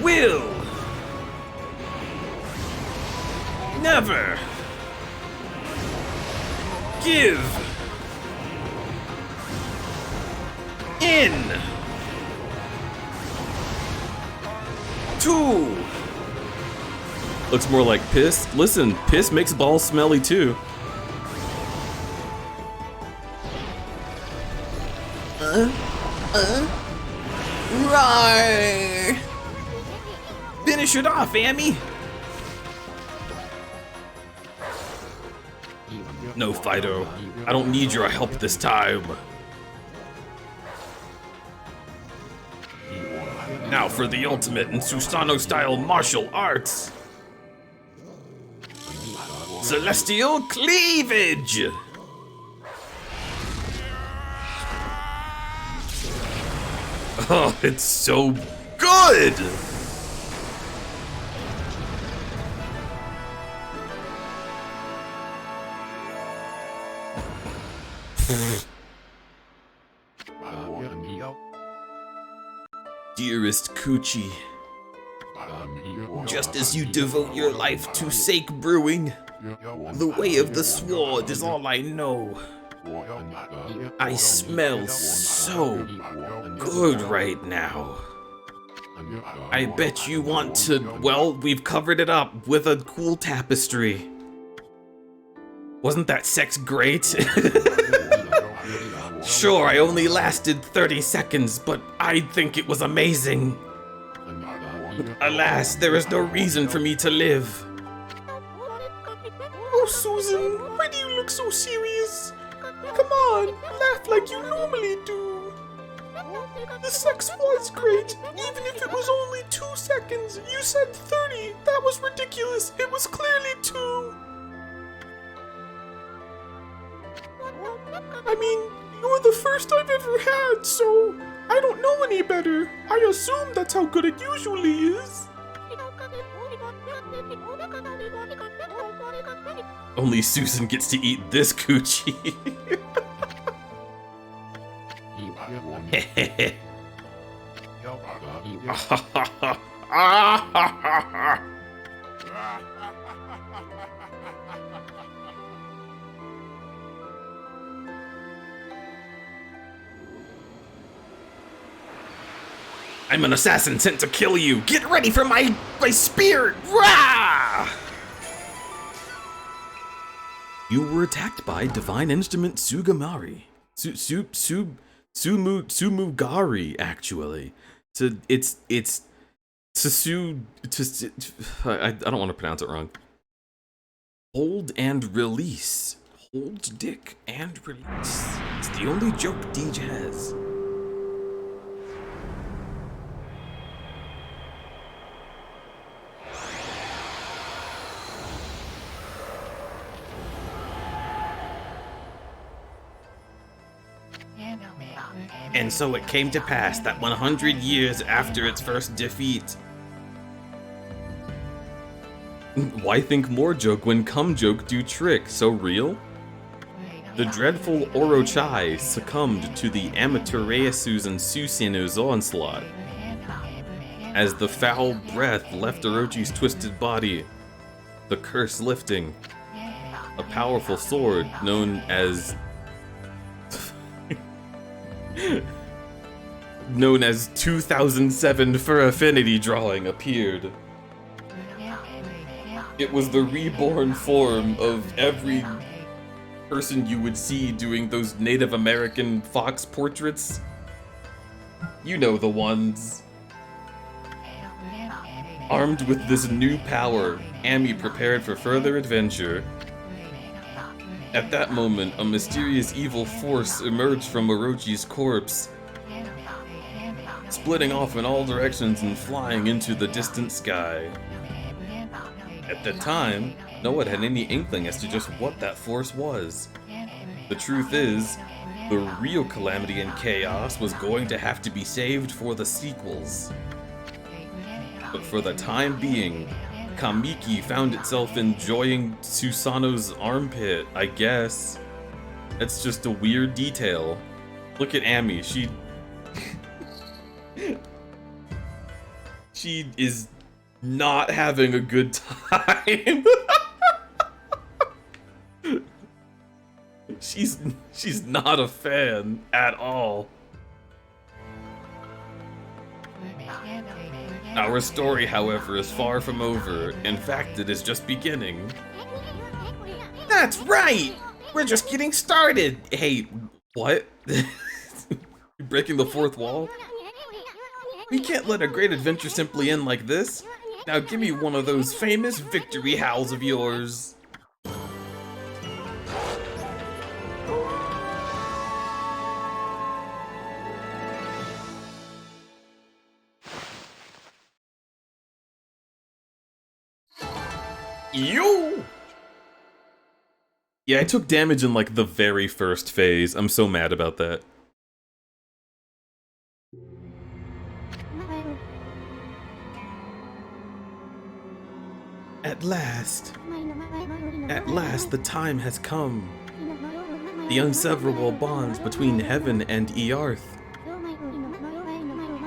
Will. Never. Give. In. To. Looks more like piss. Listen, piss makes balls smelly too. Roar. Finish it off, Amy. No, Fido. I don't need your help this time. Now for the ultimate in Susanoo-style martial arts. Celestial cleavage. Oh, it's so good! Dearest Coochie, just as you devote your life to sake brewing, the way of the sword is all I know. I smell so good right now. I bet you want to, well, we've covered it up with a cool tapestry. Wasn't that sex great? Sure, I only lasted 30 seconds, but I think it was amazing. Alas, there is no reason for me to live. Oh, Susan, why do you look so serious? Come on, laugh like you normally do. The sex was great, even if it was only 2 seconds. You said 30. That was ridiculous. It was clearly 2. I mean, you're the first I've ever had, so I don't know any better. I assume that's how good it usually is. Only Susan gets to eat this coochie. I'm an assassin sent to kill you. Get ready for my spear. Rah! You were attacked by Divine Instrument Sugamari. Sumugari, actually. So it's I don't want to pronounce it wrong. Hold and release. Hold dick and release. It's the only joke Deej has. And so it came to pass that 100 years after its first defeat... Why think more joke when come joke do trick? So real? The dreadful Orochi succumbed to the Amaterasus and Susanoo's onslaught. As the foul breath left Orochi's twisted body, the curse lifting, a powerful sword known as... known as 2007 for Affinity Drawing appeared. It was the reborn form of every person you would see doing those Native American fox portraits. You know the ones. Armed with this new power, Ami prepared for further adventure. At that moment, a mysterious evil force emerged from Orochi's corpse, splitting off in all directions and flying into the distant sky. At the time, no one had any inkling as to just what that force was. The truth is, the real calamity and chaos was going to have to be saved for the sequels. But for the time being, Kamiki found itself enjoying Susanoo's armpit, I guess. That's just a weird detail. Look at Ami, she is not having a good time. She's not a fan at all. Our story, however, is far from over. In fact, it is just beginning. That's right! We're just getting started! Hey, what? You're breaking the fourth wall? We can't let a great adventure simply end like this. Now give me one of those famous victory howls of yours. You! Yeah, I took damage in like the very first phase. I'm so mad about that. At last, the time has come. The inseverable bonds between heaven and Earth.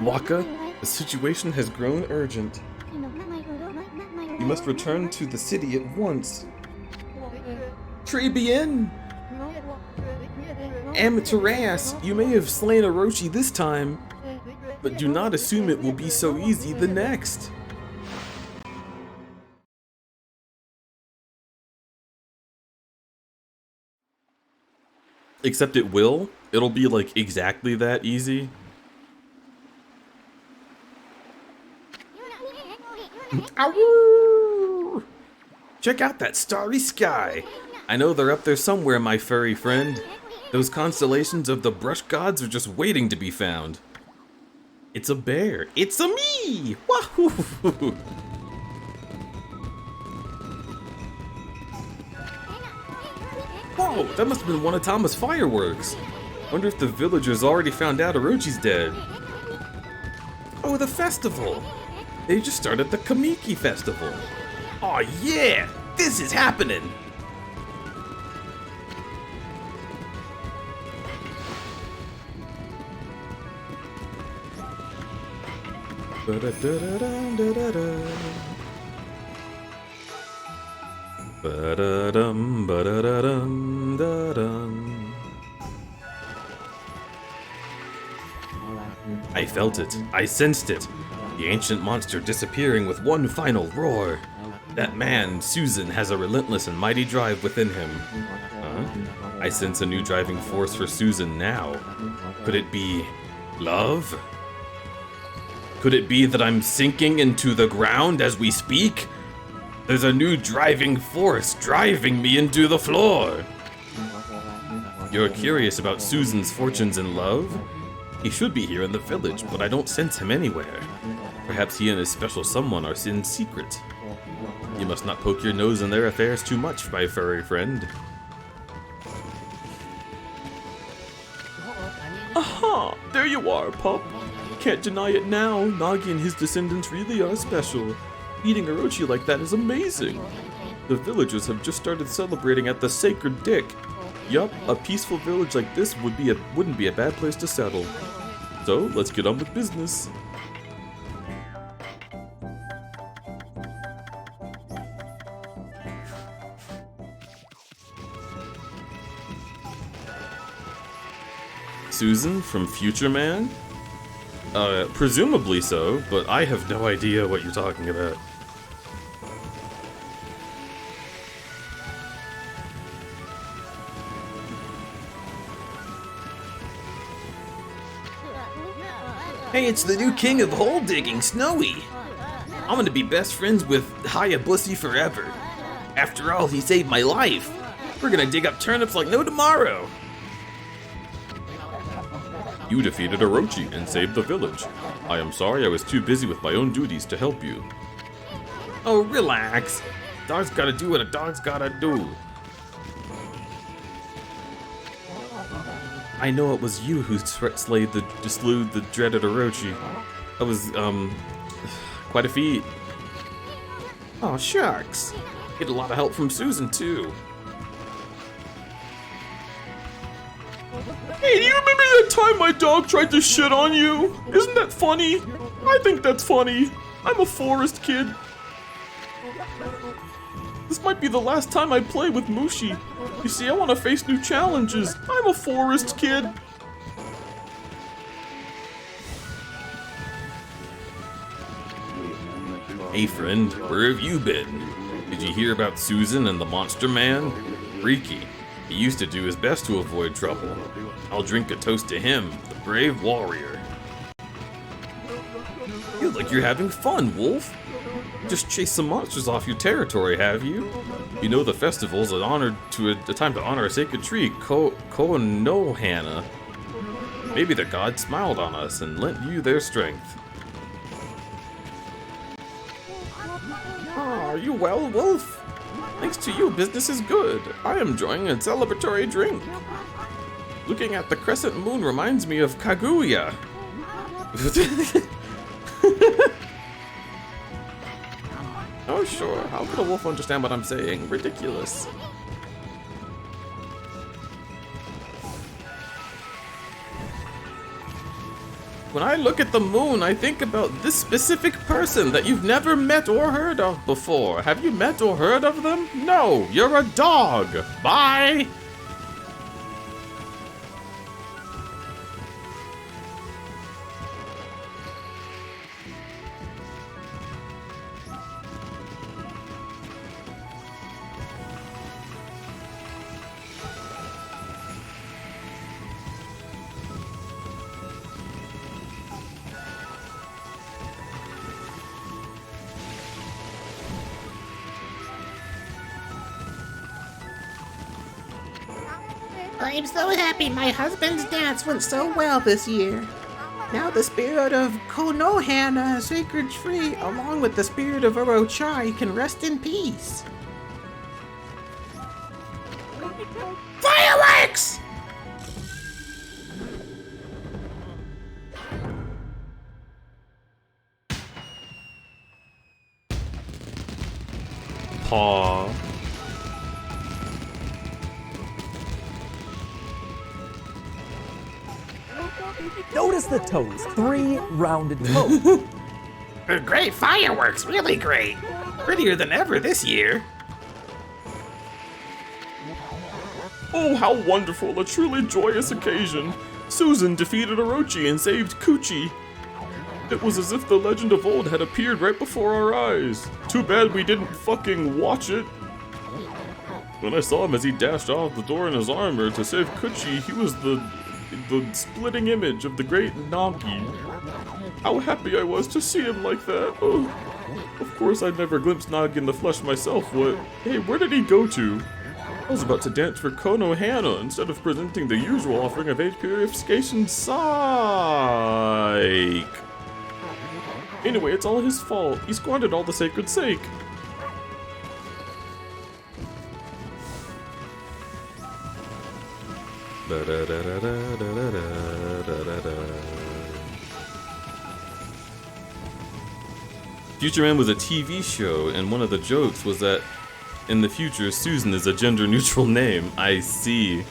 Waka, the situation has grown urgent. You must return to the city at once. Très bien. Amaterasu, you may have slain Orochi this time, but do not assume it will be so easy the next. Except it will. It'll be like exactly that easy. Ow! Check out that starry sky. I know they're up there somewhere, my furry friend. Those constellations of the brush gods are just waiting to be found. It's a bear. It's a me! Wahoo! Whoa, that must have been one of Tama's fireworks. Wonder if the villagers already found out Orochi's dead. Oh, the festival! They just started the Kamiki festival. Oh yeah! This is happening! Ba-da-dum, ba-da-da-dum, da-dum. I felt it. I sensed it. The ancient monster disappearing with one final roar. That man, Susan, has a relentless and mighty drive within him. Huh? I sense a new driving force for Susan now. Could it be love? Could it be that I'm sinking into the ground as we speak? There's a new driving force driving me into the floor. You're curious about Susan's fortunes in love? He should be here in the village, but I don't sense him anywhere. Perhaps he and his special someone are in secret. You must not poke your nose in their affairs too much, my furry friend. Aha! you are, pup. Can't deny it now. Nagi and his descendants really are special. Eating Orochi like that is amazing. The villagers have just started celebrating at the Sacred Dick. Yup, a peaceful village like this wouldn't be a bad place to settle. So, let's get on with business. Susan from Future Man? Presumably so, but I have no idea what you're talking about. Hey, it's the new king of hole digging, Snowy. I'm gonna be best friends with Hayabusa forever. After all, he saved my life. We're gonna dig up turnips like no tomorrow. You defeated Orochi and saved the village. I am sorry I was too busy with my own duties to help you. Oh, relax. Dog's gotta do what a dog's gotta do. I know it was you who slew the dreaded Orochi. That was, quite a feat. Oh, shucks. Get a lot of help from Susan, too. Hey, do you remember that time my dog tried to shit on you? Isn't that funny? I think that's funny. I'm a forest kid. This might be the last time I play with Mushi. You see, I want to face new challenges. I'm a forest kid. Hey friend, where have you been? Did you hear about Susan and the Monster Man? Freaky. He used to do his best to avoid trouble. I'll drink a toast to him, the brave warrior. You look like you're having fun, Wolf. Just chased some monsters off your territory, have you? You know the festival's a time to honor a sacred tree, Konohana. Maybe the gods smiled on us and lent you their strength. Are you well, Wolf? Thanks to you, business is good. I am enjoying a celebratory drink. Looking at the crescent moon reminds me of Kaguya. Oh sure, how could a wolf understand what I'm saying? Ridiculous. When I look at the moon, I think about this specific person that you've never met or heard of before. Have you met or heard of them? No, you're a dog. Bye! I'm so happy my husband's dance went so well this year. Now the spirit of Konohana, sacred tree, along with the spirit of Orochi, can rest in peace. Fireworks! Paw. Notice the toes. 3 rounded toes. Great fireworks, really great. Prettier than ever this year. Oh, how wonderful, a truly joyous occasion. Susan defeated Orochi and saved Kuchi. It was as if the legend of old had appeared right before our eyes. Too bad we didn't fucking watch it. When I saw him as he dashed off the door in his armor to save Kuchi, he was the splitting image of the great Nagi. How happy I was to see him like that. Oh, of course I'd never glimpsed Nagi in the flesh myself. What? Hey, where did he go to? I was about to dance for Konohana instead of presenting the usual offering of age purification. Psych. Anyway, it's all his fault. He squandered all the sacred sake. Da da da da da da da da da da. Future Man was a TV show, and one of the jokes was that in the future, Susan is a gender-neutral name. I see.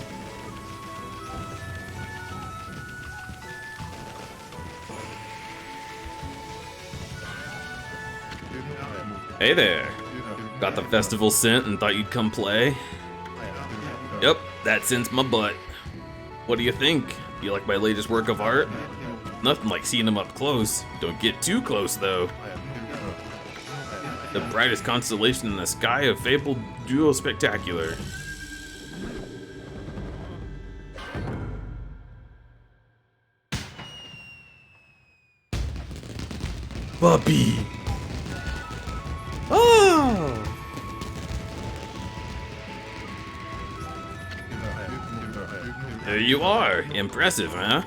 Hey there. Got the festival scent and thought you'd come play? Yep, that scent's my butt. What do you think? You like my latest work of art? Nothing like seeing them up close. Don't get too close, though. The brightest constellation in the sky, a fabled duo spectacular. Puppy! Oh! There you are. Impressive, huh?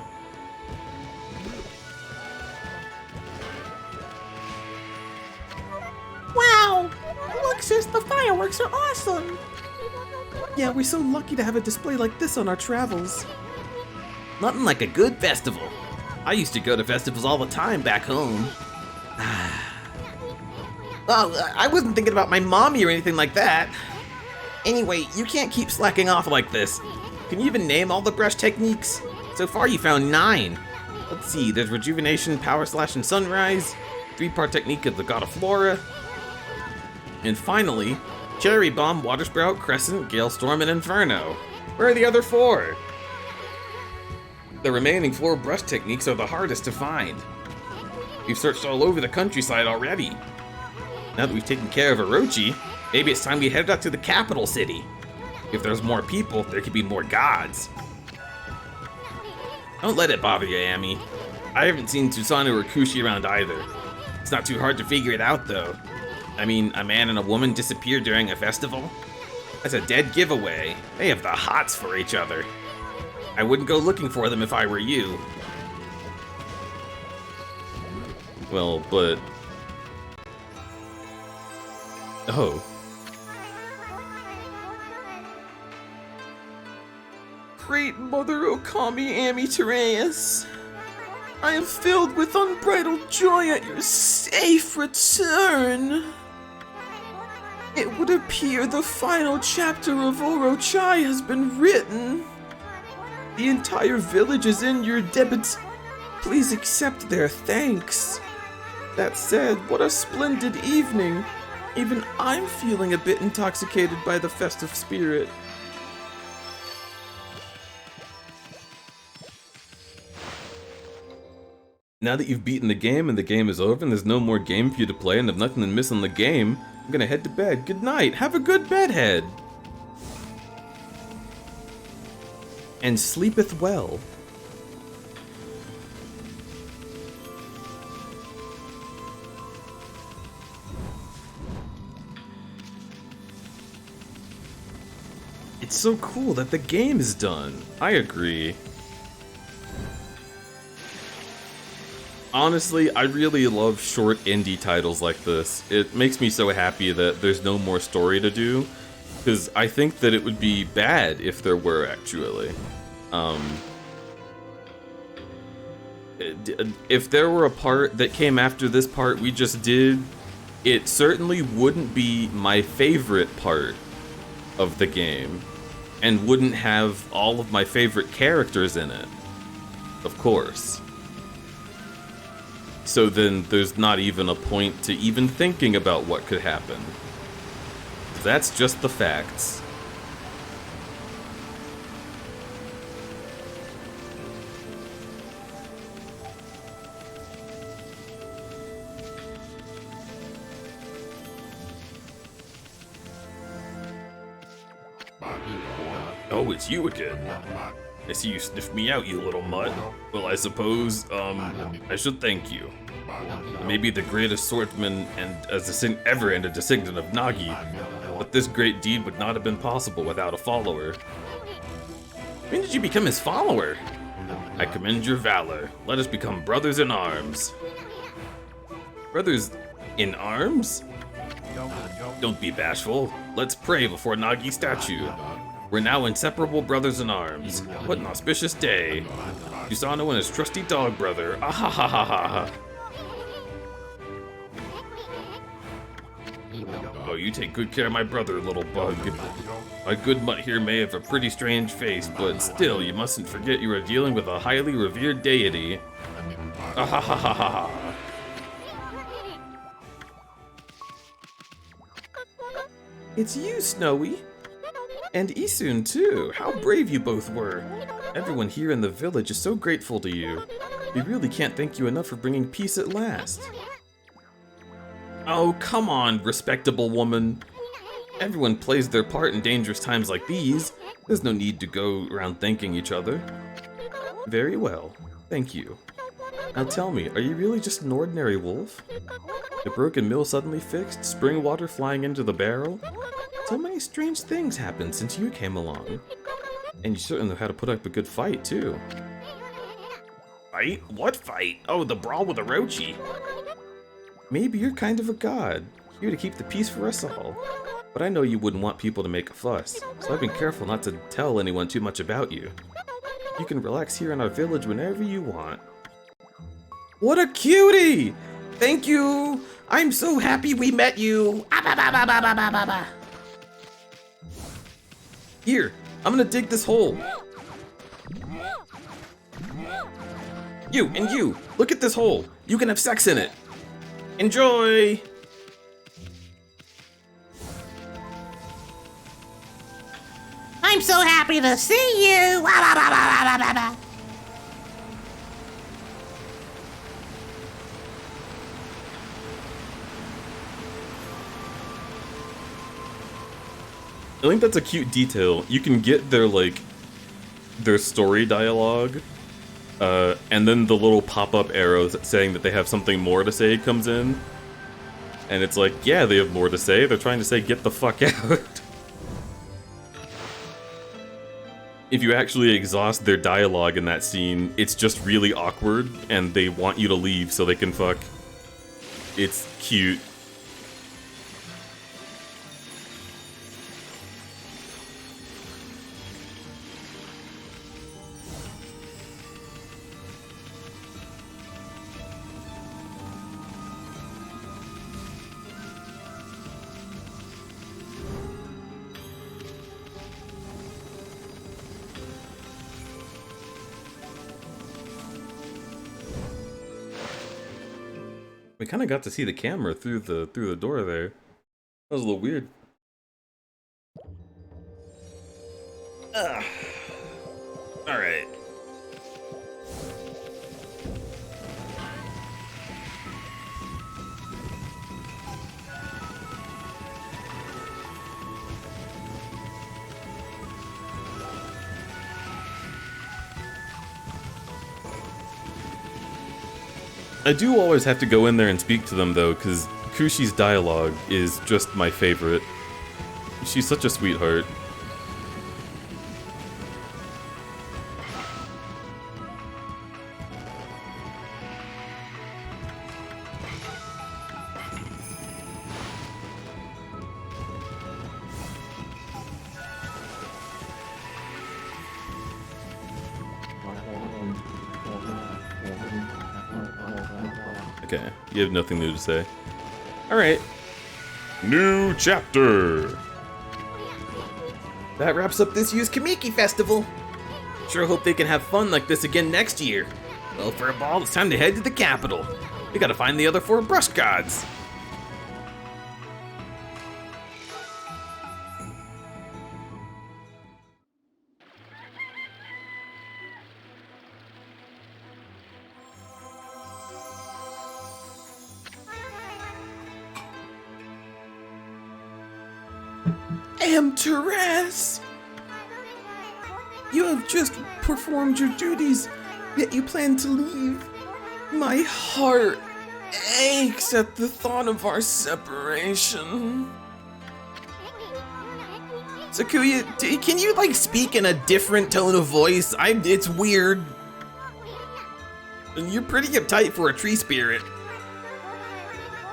Wow! Look, sis, the fireworks are awesome! Yeah, we're so lucky to have a display like this on our travels. Nothing like a good festival. I used to go to festivals all the time back home. Oh, I wasn't thinking about my mommy or anything like that. Anyway, you can't keep slacking off like this. Can you even name all the brush techniques? So far you found 9. Let's see, there's Rejuvenation, Power Slash, and Sunrise, 3-part technique of the God of Flora, and finally, Cherry Bomb, Water Sprout, Crescent, Gale Storm, and Inferno. Where are the other 4? The remaining 4 brush techniques are the hardest to find. We've searched all over the countryside already. Now that we've taken care of Orochi, maybe it's time we head out to the capital city. If there's more people, there could be more gods. Don't let it bother you, Amy. I haven't seen Susano or Kushi around either. It's not too hard to figure it out, though. I mean, a man and a woman disappear during a festival? That's a dead giveaway. They have the hots for each other. I wouldn't go looking for them if I were you. Well, but... Oh. Great Mother Okami Amy-Tereus, I am filled with unbridled joy at your safe return. It would appear the final chapter of Orochi has been written. The entire village is in your debt. Please accept their thanks. That said, what a splendid evening. Even I'm feeling a bit intoxicated by the festive spirit. Now that you've beaten the game and the game is over and there's no more game for you to play and have nothing to miss on the game, I'm gonna head to bed. Good night. Have a good bedhead. And sleepeth well. It's so cool that the game is done. I agree. Honestly, I really love short indie titles like this. It makes me so happy that there's no more story to do, because I think that it would be bad if there were, actually. If there were a part that came after this part we just did, it certainly wouldn't be my favorite part of the game, and wouldn't have all of my favorite characters in it, of course. So then there's not even a point to even thinking about what could happen. That's just the facts. Oh, it's you again. I see you sniffed me out, you little mutt. Well, I suppose, I should thank you. Maybe the greatest swordsman and ever and a descendant of Nagi, but this great deed would not have been possible without a follower. When did you become his follower? I commend your valor. Let us become brothers in arms. Brothers in arms? Don't be bashful. Let's pray before Nagi's statue. We're now inseparable brothers in arms. What an auspicious day. Susano and his trusty dog brother. Ah ha ha ha ha ha. Oh, you take good care of my brother, little bug. My good mutt here may have a pretty strange face, but still, you mustn't forget you are dealing with a highly revered deity. Ah ha ha ha ha ha. It's you, Snowy. And Isun, too. How brave you both were. Everyone here in the village is so grateful to you. We really can't thank you enough for bringing peace at last. Oh, come on, respectable woman. Everyone plays their part in dangerous times like these. There's no need to go around thanking each other. Very well. Thank you. Now tell me, are you really just an ordinary wolf? The broken mill suddenly fixed, spring water flying into the barrel? So many strange things happened since you came along. And you certainly know how to put up a good fight, too. Fight? What fight? Oh, the brawl with Orochi. Maybe you're kind of a god, here to keep the peace for us all. But I know you wouldn't want people to make a fuss, so I've been careful not to tell anyone too much about you. You can relax here in our village whenever you want. What a cutie! Thank you! I'm so happy we met you! Here, I'm gonna dig this hole. You, and you, look at this hole. You can have sex in it. Enjoy! I'm so happy to see you! I think that's a cute detail. You can get their, like, their story dialogue, and then the little pop-up arrows saying that they have something more to say comes in. And it's like, yeah, they have more to say. They're trying to say, get the fuck out. If you actually exhaust their dialogue in that scene, it's just really awkward, and they want you to leave so they can fuck. It's cute. We kind of got to see the camera through the door there. That was a little weird. All right. I do always have to go in there and speak to them, though, because Kushi's dialogue is just my favorite. She's such a sweetheart. Okay, you have nothing new to say. Alright. New chapter! That wraps up this year's Kamiki Festival. Sure hope they can have fun like this again next year. Well, for a ball, it's time to head to the capital. We gotta find the other 4 brush gods. Therese! You have just performed your duties, yet you plan to leave. My heart aches at the thought of our separation. Sakuya, can you, like, speak in a different tone of voice? It's weird. You're pretty uptight for a tree spirit.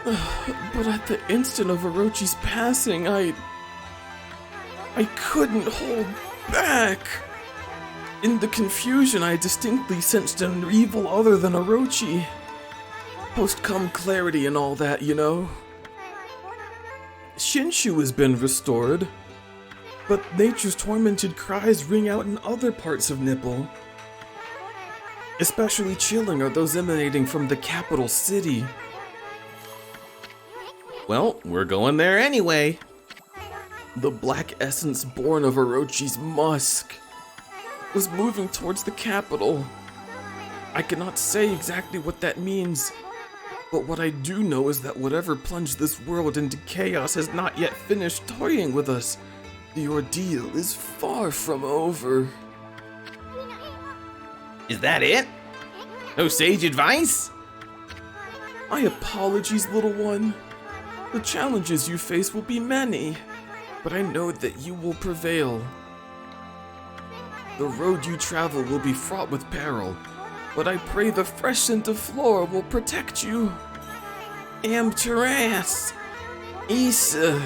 But at the instant of Orochi's passing, I couldn't hold back. In the confusion, I distinctly sensed an evil other than Orochi. Post-come clarity and all that, you know. Shinshu has been restored. But nature's tormented cries ring out in other parts of Nipple. Especially chilling are those emanating from the capital city. Well, we're going there anyway. The black essence born of Orochi's musk was moving towards the capital. I cannot say exactly what that means, but what I do know is that whatever plunged this world into chaos has not yet finished toying with us. The ordeal is far from over. Is that it? No sage advice? My apologies, little one. The challenges you face will be many, but I know that you will prevail. The road you travel will be fraught with peril, but I pray the fresh scent of flora will protect you. Amteras, Issa,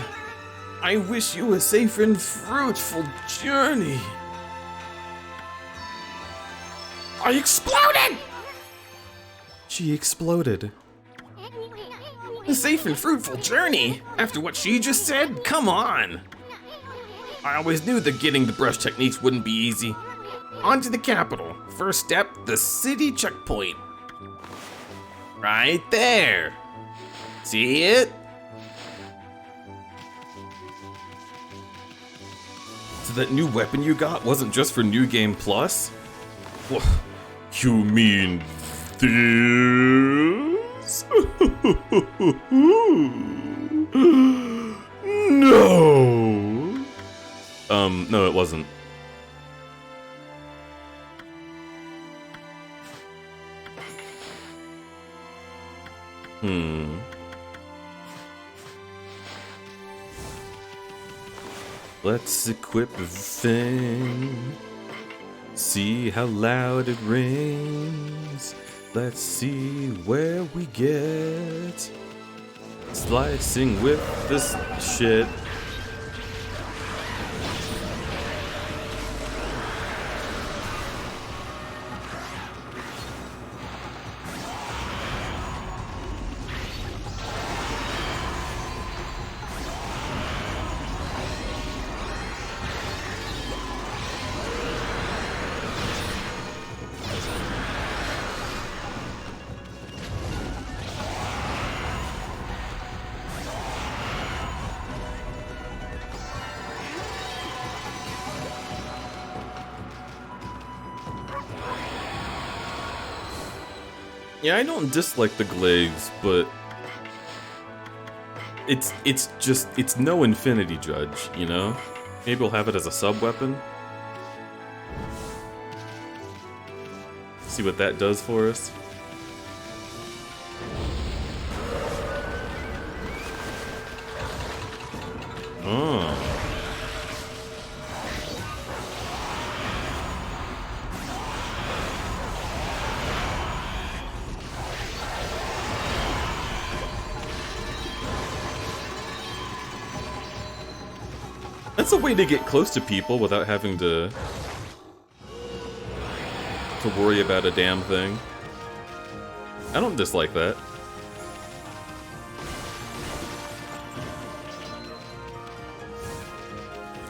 I wish you a safe and fruitful journey. I exploded! She exploded. A safe and fruitful journey? After what she just said? Come on! I always knew that getting the brush techniques wouldn't be easy. On to the capital. First step, the city checkpoint. Right there. See it? So that new weapon you got wasn't just for New Game Plus? What? You mean this? No! No, it wasn't. Let's equip the thing. See how loud it rings. Let's see where we get. Slicing with this shit. Yeah, I don't dislike the glaives, but it's no Infinity Judge, you know? Maybe we'll have it as a sub-weapon. See what that does for us. Oh. That's a way to get close to people without having to worry about a damn thing. I don't dislike that.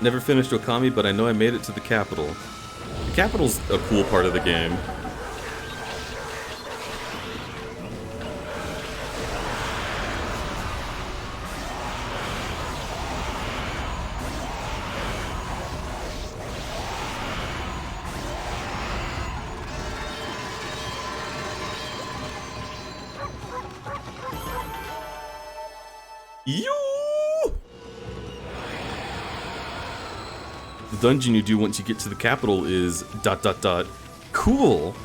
Never finished Okami, but I know I made it to the capital. The capital's a cool part of the game. The dungeon you do once you get to the capital is ... cool.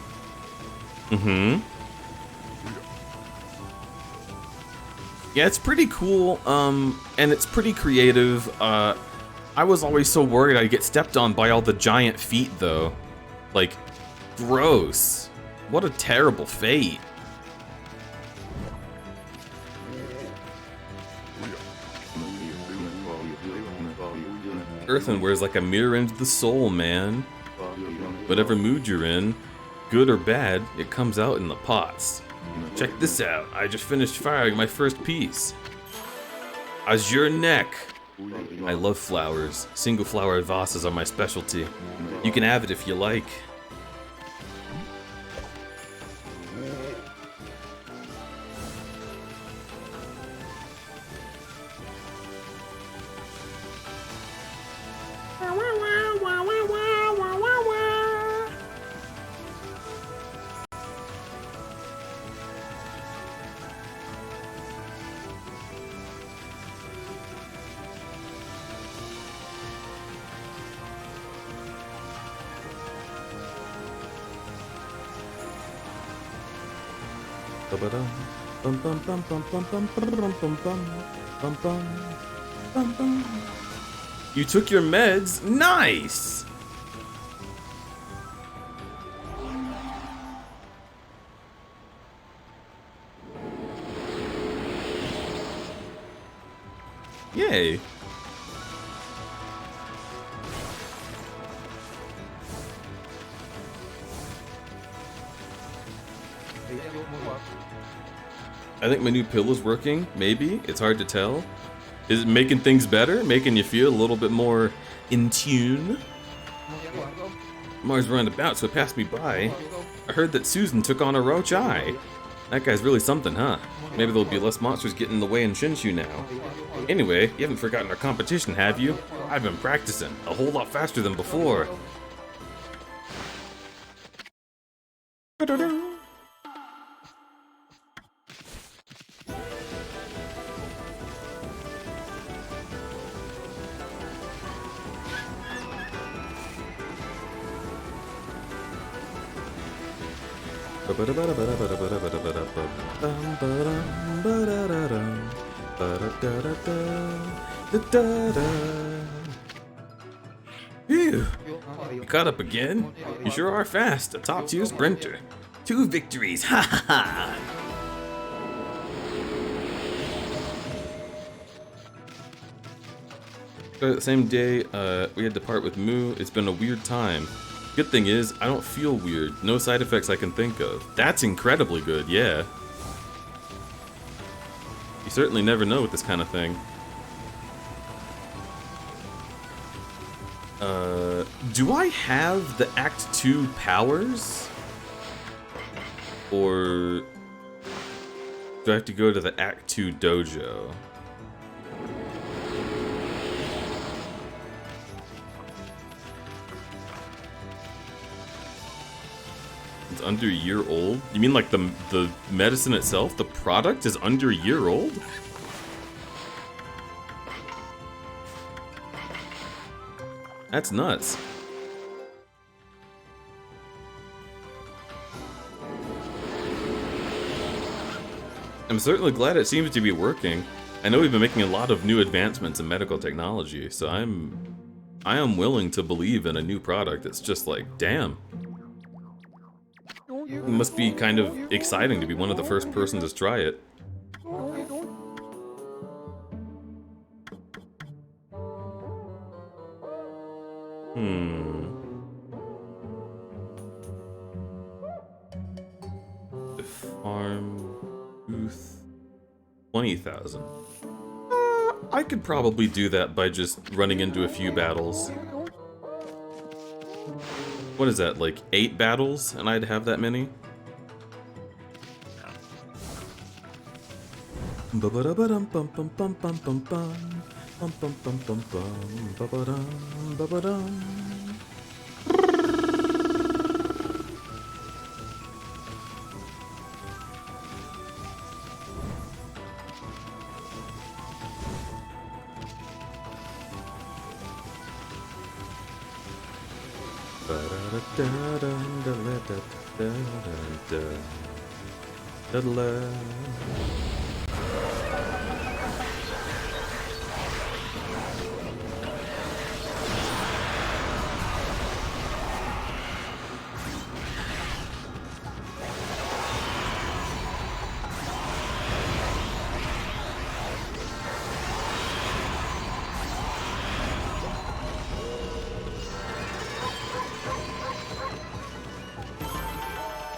Yeah, it's pretty cool, and it's pretty creative. I was always so worried I'd get stepped on by all the giant feet, though. Like, gross. What a terrible fate. Earthenware's like a mirror into the soul, man. Whatever mood you're in, good or bad, it comes out in the pots. Check this out, I just finished firing my first piece. Azure neck. I love flowers. Single flower vases are my specialty. You can have it if you like. You took your meds? Nice! Yay! I think my new pill is working, maybe? It's hard to tell. Is it making things better? Making you feel a little bit more in tune? Mars running about, so it passed me by. I heard that Susan took on Orochi. That guy's really something, huh? Maybe there'll be less monsters getting in the way in Shinshu now. Anyway, you haven't forgotten our competition, have you? I've been practicing, a whole lot faster than before. Phew! You caught up again? You sure are fast, a top tier sprinter. 2 victories, ha ha ha! The same day, we had to part with Moo. It's been a weird time. Good thing is, I don't feel weird. No side effects I can think of. That's incredibly good, yeah. You certainly never know with this kind of thing. Do I have the Act 2 powers? Or do I have to go to the Act 2 dojo? It's under a year old? You mean like the medicine itself, the product is under a year old? That's nuts. I'm certainly glad it seems to be working. I know we've been making a lot of new advancements in medical technology, so I am willing to believe in a new product that's just like, damn. It must be kind of exciting to be one of the first persons to try it. The farm booth 20,000. I could probably do that by just running into a few battles. What is that, like 8 battles, and I'd have that many?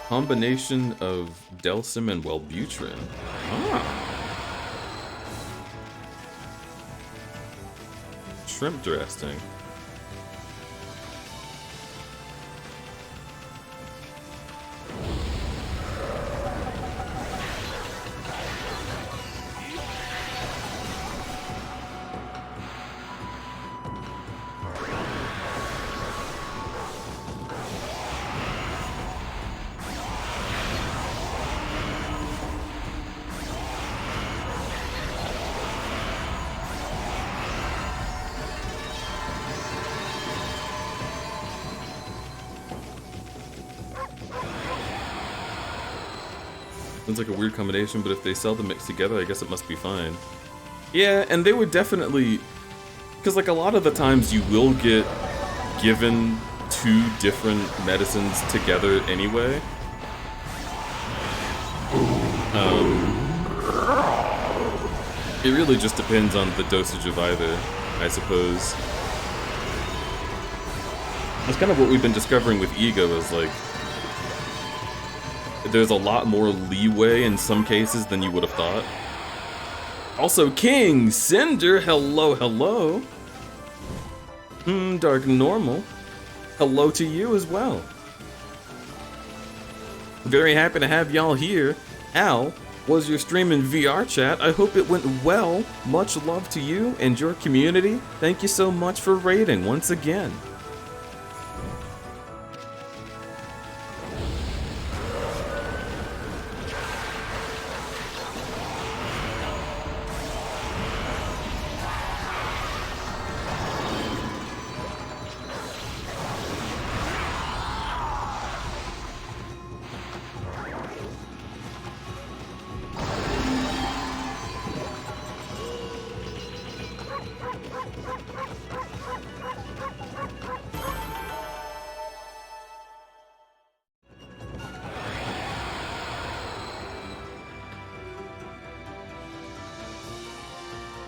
Combination of Delsym and Wellbutrin. Ah. shrimp dressing. Sounds like a weird combination, but if they sell them mixed together, I guess it must be fine. Yeah, and they would definitely... Because, like, a lot of the times you will get given 2 different medicines together anyway. It really just depends on the dosage of either, I suppose. That's kind of what we've been discovering with Ego, is, like... There's a lot more leeway in some cases than you would have thought. Also, King Cinder, hello, hello. Dark Normal, hello to you as well. Very happy to have y'all here. Al, was your stream in VR chat? I hope it went well. Much love to you and your community. Thank you so much for raiding once again.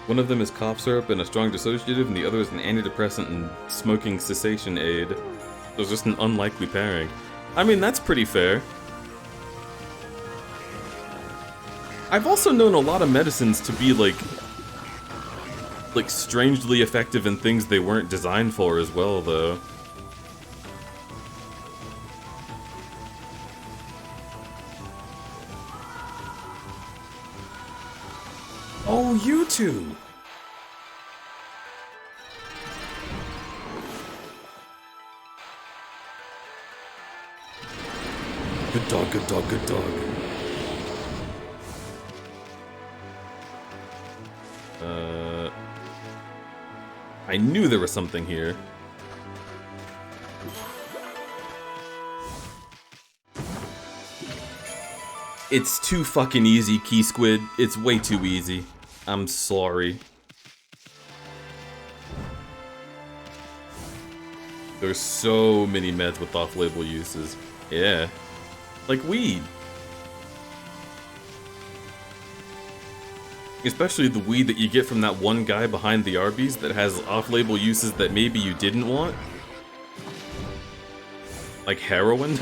One of them is cough syrup and a strong dissociative, and the other is an antidepressant and smoking cessation aid. So it's just an unlikely pairing. I mean, that's pretty fair. I've also known a lot of medicines to be, like strangely effective in things they weren't designed for as well, though. Oh, you two! Good dog, good dog, good dog. I knew there was something here. It's too fucking easy, Key Squid. It's way too easy. I'm sorry. There's so many meds with off-label uses. Yeah. Like weed. Especially the weed that you get from that one guy behind the Arby's that has off-label uses that maybe you didn't want. Like heroin.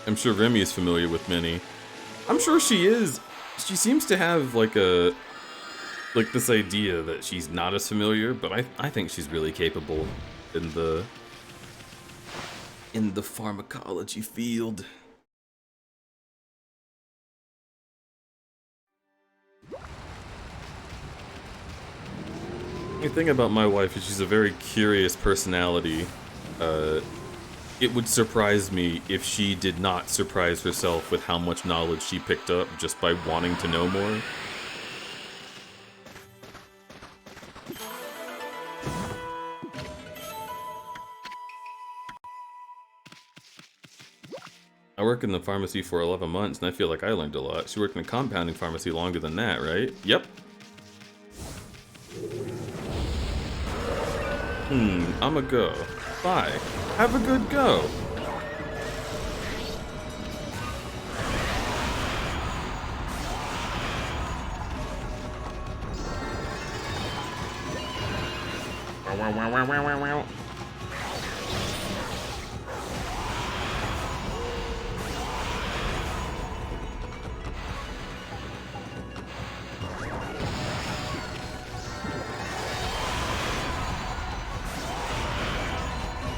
I'm sure Remy is familiar with many. I'm sure she is. She seems to have like this idea that she's not as familiar, but I think she's really capable in the pharmacology field. The thing about my wife is she's a very curious personality. It would surprise me if she did not surprise herself with how much knowledge she picked up just by wanting to know more. I work in the pharmacy for 11 months and I feel like I learned a lot. She worked in a compounding pharmacy longer than that, right? Yep. I'ma go. Bye. Have a good go.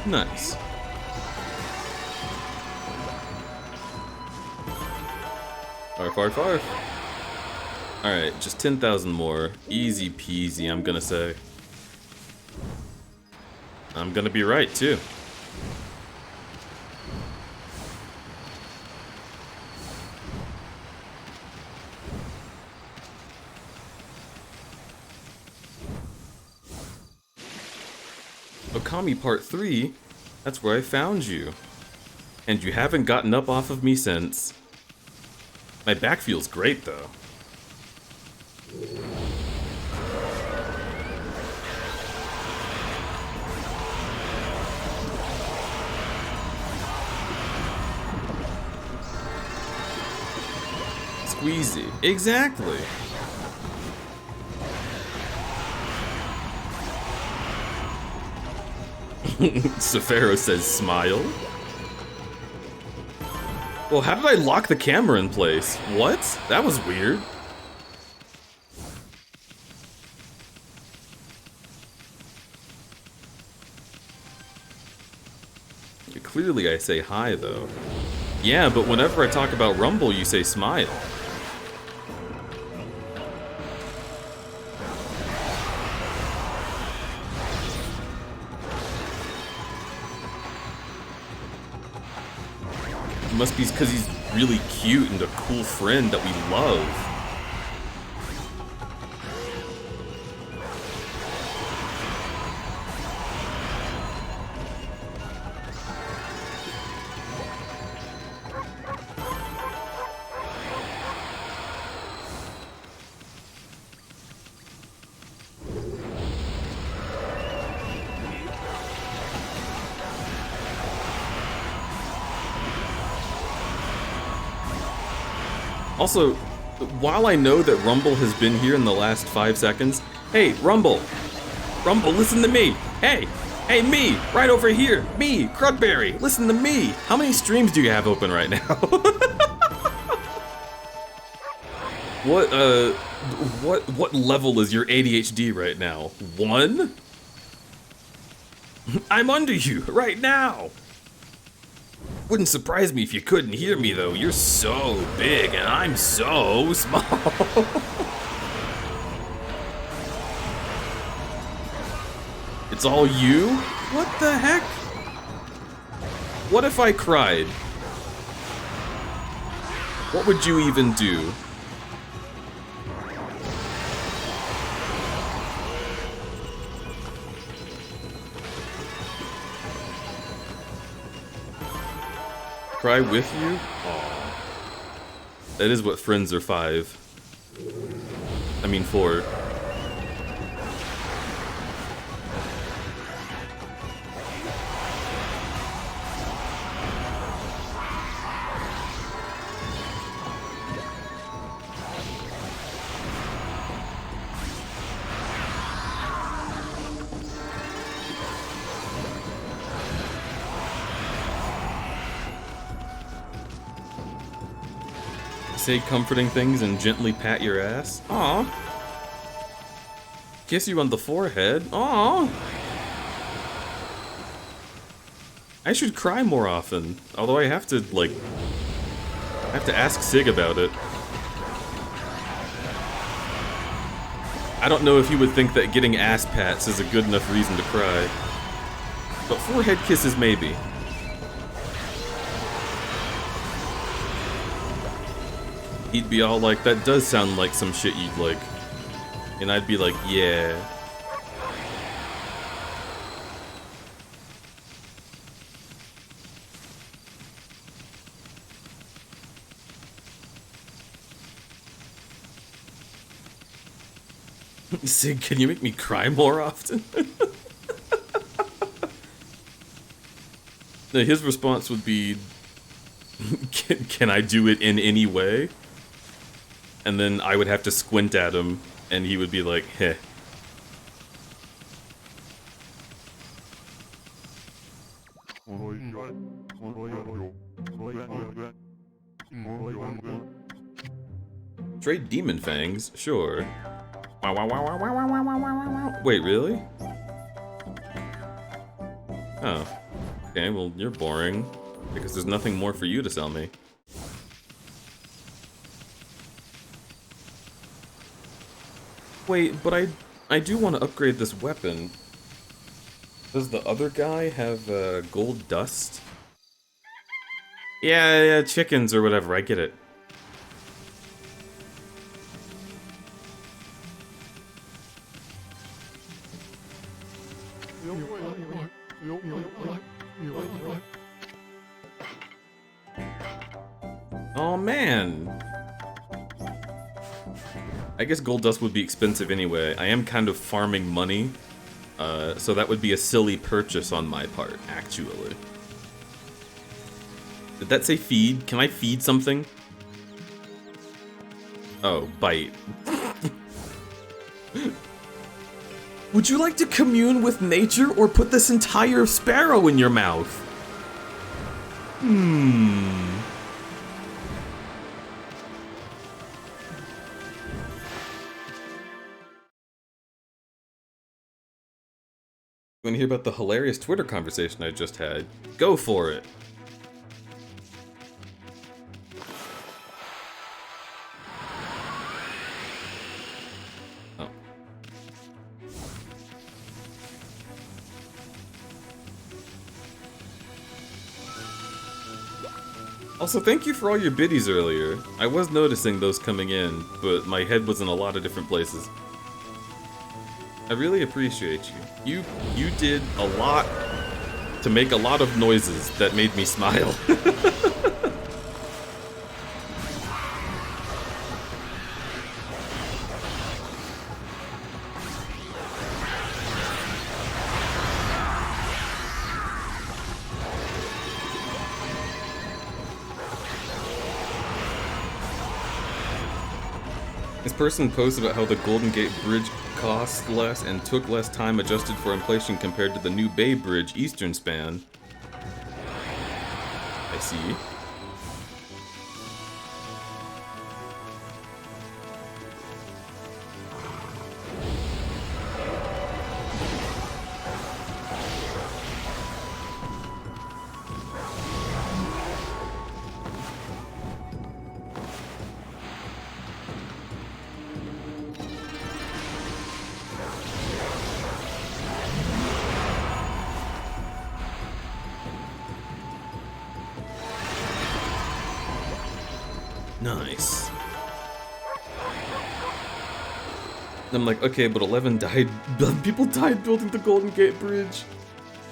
Nice. Fire. Alright, just 10,000 more. Easy peasy, I'm gonna say. I'm gonna be right, too. Okami Part 3? That's where I found you. And you haven't gotten up off of me since. My back feels great, though. Squeezy. Exactly. Safaro says smile. Well, how did I lock the camera in place? What? That was weird. Clearly I say hi, though. Yeah, but whenever I talk about Rumble, you say smile. It must be because he's really cute and a cool friend that we love. Also, while I know that Rumble has been here in the last 5 seconds, hey, Rumble! Rumble, listen to me! Hey! Hey, me! Right over here! Me! Crudberry! Listen to me! How many streams do you have open right now? What level is your ADHD right now? 1? I'm under you, right now! Wouldn't surprise me if you couldn't hear me, though. You're so big, and I'm so small. It's all you? What the heck? What if I cried? What would you even do? Cry with you? Aww. That is what friends are 5. I mean 4. Say comforting things and gently pat your ass. Aw. Kiss you on the forehead. Aw. I should cry more often. Although I have to, like... I have to ask Sig about it. I don't know if he would think that getting ass pats is a good enough reason to cry. But forehead kisses, maybe. He'd be all like, that does sound like some shit you'd like. And I'd be like, yeah. Sig, can you make me cry more often? No, his response would be, can I do it in any way? And then I would have to squint at him, and he would be like, heh. Trade demon fangs? Sure. Wow, wow, wow, wow, wow, wow, wow, wow, wow, wow. Wait, really? Oh. Okay, well, you're boring. Because there's nothing more for you to sell me. Wait, but I do want to upgrade this weapon. Does the other guy have gold dust? Yeah, chickens or whatever, I get it. Oh man! I guess gold dust would be expensive anyway. I am kind of farming money, so that would be a silly purchase on my part, actually. Did that say feed? Can I feed something? Oh, bite. Would you like to commune with nature or put this entire sparrow in your mouth? Want to hear about the hilarious Twitter conversation I just had? Go for it! Oh. Also, thank you for all your biddies earlier. I was noticing those coming in, but my head was in a lot of different places. I really appreciate you. You did a lot to make a lot of noises that made me smile. This person posted about how the Golden Gate Bridge cost less and took less time adjusted for inflation compared to the new Bay Bridge Eastern Span. I see. Nice. I'm like, okay, but 11 died. People died building the Golden Gate Bridge,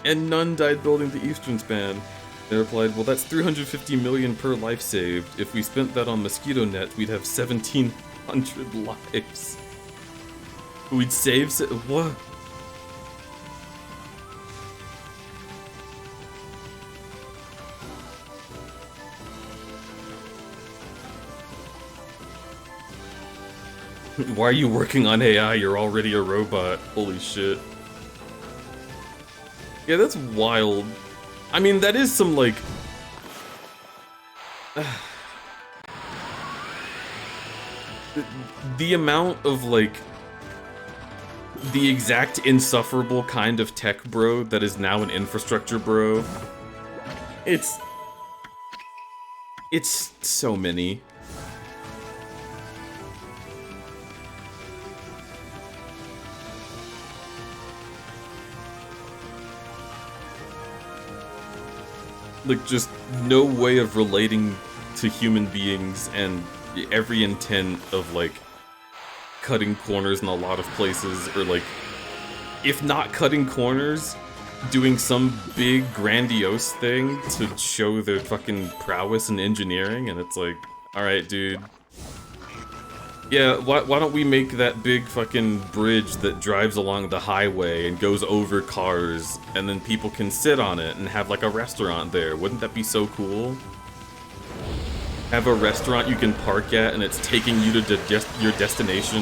and none died building the Eastern Span. They replied, well, that's 350 million per life saved. If we spent that on mosquito net, we'd have 1,700 lives. We'd save. What? Why are you working on AI? You're already a robot. Holy shit. Yeah, that's wild. I mean, that is some, like... the amount of, like... the exact insufferable kind of tech bro that is now an infrastructure bro. It's so many. Like, just no way of relating to human beings, and every intent of, like, cutting corners in a lot of places, or, like, if not cutting corners, doing some big grandiose thing to show their fucking prowess in engineering, and it's like, alright, dude. Yeah, why don't we make that big fucking bridge that drives along the highway and goes over cars, and then people can sit on it and have like a restaurant there? Wouldn't that be so cool? Have a restaurant you can park at and it's taking you to your destination?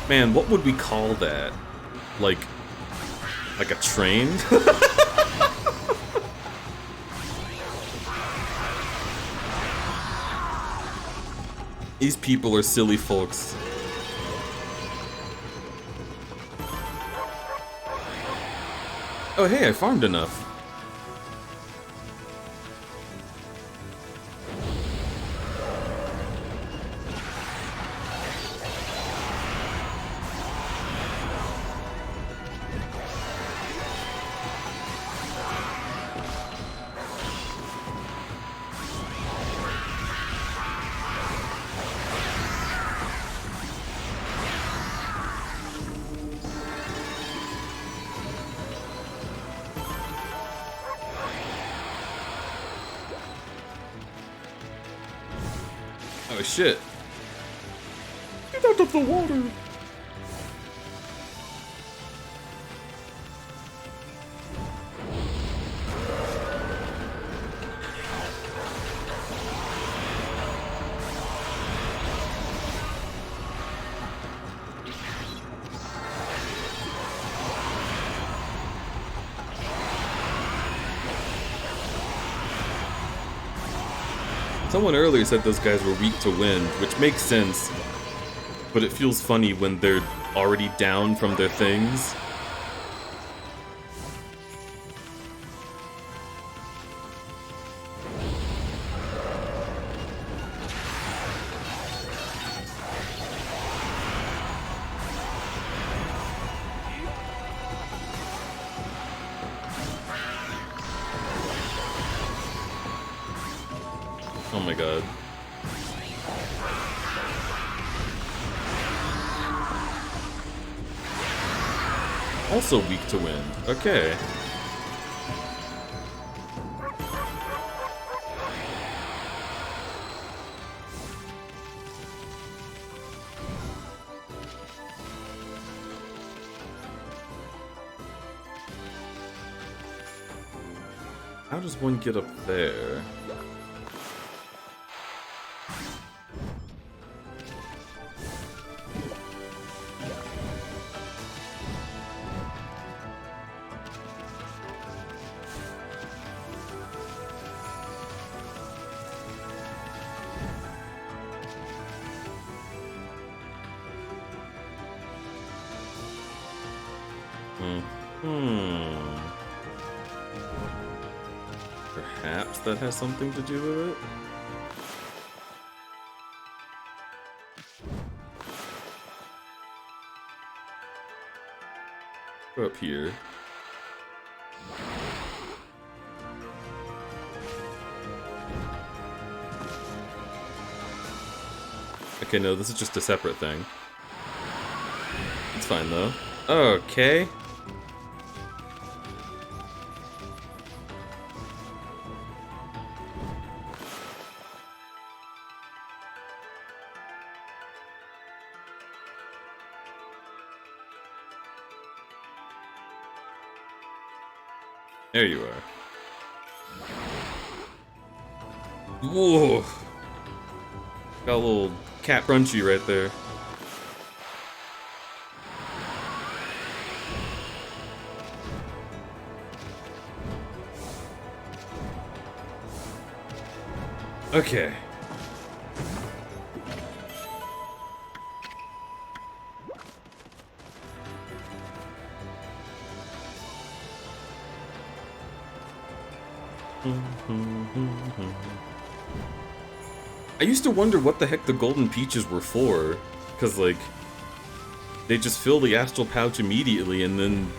Man, what would we call that? Like a train? These people are silly folks. Oh hey, I farmed enough. Oh shit. Get out of the water! Someone earlier said those guys were weak to wind, which makes sense, but it feels funny when they're already down from their things. Oh my god. Also weak to wind. Okay. How does one get up there? Perhaps that has something to do with it? Go up here. Okay, no, this is just a separate thing. It's fine though. Okay. There you are. Whoa! Got a little cat crunchy right there. Okay. I used to wonder what the heck the golden peaches were for, because like they just fill the astral pouch immediately and then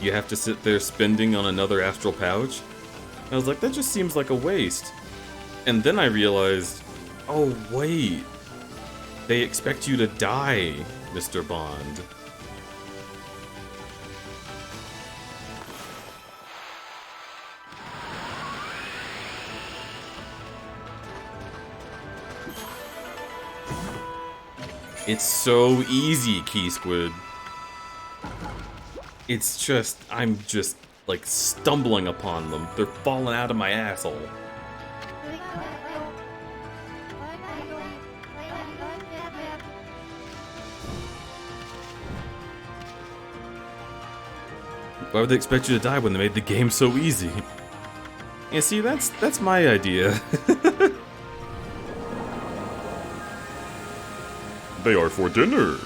you have to sit there spending on another astral pouch. I was like, that just seems like a waste. And then I realized, oh wait, they expect you to die, Mr. Bond. It's so easy, Key Squid. It's just, I'm just, like, stumbling upon them. They're falling out of my asshole. Why would they expect you to die when they made the game so easy? Yeah, see, that's my idea. They are for dinner.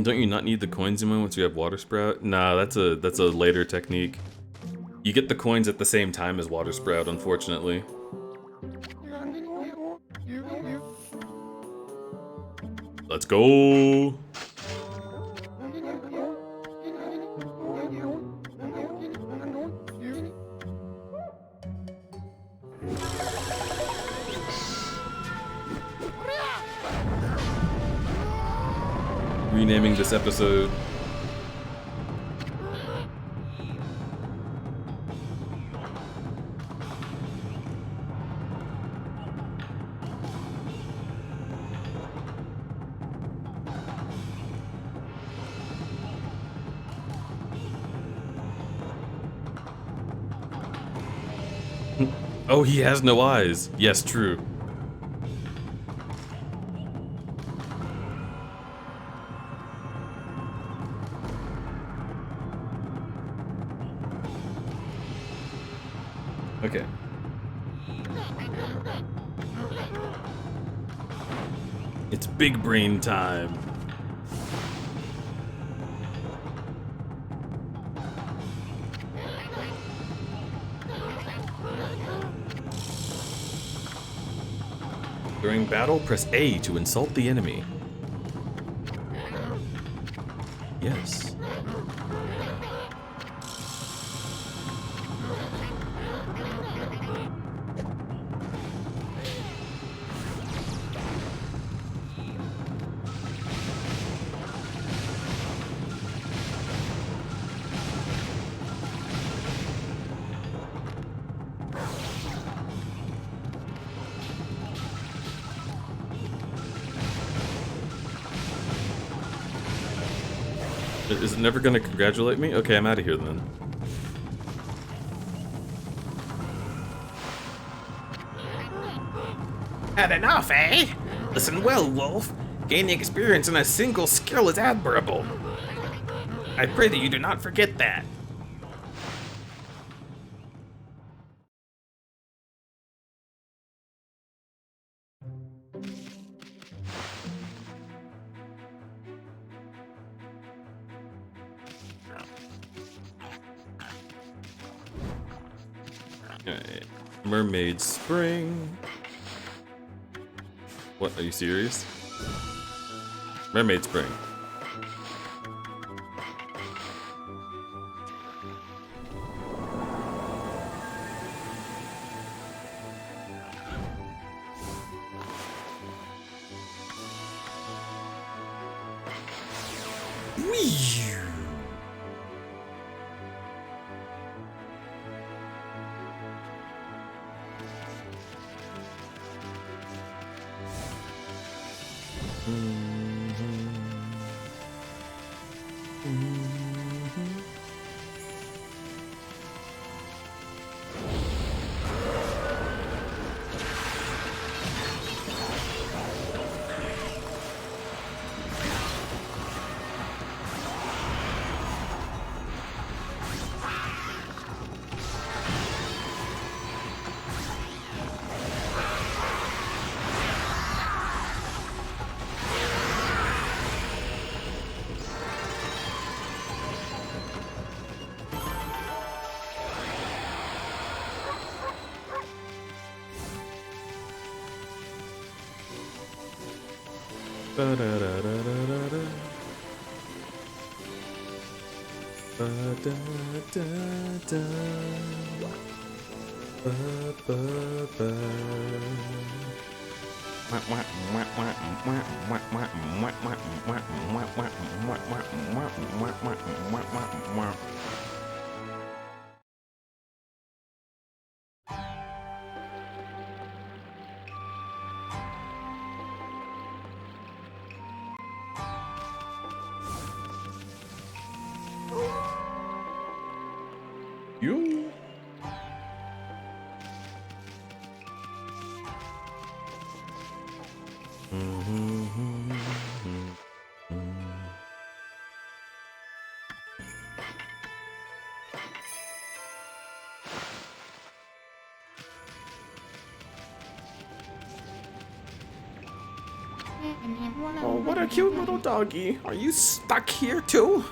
Don't you not need the coins in one once you have water sprout? Nah, that's a later technique. You get the coins at the same time as water sprout, unfortunately. Let's go. Renaming this episode. Oh, he has no eyes. Yes, true. Okay. It's big brain time. During battle, press A to insult the enemy. Yes. Is it never gonna congratulate me? Okay, I'm out of here then. Had enough, eh? Listen well, Wolf. Gaining experience in a single skill is admirable. I pray that you do not forget that. Alright. Mermaid Spring. What, are you serious? Mermaid Spring. Ba-da-da-da-da-da. Ba-da-da-da. Ba-ba-ba. You. Oh, what a cute little doggy. Are you stuck here too?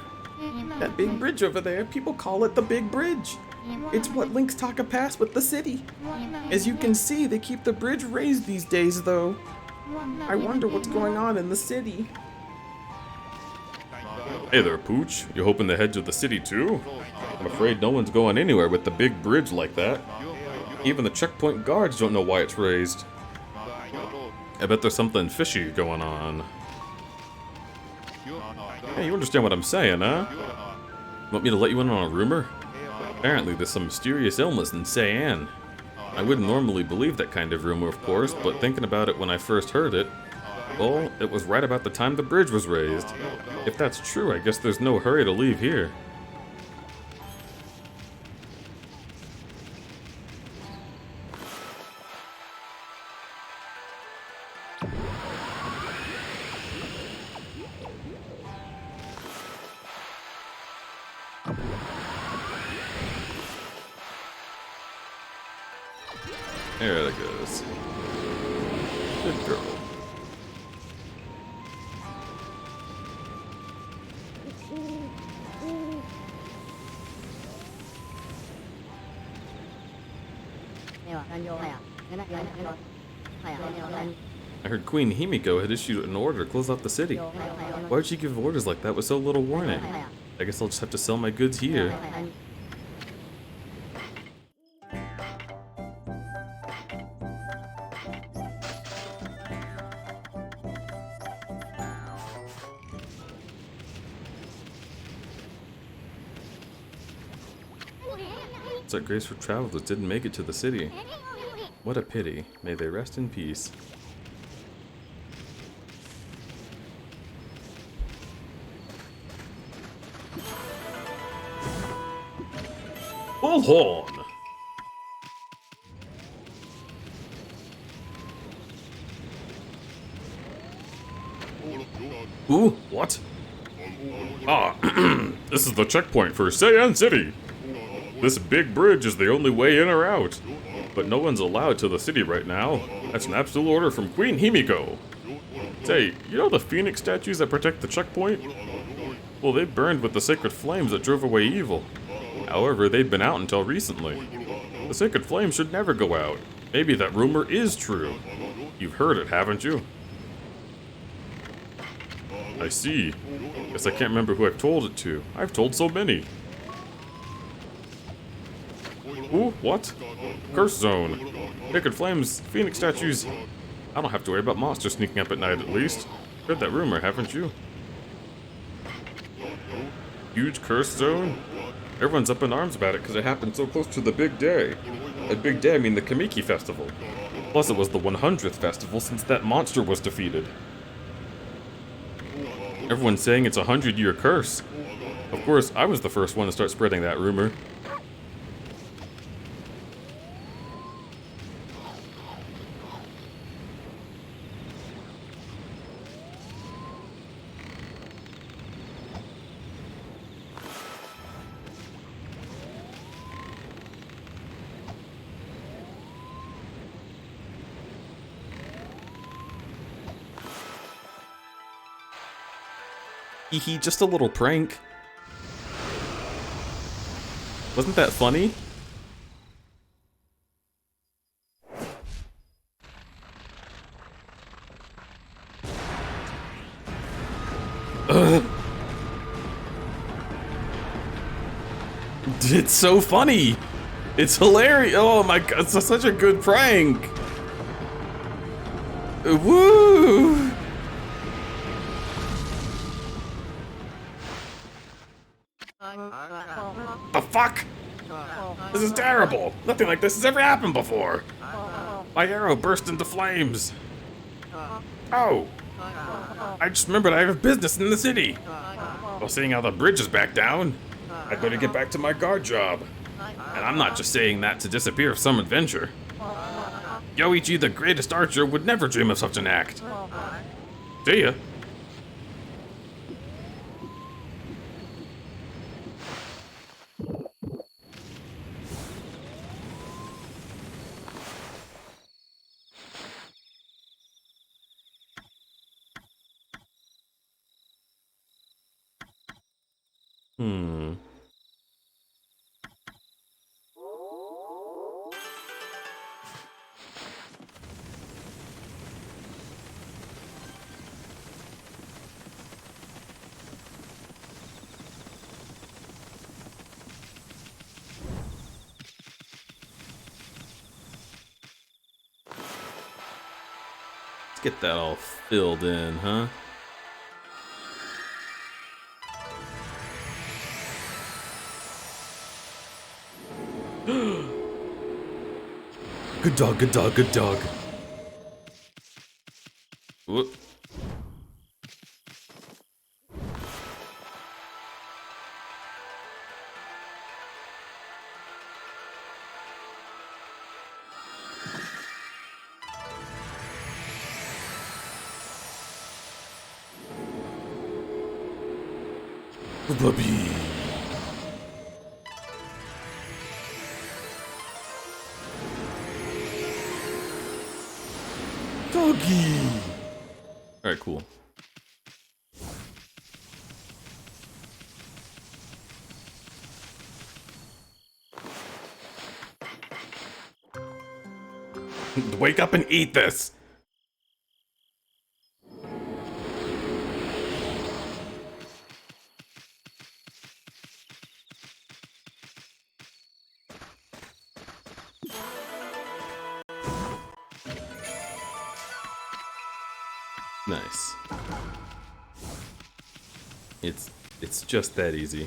That big bridge over there, people call it the Big Bridge. It's what links Taka Pass with the city. As you can see, they keep the bridge raised these days though. I wonder what's going on in the city. Hey there, Pooch. You hoping to head to the city too? I'm afraid no one's going anywhere with the big bridge like that. Even the checkpoint guards don't know why it's raised. I bet there's something fishy going on. Hey, you understand what I'm saying, huh? Want me to let you in on a rumor? Apparently there's some mysterious illness in Cyan. I wouldn't normally believe that kind of rumor, of course, but thinking about it when I first heard it, well, it was right about the time the bridge was raised. If that's true, I guess there's no hurry to leave here. There it goes. Good girl. I heard Queen Himiko had issued an order to close off the city. Why would she give orders like that with so little warning? I guess I'll just have to sell my goods here. It's that graceful travelers didn't make it to the city. What a pity. May they rest in peace. Bullhorn! Ooh, what? Ah, this is the checkpoint for Cyan City. This big bridge is the only way in or out. But no one's allowed to the city right now. That's an absolute order from Queen Himiko. Say, you know the phoenix statues that protect the checkpoint? Well, they burned with the sacred flames that drove away evil. However, they've been out until recently. The sacred flames should never go out. Maybe that rumor is true. You've heard it, haven't you? I see. Guess I can't remember who I've told it to. I've told so many. Ooh, what? Curse zone. Sacred flames, phoenix statues. I don't have to worry about monsters sneaking up at night at least. Heard that rumor, haven't you? Huge curse zone? Everyone's up in arms about it because it happened so close to the big day. A big day, I mean the Kamiki festival. Plus it was the 100th festival since that monster was defeated. Everyone's saying it's a 100-year curse. Of course, I was the first one to start spreading that rumor. Hee, just a little prank. Wasn't that funny? Ugh. It's so funny. It's hilarious. Oh my god, it's such a good prank. Woo! The fuck? This is terrible. Nothing like this has ever happened before. My arrow burst into flames. Oh. I just remembered I have business in the city. Well, seeing how the bridge is back down, I'd better get back to my guard job. And I'm not just saying that to disappear of some adventure. Yoichi, the greatest archer, would never dream of such an act. See ya. Let's get that all filled in, huh? Good dog, good dog, good dog. Whoop. Puppy. Doggy. All right, cool. Wake up and eat this. Nice. It's just that easy.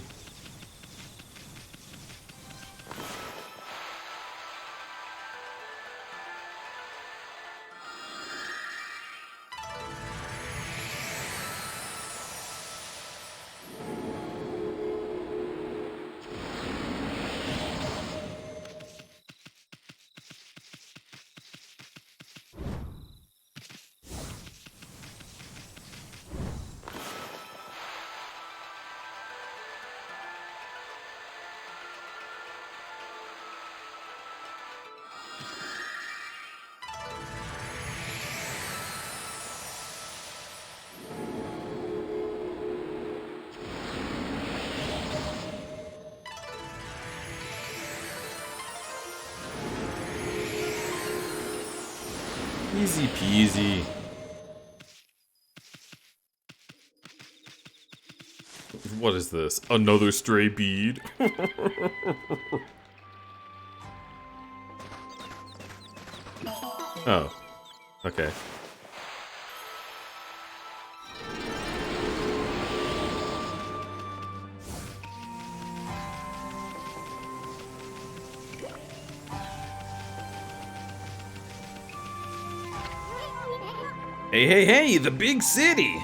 Easy peasy. What is this? Another stray bead? Oh. Okay. Hey, hey, hey, the big city!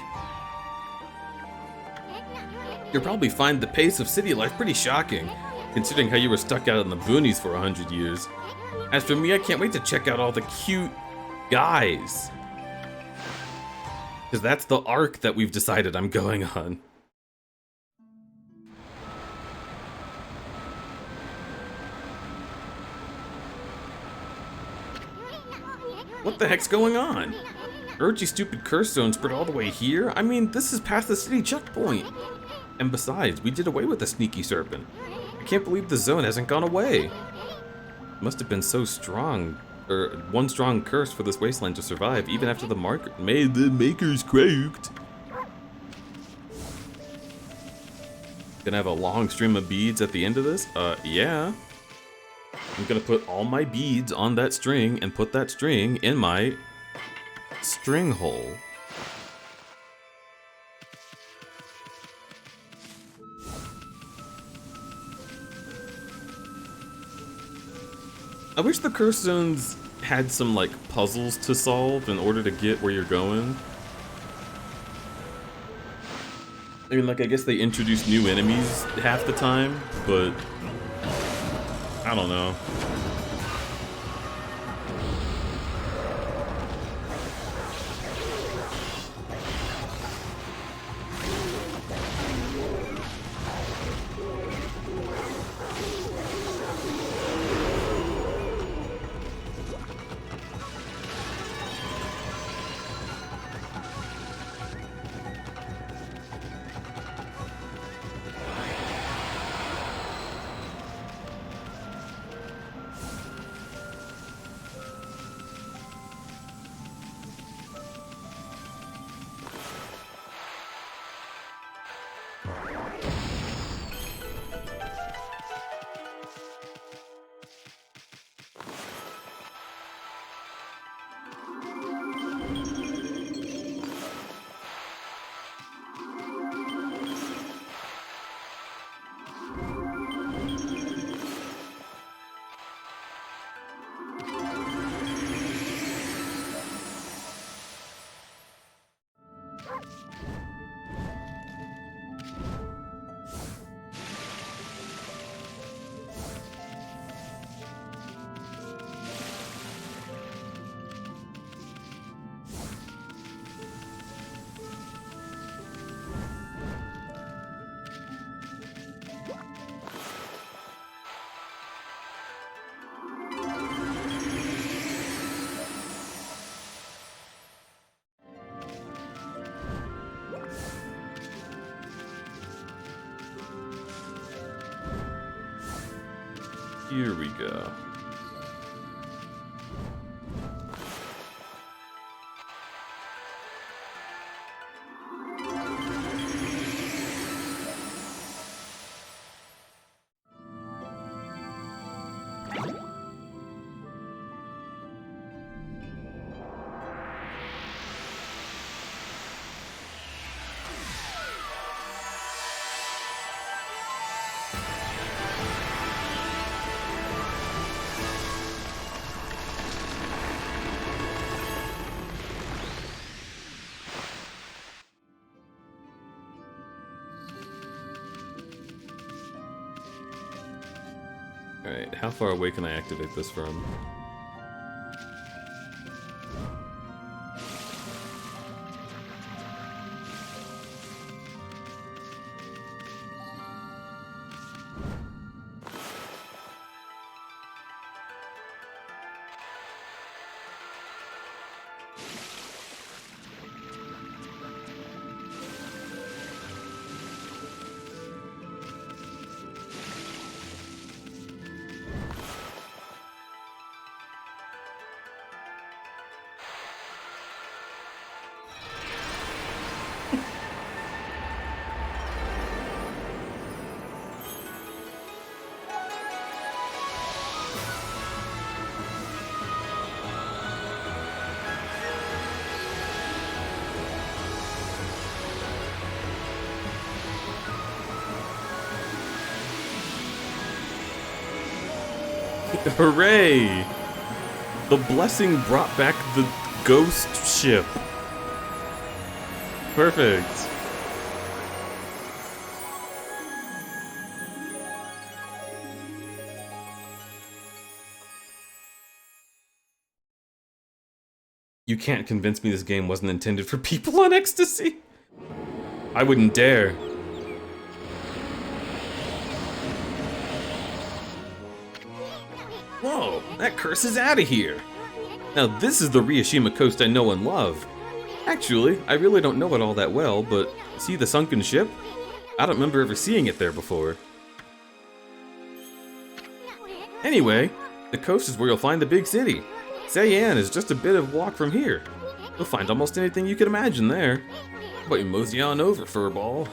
You'll probably find the pace of city life pretty shocking, considering how you were stuck out in the boonies for 100 years. As for me, I can't wait to check out all the cute guys. Because that's the arc that we've decided I'm going on. What the heck's going on? Orochi's stupid curse zone spread all the way here? I mean, this is past the city checkpoint. And besides, we did away with the sneaky serpent. I can't believe the zone hasn't gone away. It must have been so strong, or one strong curse for this wasteland to survive, even after the makers croaked. Gonna have a long stream of beads at the end of this? Yeah. I'm gonna put all my beads on that string and put that string in my string hole. I wish the curse zones had some like puzzles to solve in order to get where you're going. I mean, like, I guess they introduce new enemies half the time, but I don't know. Here we go. Alright, how far away can I activate this from? Hooray! The blessing brought back the ghost ship. Perfect. You can't convince me this game wasn't intended for people on ecstasy. I wouldn't dare. Whoa, that curse is out of here. Now this is the Ryoshima coast I know and love. Actually, I really don't know it all that well, but see the sunken ship? I don't remember ever seeing it there before. Anyway, the coast is where you'll find the big city. Seiyan is just a bit of walk from here. You'll find almost anything you can imagine there. How about you mosey on over, furball?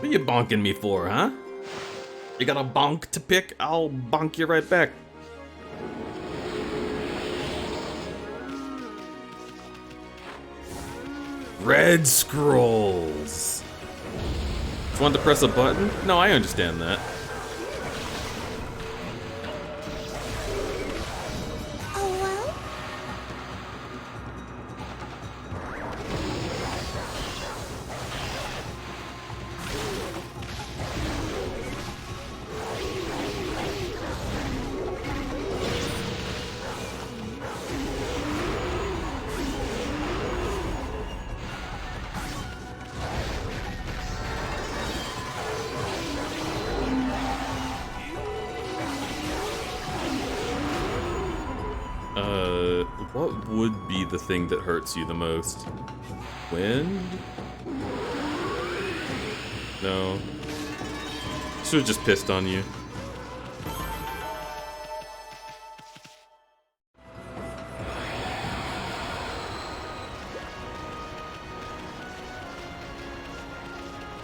What you bonking me for, huh? You got a bonk to pick? I'll bonk you right back. red scrolls. Just wanted to press a button? No, I understand that. Oh, well? What would be the thing that hurts you the most? Wind? No. Should've just pissed on you.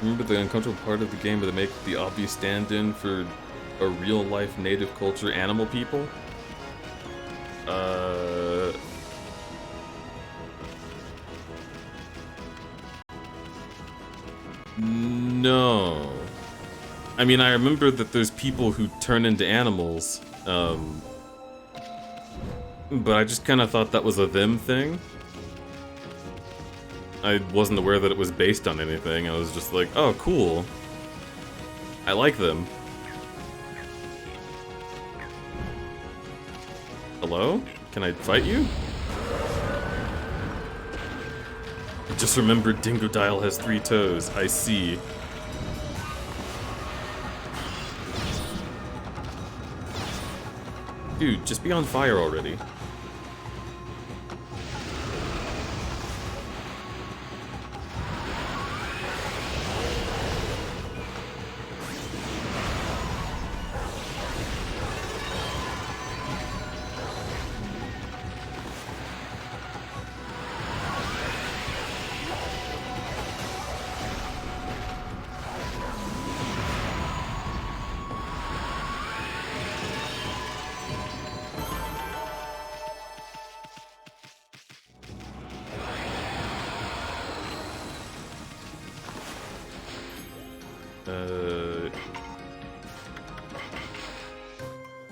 Remember the uncomfortable part of the game where they make the obvious stand-in for a real-life native culture animal people? No. I mean, I remember that there's people who turn into animals, but I just kind of thought that was a them thing. I wasn't aware that it was based on anything. I was just like, oh, cool. I like them. Hello? Can I fight you? I just remembered Dingodile has 3 toes. I see. Dude, just be on fire already.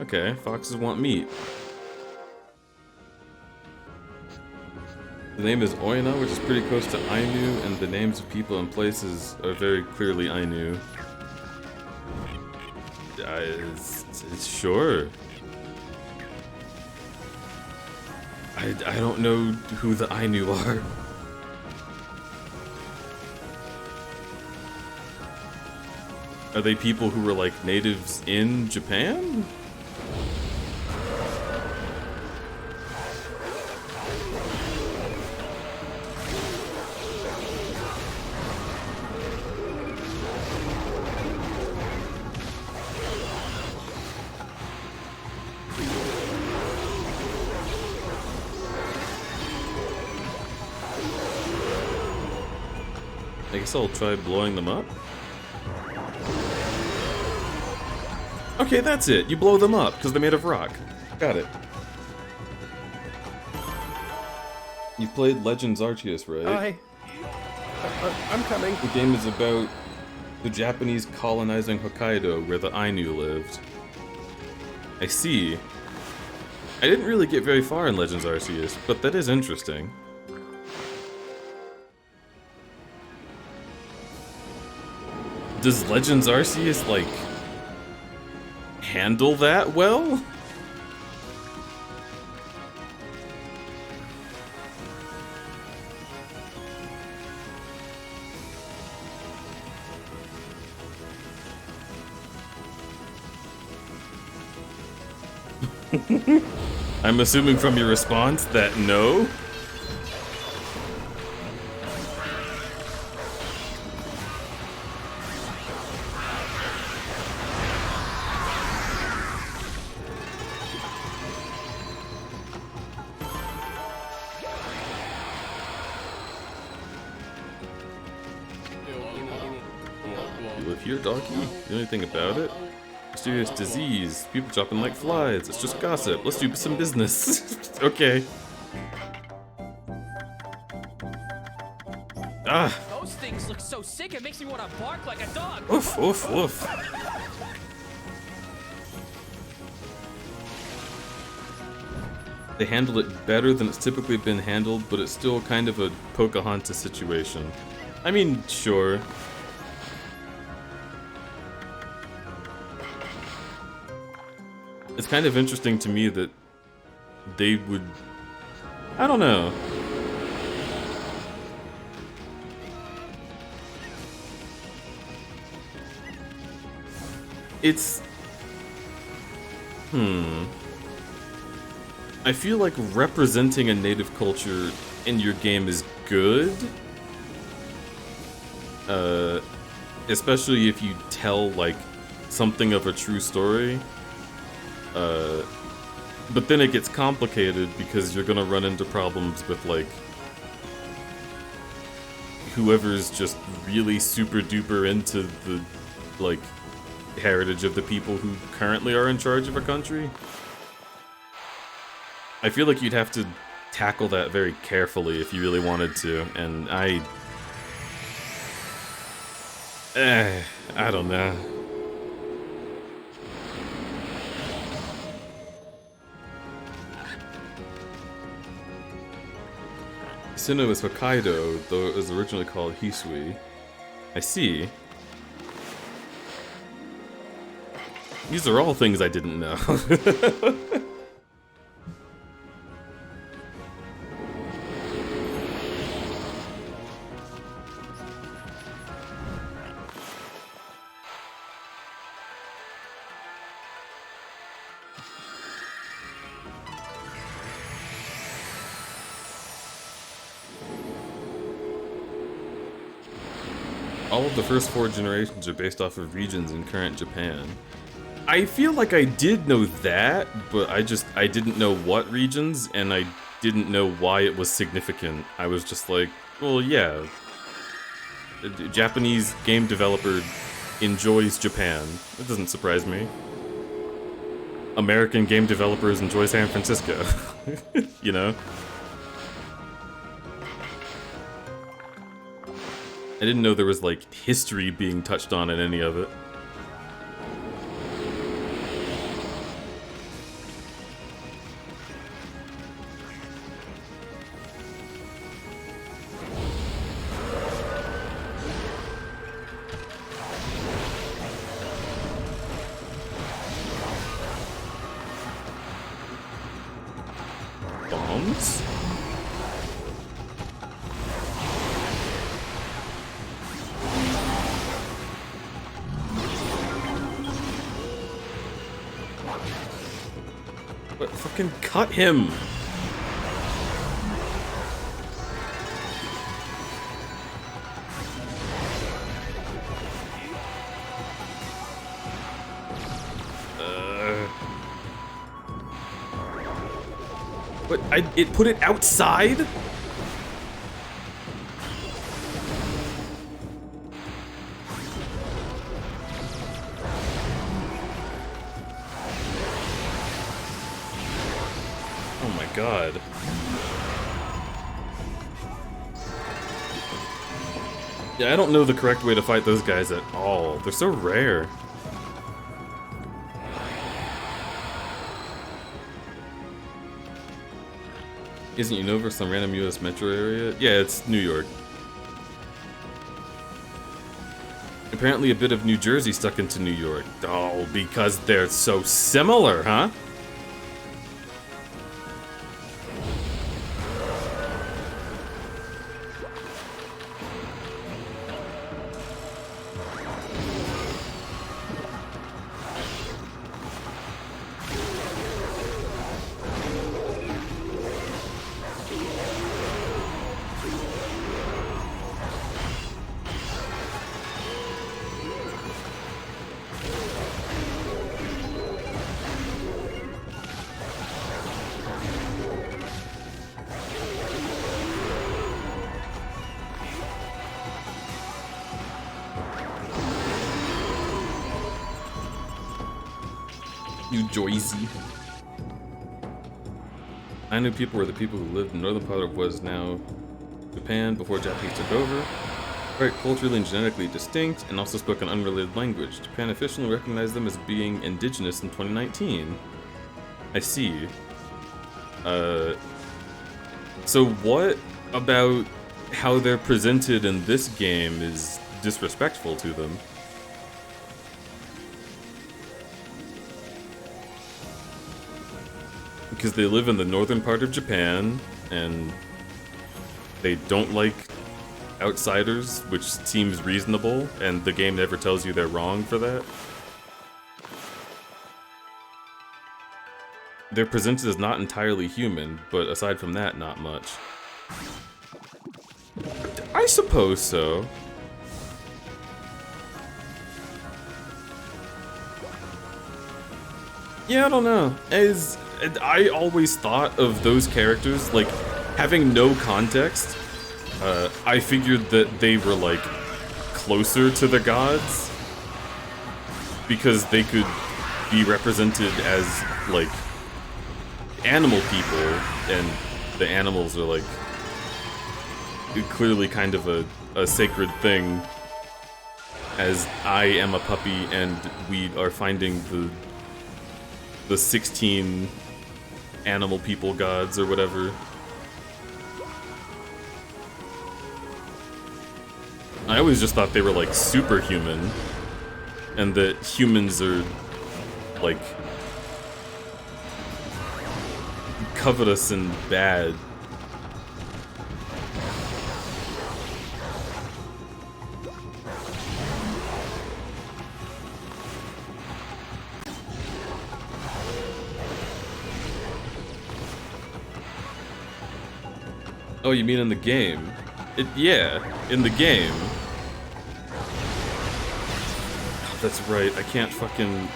Okay, foxes want meat. The name is Oyana, which is pretty close to Ainu, and the names of people and places are very clearly Ainu. Sure. I don't know who the Ainu are. Are they people who were like natives in Japan? I guess I'll try blowing them up. Okay, that's it. You blow them up, because they're made of rock. Got it. You've played Legends Arceus, right? I'm coming. The game is about the Japanese colonizing Hokkaido, where the Ainu lived. I see. I didn't really get very far in Legends Arceus, but that is interesting. Does Legends Arceus, like, handle that well? I'm assuming from your response that no? You live here, doggy? You know anything about it? Mysterious disease, people dropping like flies, it's just gossip, let's do some business. Okay. Those things look so sick, it makes me want to bark like a dog. Oof, oof, oof. They handled it better than it's typically been handled, but it's still kind of a Pocahontas situation. I mean, sure. It's kind of interesting to me that they would... I don't know. It's... I feel like representing a native culture in your game is good. Especially if you tell, like, something of a true story. But then it gets complicated because you're gonna run into problems with, like, whoever's just really super duper into the, like, heritage of the people who currently are in charge of a country. I feel like you'd have to tackle that very carefully if you really wanted to, and I don't know. Sinnoh is Hokkaido, though it was originally called Hisui. I see. These are all things I didn't know. All of the first 4 generations are based off of regions in current Japan. I feel like I did know that, but I didn't know what regions, and I didn't know why it was significant. I was just like, well, yeah. A Japanese game developer enjoys Japan. That doesn't surprise me. American game developers enjoy San Francisco. You know? I didn't know there was, like, history being touched on in any of it. Bombs? But fucking cut him! But it put it outside? God. Yeah, I don't know the correct way to fight those guys at all. They're so rare. Isn't Unova some random US metro area? Yeah, it's New York. Apparently a bit of New Jersey stuck into New York. Oh, because they're so similar, huh? New Jersey. I knew people were the people who lived in the northern part of what is now Japan before Japanese took over. Right, culturally and genetically distinct, and also spoke an unrelated language. Japan officially recognized them as being indigenous in 2019. I see. So what about how they're presented in this game is disrespectful to them? Because they live in the northern part of Japan, and they don't like outsiders, which seems reasonable, and the game never tells you they're wrong for that. They're presented as not entirely human, but aside from that, not much. I suppose so. Yeah, I don't know. I always thought of those characters, like, having no context, I figured that they were, like, closer to the gods, because they could be represented as, like, animal people, and the animals are, like, clearly kind of a sacred thing, as I am a puppy and we are finding the 16 animal people gods or whatever. I always just thought they were like superhuman, and that humans are like covetous and bad. Oh, you mean in the game? Yeah, in the game. Oh, that's right, I can't fucking...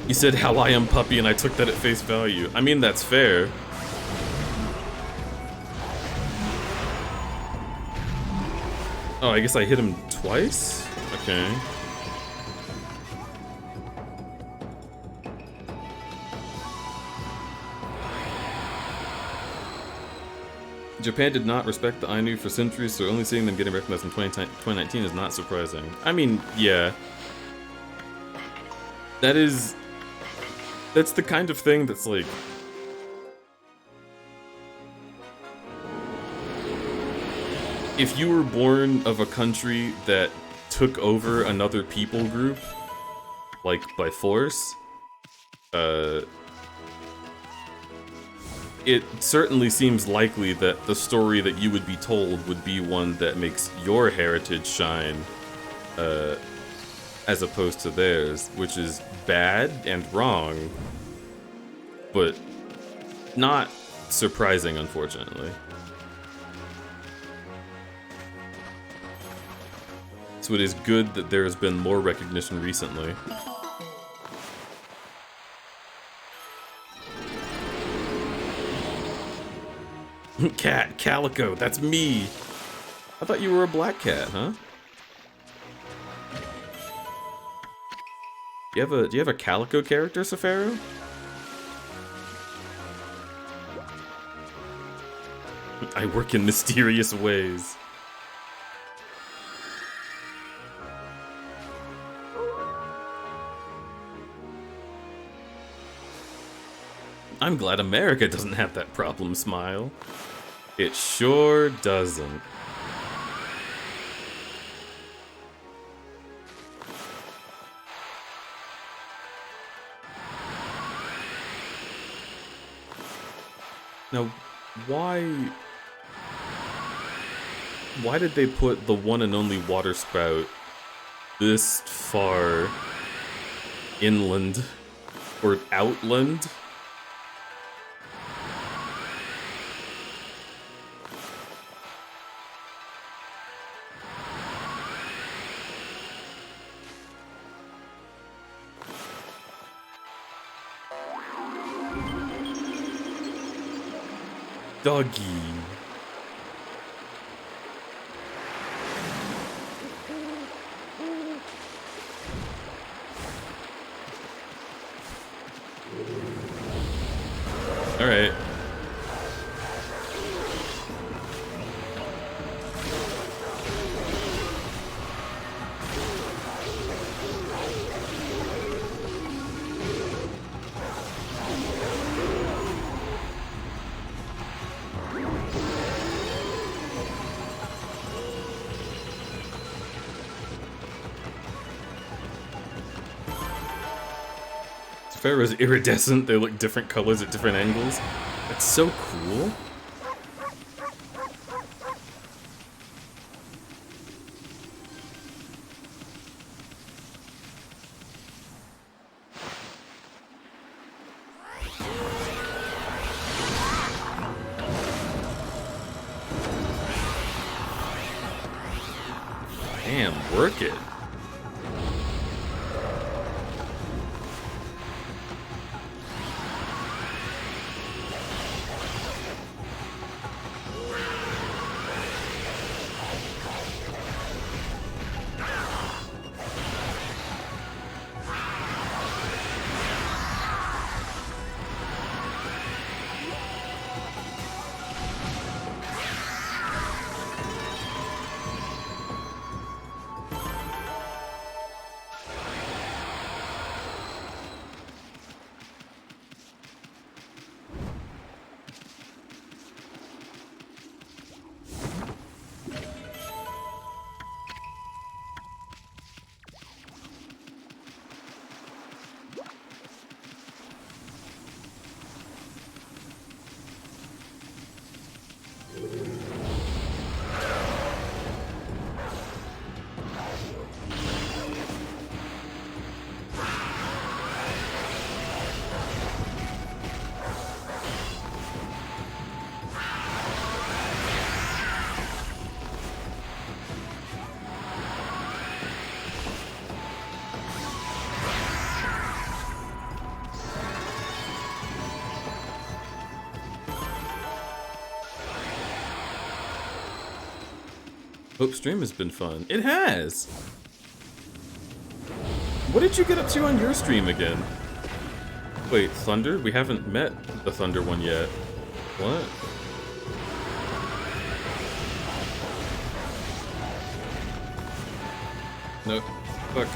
You said how I am puppy and I took that at face value. I mean, that's fair. Oh, I guess I hit him twice? Okay. Japan did not respect the Ainu for centuries, so only seeing them getting recognized in 2019 is not surprising. I mean, yeah. That's the kind of thing that's like... If you were born of a country that took over another people group, like by force, it certainly seems likely that the story that you would be told would be one that makes your heritage shine, as opposed to theirs, which is bad and wrong, but not surprising, unfortunately. So it is good that there has been more recognition recently. Cat, Calico, that's me! I thought you were a black cat, huh? Do you have a Calico character, Safaru? I work in mysterious ways. I'm glad America doesn't have that problem, Smile. It sure doesn't. Now, why did they put the one and only water spout this far inland or outland? Doggy. Alright. Pharaoh's iridescent, they look different colors at different angles. That's so cool. Damn, work it. Hope stream has been fun. It has! What did you get up to on your stream again? Wait, Thunder? We haven't met the Thunder one yet. What? No. Fuck.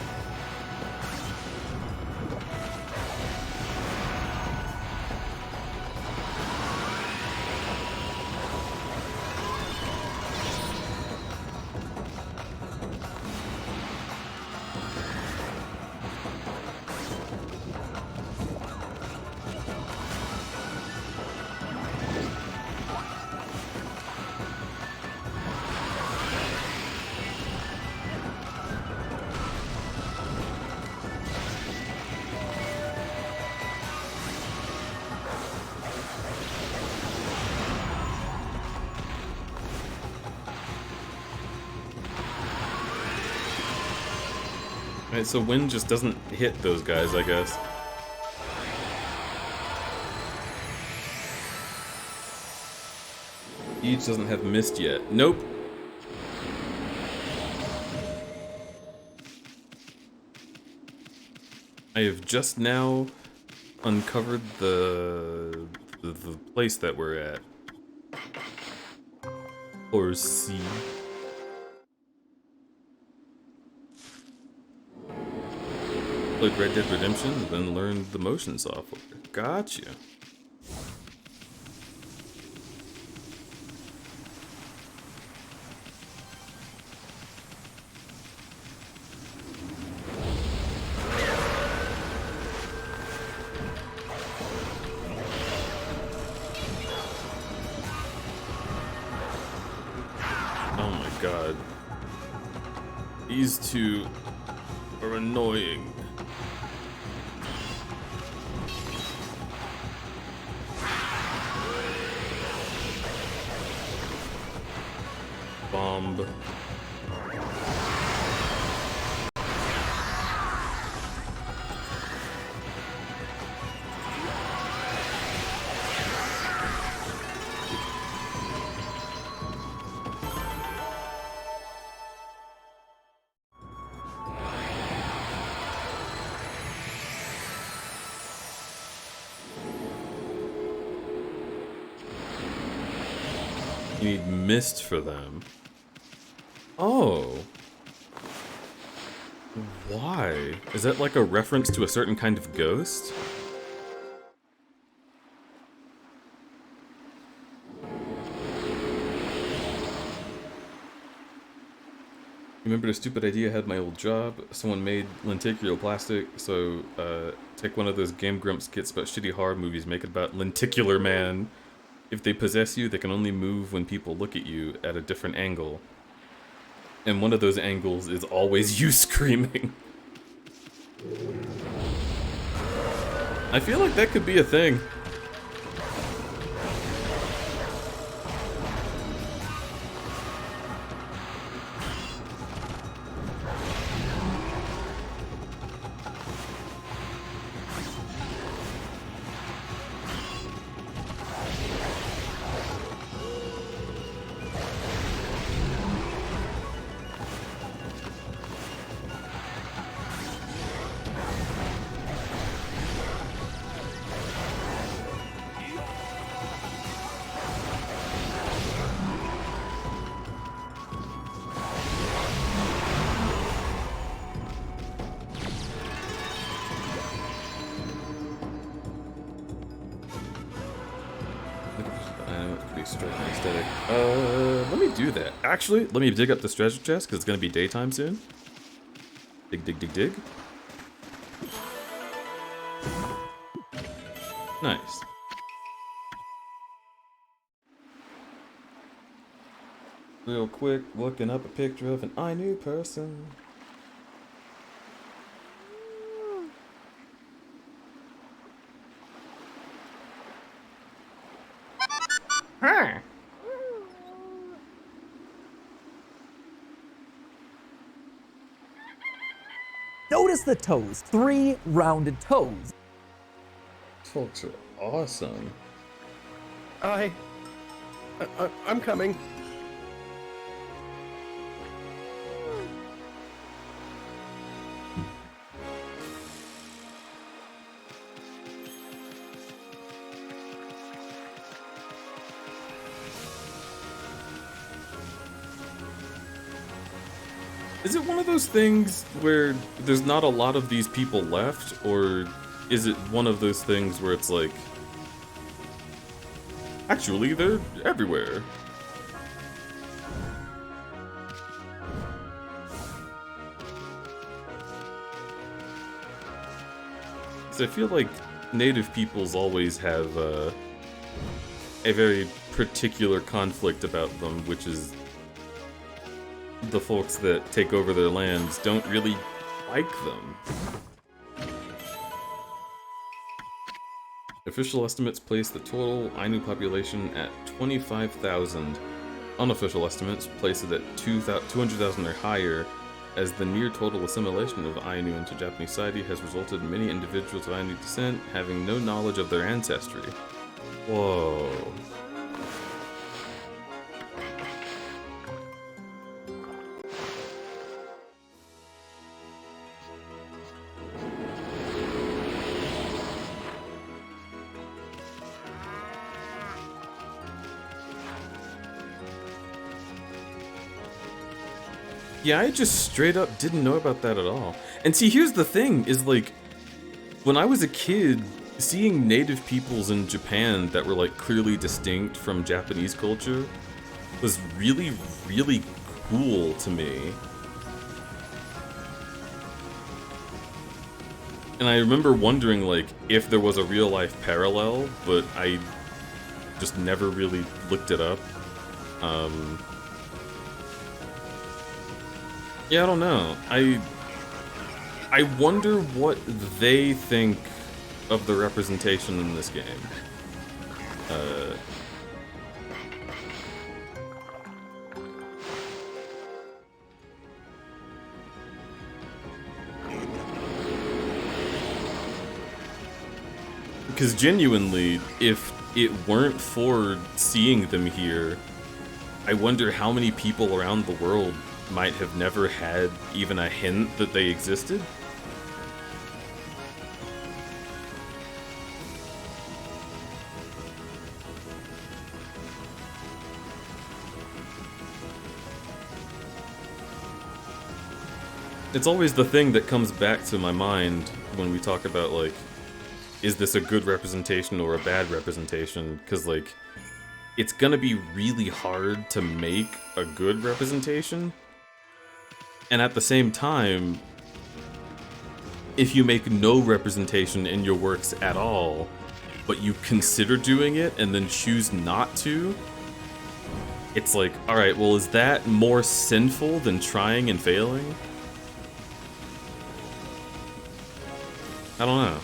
Alright, so wind just doesn't hit those guys, I guess. Each doesn't have mist yet. Nope. I have just now uncovered the place that we're at. Or C. Played Red Dead Redemption, then learned the motion software. Gotcha. Oh my god. These two are annoying. Bomb. You need mist for them. Oh. Why? Is that like a reference to a certain kind of ghost? Remember the stupid idea I had my old job? Someone made lenticular plastic, so take one of those Game Grumps skits about shitty horror movies, make it about lenticular man. If they possess you, they can only move when people look at you at a different angle. And one of those angles is always you screaming. I feel like that could be a thing. Let me do that. Actually, let me dig up this treasure chest, because it's going to be daytime soon. Dig, dig, dig, dig. Nice. Real quick, looking up a picture of an Ainu person. Huh. Notice the toes. 3 rounded toes. Folks are awesome. I'm coming. Is it one of those things where there's not a lot of these people left, or is it one of those things where it's like, actually, they're everywhere? Because I feel like native peoples always have a very particular conflict about them, which is the folks that take over their lands don't really like them. Official estimates place the total Ainu population at 25,000. Unofficial estimates place it at 200,000 or higher, as the near total assimilation of Ainu into Japanese society has resulted in many individuals of Ainu descent having no knowledge of their ancestry. Whoa. Yeah, I just straight up didn't know about that at all. And see, here's the thing, is like, when I was a kid, seeing native peoples in Japan that were like clearly distinct from Japanese culture was really, really cool to me. And I remember wondering like if there was a real life parallel, but I just never really looked it up. Yeah, I don't know. I wonder what they think of the representation in this game. Because genuinely, if it weren't for seeing them here, I wonder how many people around the world might have never had even a hint that they existed. It's always the thing that comes back to my mind when we talk about, like, is this a good representation or a bad representation? Because, like, it's gonna be really hard to make a good representation. And at the same time, if you make no representation in your works at all, but you consider doing it and then choose not to, it's like, alright, well, is that more sinful than trying and failing? I don't know.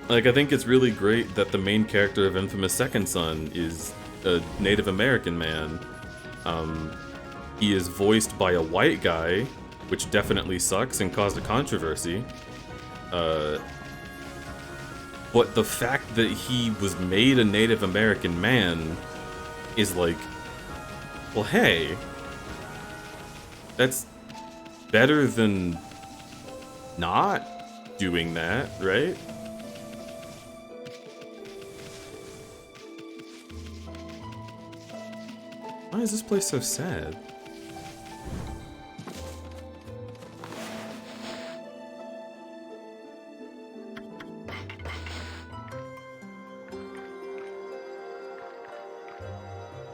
Like, I think it's really great that the main character of Infamous Second Son is a Native American man. He is voiced by a white guy, which definitely sucks and caused a controversy. But the fact that he was made a Native American man is like, well, hey, that's better than not doing that, right? Why is this place so sad?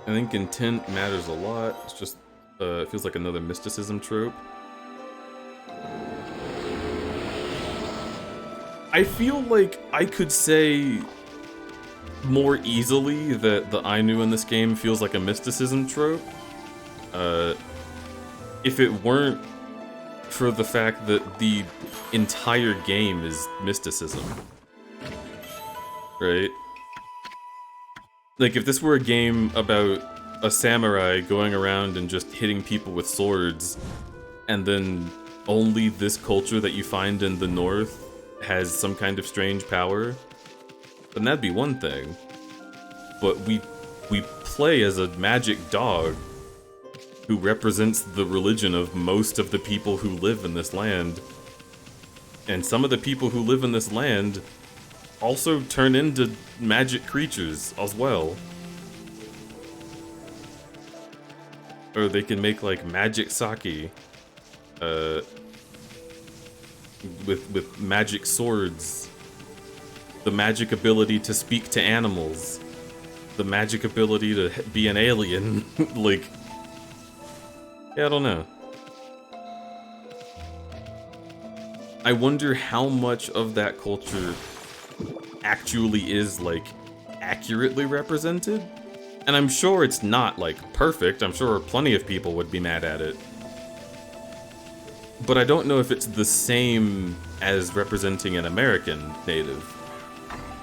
I think intent matters a lot. It's just, it feels like another mysticism trope. I feel like I could say more easily that the Ainu in this game feels like a mysticism trope. If it weren't for the fact that the entire game is mysticism. Right? Like, if this were a game about a samurai going around and just hitting people with swords, and then only this culture that you find in the north has some kind of strange power, then that'd be one thing. But we play as a magic dog who represents the religion of most of the people who live in this land. And some of the people who live in this land also turn into magic creatures as well. Or they can make, like, magic sake with magic swords, the magic ability to speak to animals, the magic ability to be an alien. Like, yeah, I don't know. I wonder how much of that culture actually is, like, accurately represented. And I'm sure it's not, like, perfect. I'm sure plenty of people would be mad at it. But I don't know if it's the same as representing an American native.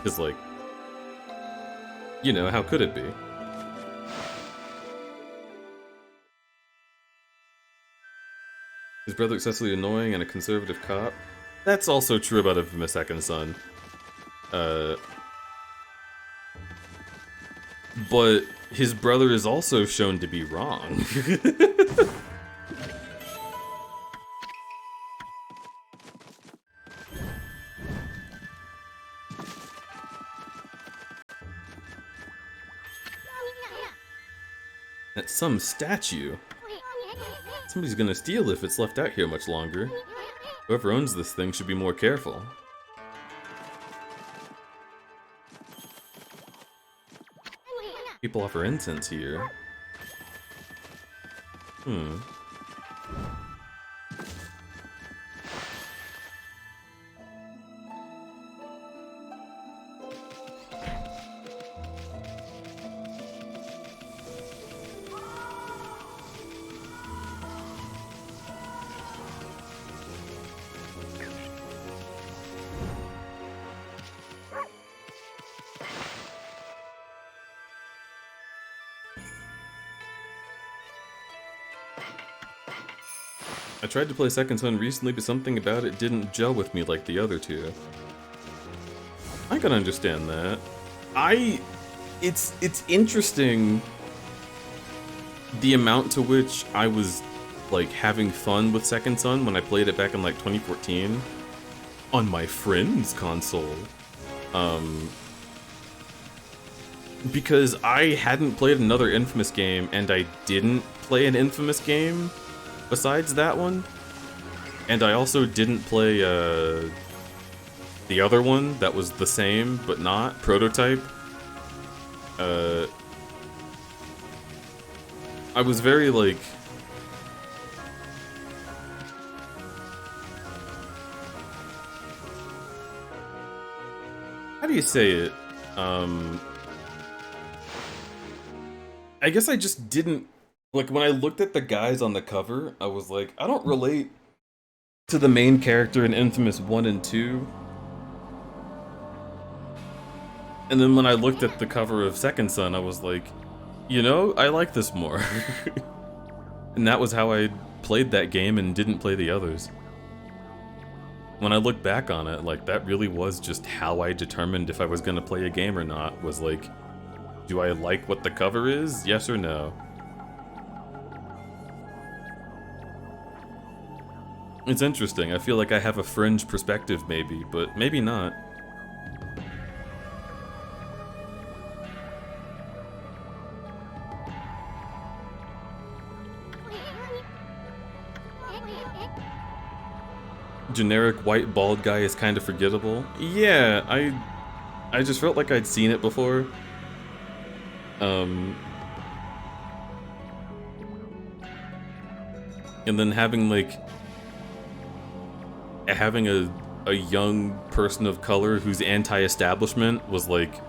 Because, like, you know, how could it be? His brother excessively annoying and a conservative cop? That's also true about Infamous Second Son. But his brother is also shown to be wrong. That's some statue. Somebody's gonna steal if it's left out here much longer. Whoever owns this thing should be more careful. People offer incense here. I tried to play Second Son recently, but something about it didn't gel with me like the other two. I can understand that. It's interesting the amount to which I was, like, having fun with Second Son when I played it back in, like, 2014 on my friend's console. because I hadn't played another Infamous game, and I didn't play an Infamous game besides that one. And I also didn't play the other one that was the same, but not, Prototype. I was very, like... How do you say it? I guess I just didn't... Like, when I looked at the guys on the cover, I was like, I don't relate to the main character in Infamous 1 and 2. And then when I looked at the cover of Second Son, I was like, you know, I like this more. And that was how I played that game and didn't play the others. When I look back on it, like, that really was just how I determined if I was gonna play a game or not, was like, do I like what the cover is? Yes or no? It's interesting. I feel like I have a fringe perspective maybe, but maybe not. Generic white bald guy is kind of forgettable. Yeah, I just felt like I'd seen it before. And then having a young person of color who's anti-establishment was like,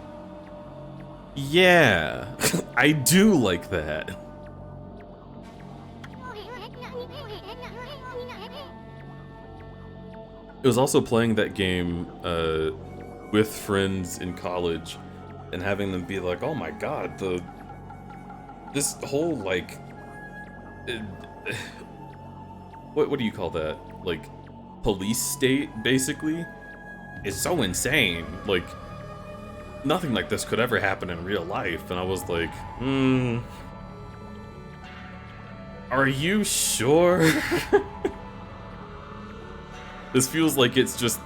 yeah, I do like that. It was also playing that game with friends in college and having them be like, oh my god, this whole, like, what do you call that? Like, police state, basically, is so insane. Like, nothing like this could ever happen in real life. And I was like, are you sure? This feels like it's just,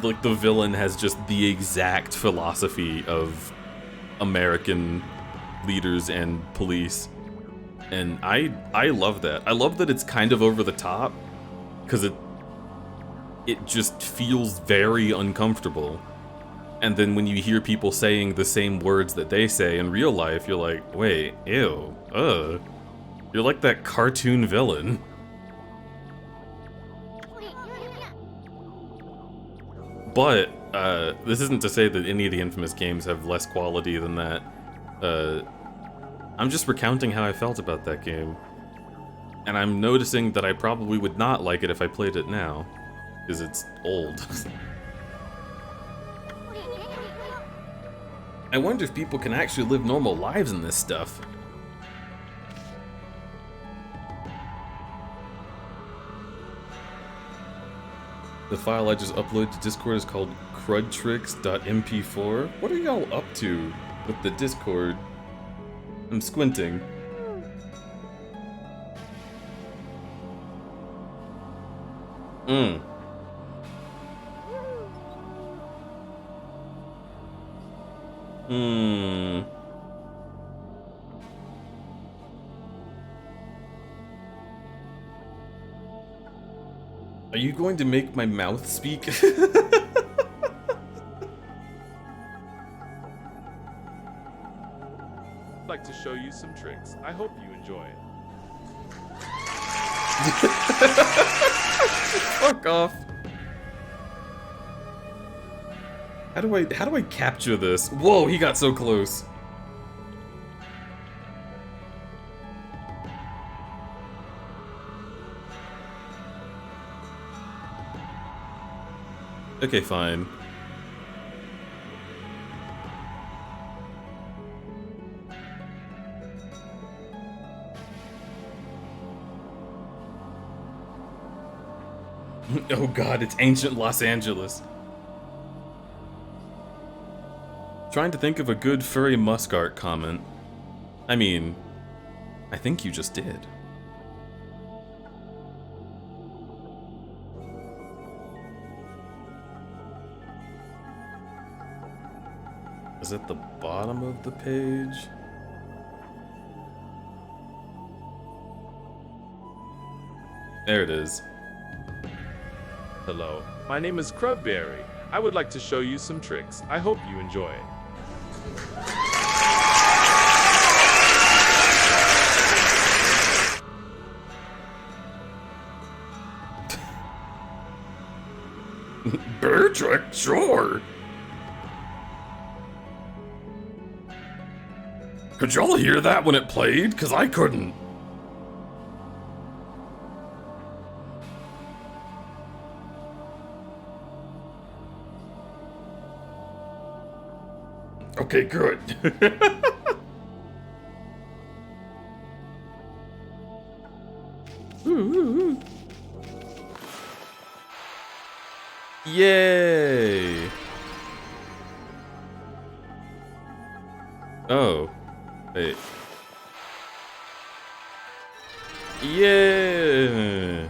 like, the villain has just the exact philosophy of American leaders and police. And I love that. I love that it's kind of over the top, because it just feels very uncomfortable. And then when you hear people saying the same words that they say in real life, you're like, wait, ew, ugh. You're like that cartoon villain. But, this isn't to say that any of the Infamous games have less quality than that. I'm just recounting how I felt about that game. And I'm noticing that I probably would not like it if I played it now, because it's old. I wonder if people can actually live normal lives in this stuff. The file I just uploaded to Discord is called crudtricks.mp4. What are y'all up to with the Discord? I'm squinting. Are you going to make my mouth speak? I'd like to show you some tricks. I hope you enjoy it. Fuck off. How do I capture this? Whoa, he got so close. Okay, fine. Oh god, it's ancient Los Angeles. Trying to think of a good furry musk art comment. I mean, I think you just did. Is at the bottom of the page? There it is. Hello, my name is Crudberry. I would like to show you some tricks. I hope you enjoy it. Bear trick, sure. Could y'all hear that when it played? Cause I couldn't. Okay, good. Yay! Oh. Wait. Yeah!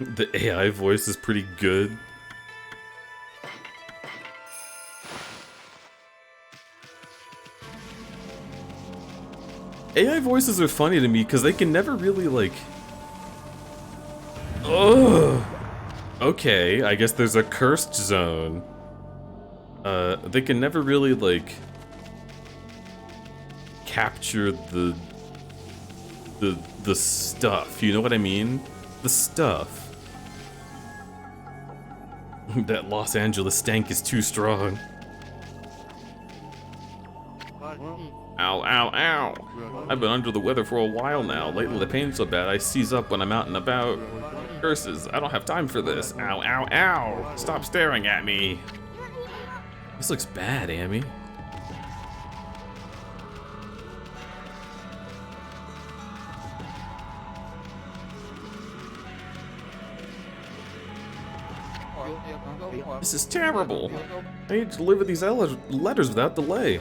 The AI voice is pretty good. AI voices are funny to me because they can never really, like... Ugh! Okay, I guess there's a cursed zone. They can never really, like... capture the stuff, you know what I mean? The stuff. That Los Angeles stank is too strong. Ow, ow, ow. I've been under the weather for a while now. Lately the pain's so bad I seize up when I'm out and about. Curses, I don't have time for this. Ow, ow, ow. Stop staring at me. This looks bad, Amy. This is terrible. I need to deliver these letters without delay,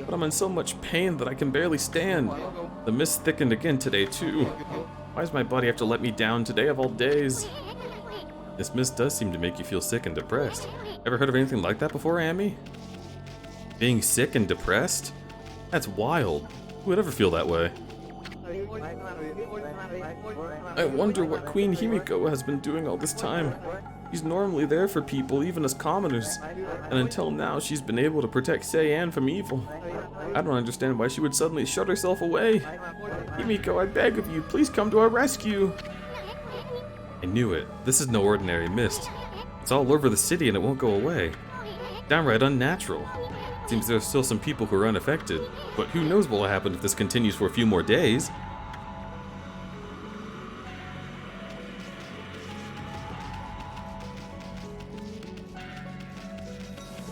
but I'm in so much pain that I can barely stand. The mist thickened again today, too. Why does my body have to let me down today of all days? This mist does seem to make you feel sick and depressed. Ever heard of anything like that before, Amy? Being sick and depressed? That's wild. Who would ever feel that way? I wonder what Queen Himiko has been doing all this time. She's normally there for people, even as commoners, and until now she's been able to protect Sei-an from evil. I don't understand why she would suddenly shut herself away. Himiko, I beg of you, please come to our rescue. I knew it. This is no ordinary mist. It's all over the city and it won't go away. Downright unnatural. Seems there are still some people who are unaffected, but who knows what will happen if this continues for a few more days.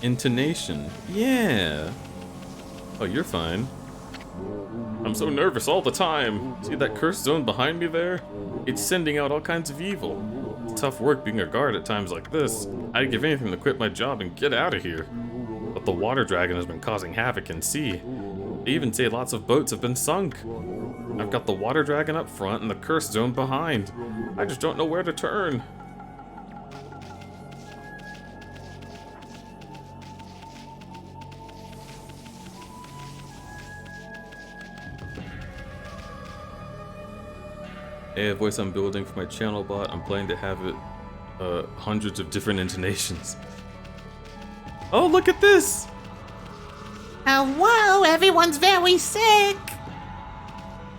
Intonation. Yeah. Oh, you're fine. I'm so nervous all the time. See that cursed zone behind me there? It's sending out all kinds of evil. It's tough work being a guard at times like this. I'd give anything to quit my job and get out of here. But the water dragon has been causing havoc in sea. They even say lots of boats have been sunk. I've got the water dragon up front and the cursed zone behind. I just don't know where to turn. AI voice I'm building for my channel bot. I'm planning to have it hundreds of different intonations. Oh, look at this! Hello, everyone's very sick.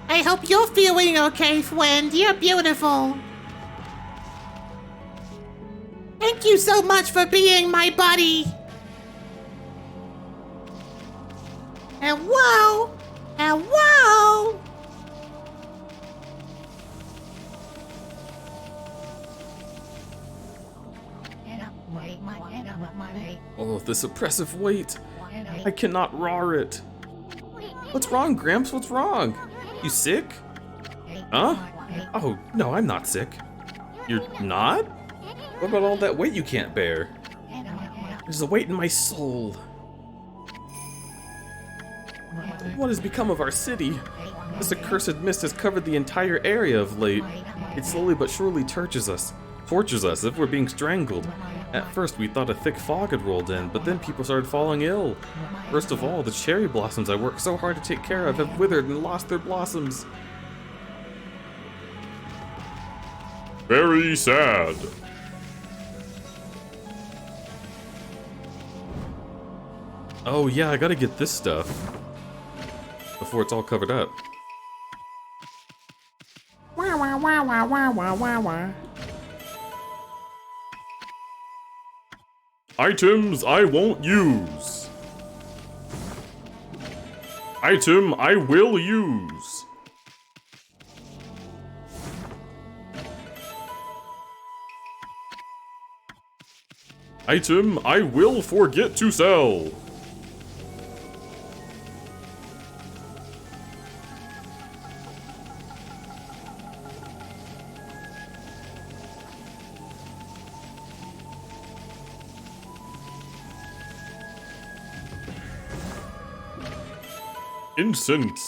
I hope you're feeling okay, friend. You're beautiful. Thank you so much for being my buddy. Hello? Hello? Oh, this oppressive weight. I cannot roar it. What's wrong, Gramps? What's wrong? You sick? Huh? Oh, no, I'm not sick. You're not? What about all that weight you can't bear? There's a weight in my soul. What has become of our city? This accursed mist has covered the entire area of late. It slowly but surely tortures us. tortures us as if we're being strangled. At first we thought a thick fog had rolled in, but then people started falling ill. First of all, the cherry blossoms I worked so hard to take care of have withered and lost their blossoms. Very sad. Oh yeah, I gotta get this stuff before it's all covered up. Items I won't use. Item I will use. Item I will forget to sell. Incense.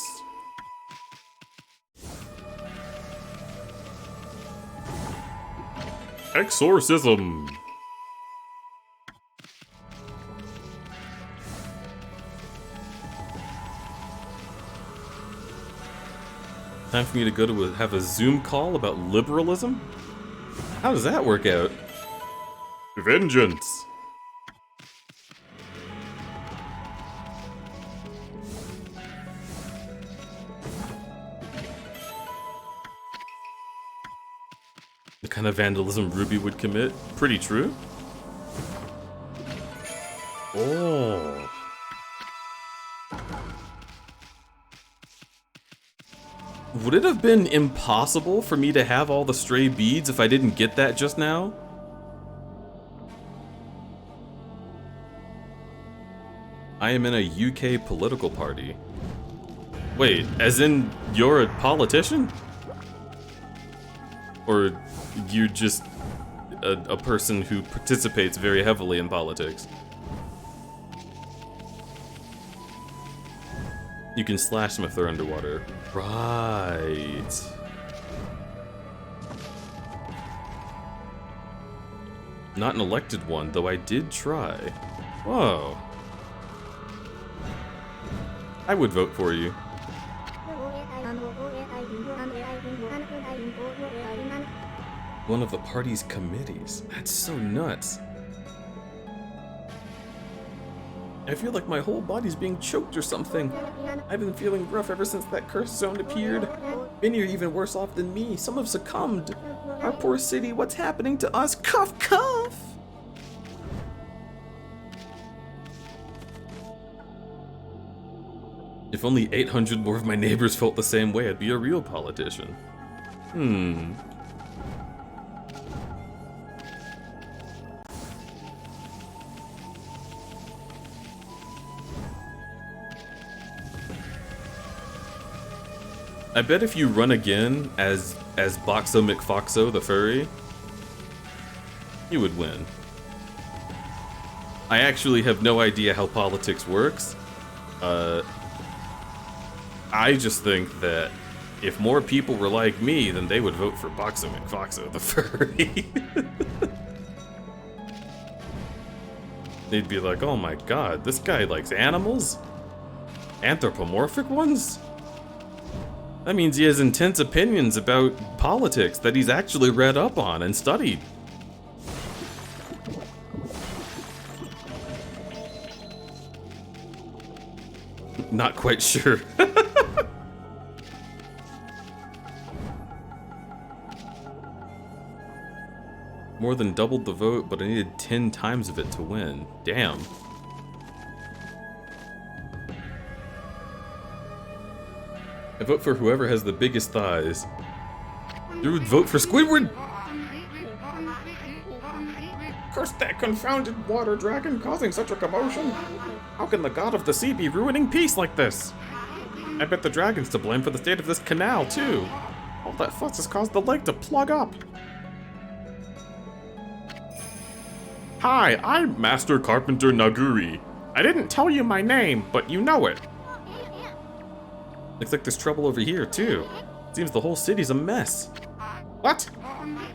Exorcism. Time for me to go to have a Zoom call about liberalism? How does that work out? Vengeance. The kind of vandalism Ruby would commit? Pretty true. Oh. Would it have been impossible for me to have all the stray beads if I didn't get that just now? I am in a UK political party. Wait, as in you're a politician? Or you're just a person who participates very heavily in politics? You can slash them if they're underwater. Right. Not an elected one, though I did try. Whoa. I would vote for you. One of the party's committees. That's so nuts. I feel like my whole body's being choked or something. I've been feeling rough ever since that cursed zone appeared. Many are even worse off than me. Some have succumbed. Our poor city, what's happening to us? Cough, cough! If only 800 more of my neighbors felt the same way, I'd be a real politician. I bet if you run again as Boxo McFoxo the furry, you would win. I actually have no idea how politics works. I just think that if more people were like me, then they would vote for Boxo McFoxo the furry. They'd be like, oh my god, this guy likes animals? Anthropomorphic ones? That means he has intense opinions about politics that he's actually read up on and studied. Not quite sure. More than doubled the vote, but I needed 10 times of it to win. Damn. I vote for whoever has the biggest thighs. You would vote for Squidward? Curse that confounded water dragon causing such a commotion. How can the god of the sea be ruining peace like this? I bet the dragon's to blame for the state of this canal, too. All that fuss has caused the lake to plug up. Hi, I'm Master Carpenter Naguri. I didn't tell you my name, but you know it. Looks like there's trouble over here, too. Seems the whole city's a mess. What?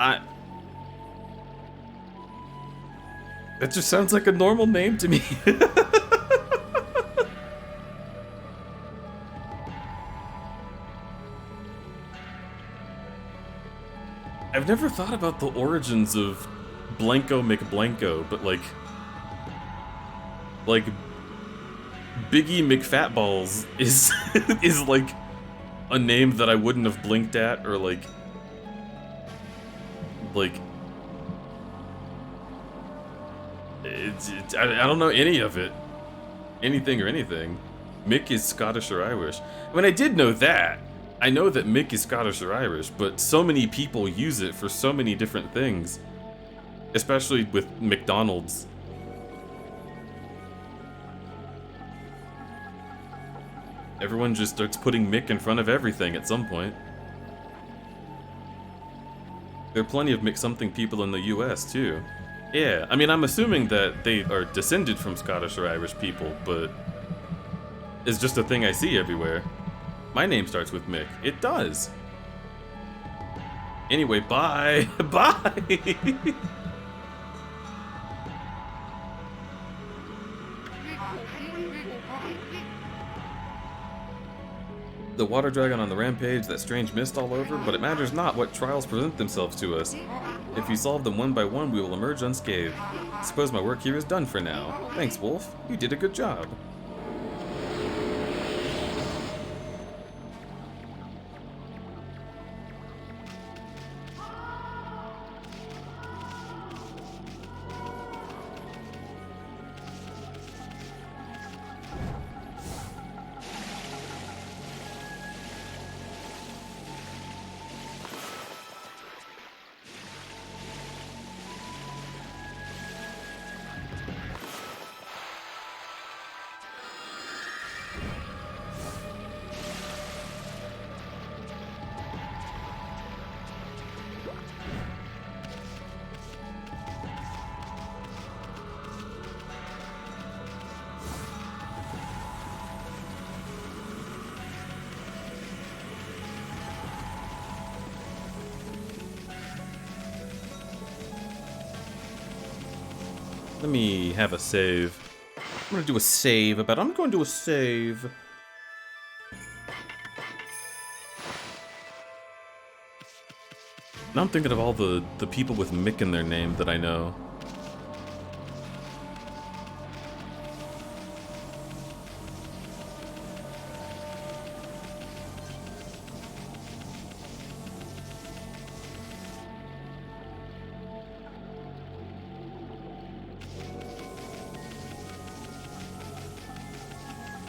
That just sounds like a normal name to me. I've never thought about the origins of Blanco McBlanco, but like Biggie McFatballs is is like a name that I wouldn't have blinked at, or like I don't know any of it, anything or anything. Mick is Scottish or Irish. I mean, I did know that. I know that Mick is Scottish or Irish, but so many people use it for so many different things, especially with McDonald's. Everyone just starts putting Mick in front of everything at some point. There are plenty of McSomething people in the US too. Yeah, I mean, I'm assuming that they are descended from Scottish or Irish people, but it's just a thing I see everywhere. My name starts with Mick. It does. Anyway, bye. Bye. The water dragon on the rampage, that strange mist all over, but it matters not what trials present themselves to us. If we solve them one by one, we will emerge unscathed. I suppose my work here is done for now. Thanks, Wolf. You did a good job. Let me have a save. I'm gonna do a save about it. I'm going to do a save. Now I'm thinking of all the people with Mick in their name that I know.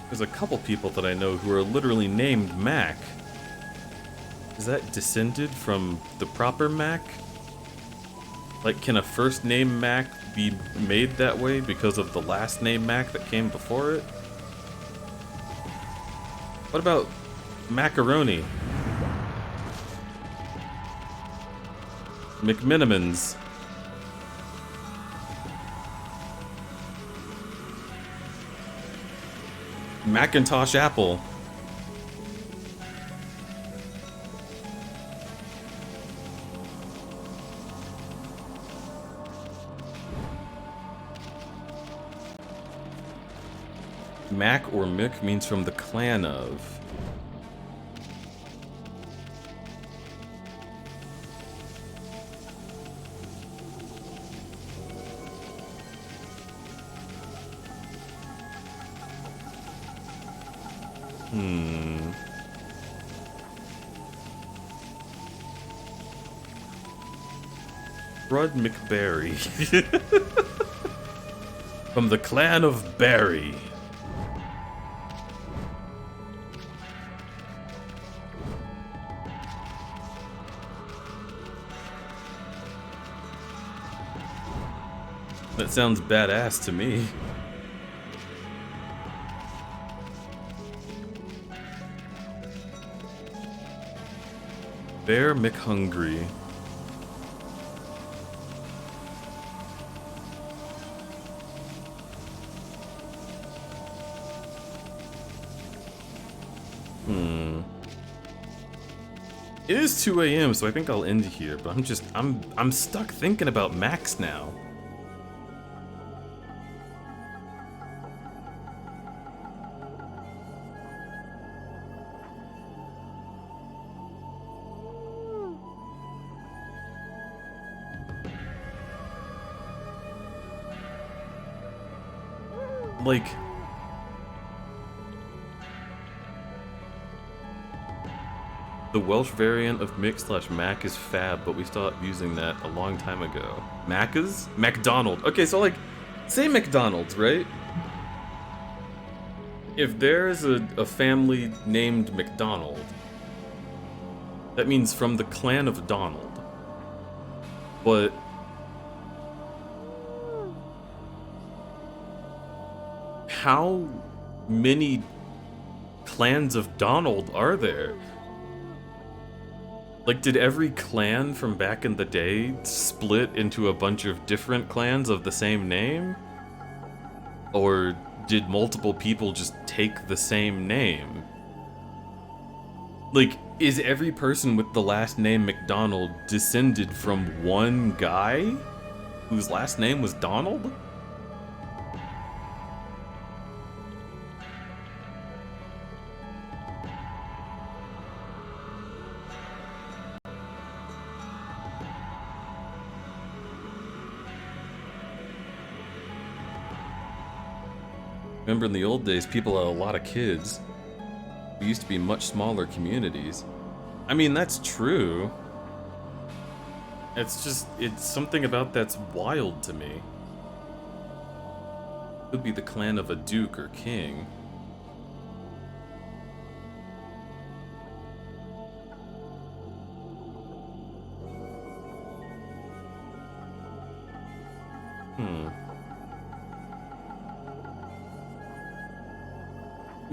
There's a couple people that I know who are literally named Mac. Is that descended from the proper Mac? Like, can a first name Mac be made that way because of the last name Mac that came before it? What about macaroni? McMinimans. Macintosh Apple. Mac or Mick means from the clan of. Crud McBerry. From the clan of Barry. That sounds badass to me. Bear McHungry. It is 2 a.m., so I think I'll end here, but I'm stuck thinking about Max now. Like, the Welsh variant of Mick/Mac is fab, but we stopped using that a long time ago. Macca's? McDonald. Okay, so like, say McDonald's, right? If there's a family named McDonald, that means from the clan of Donald. But how many clans of Donald are there? Like, did every clan from back in the day split into a bunch of different clans of the same name? Or did multiple people just take the same name? Like, is every person with the last name McDonald descended from one guy whose last name was Donald? Remember in the old days, people had a lot of kids. We used to be much smaller communities. I mean, that's true. It's something about that's wild to me. Could be the clan of a duke or king.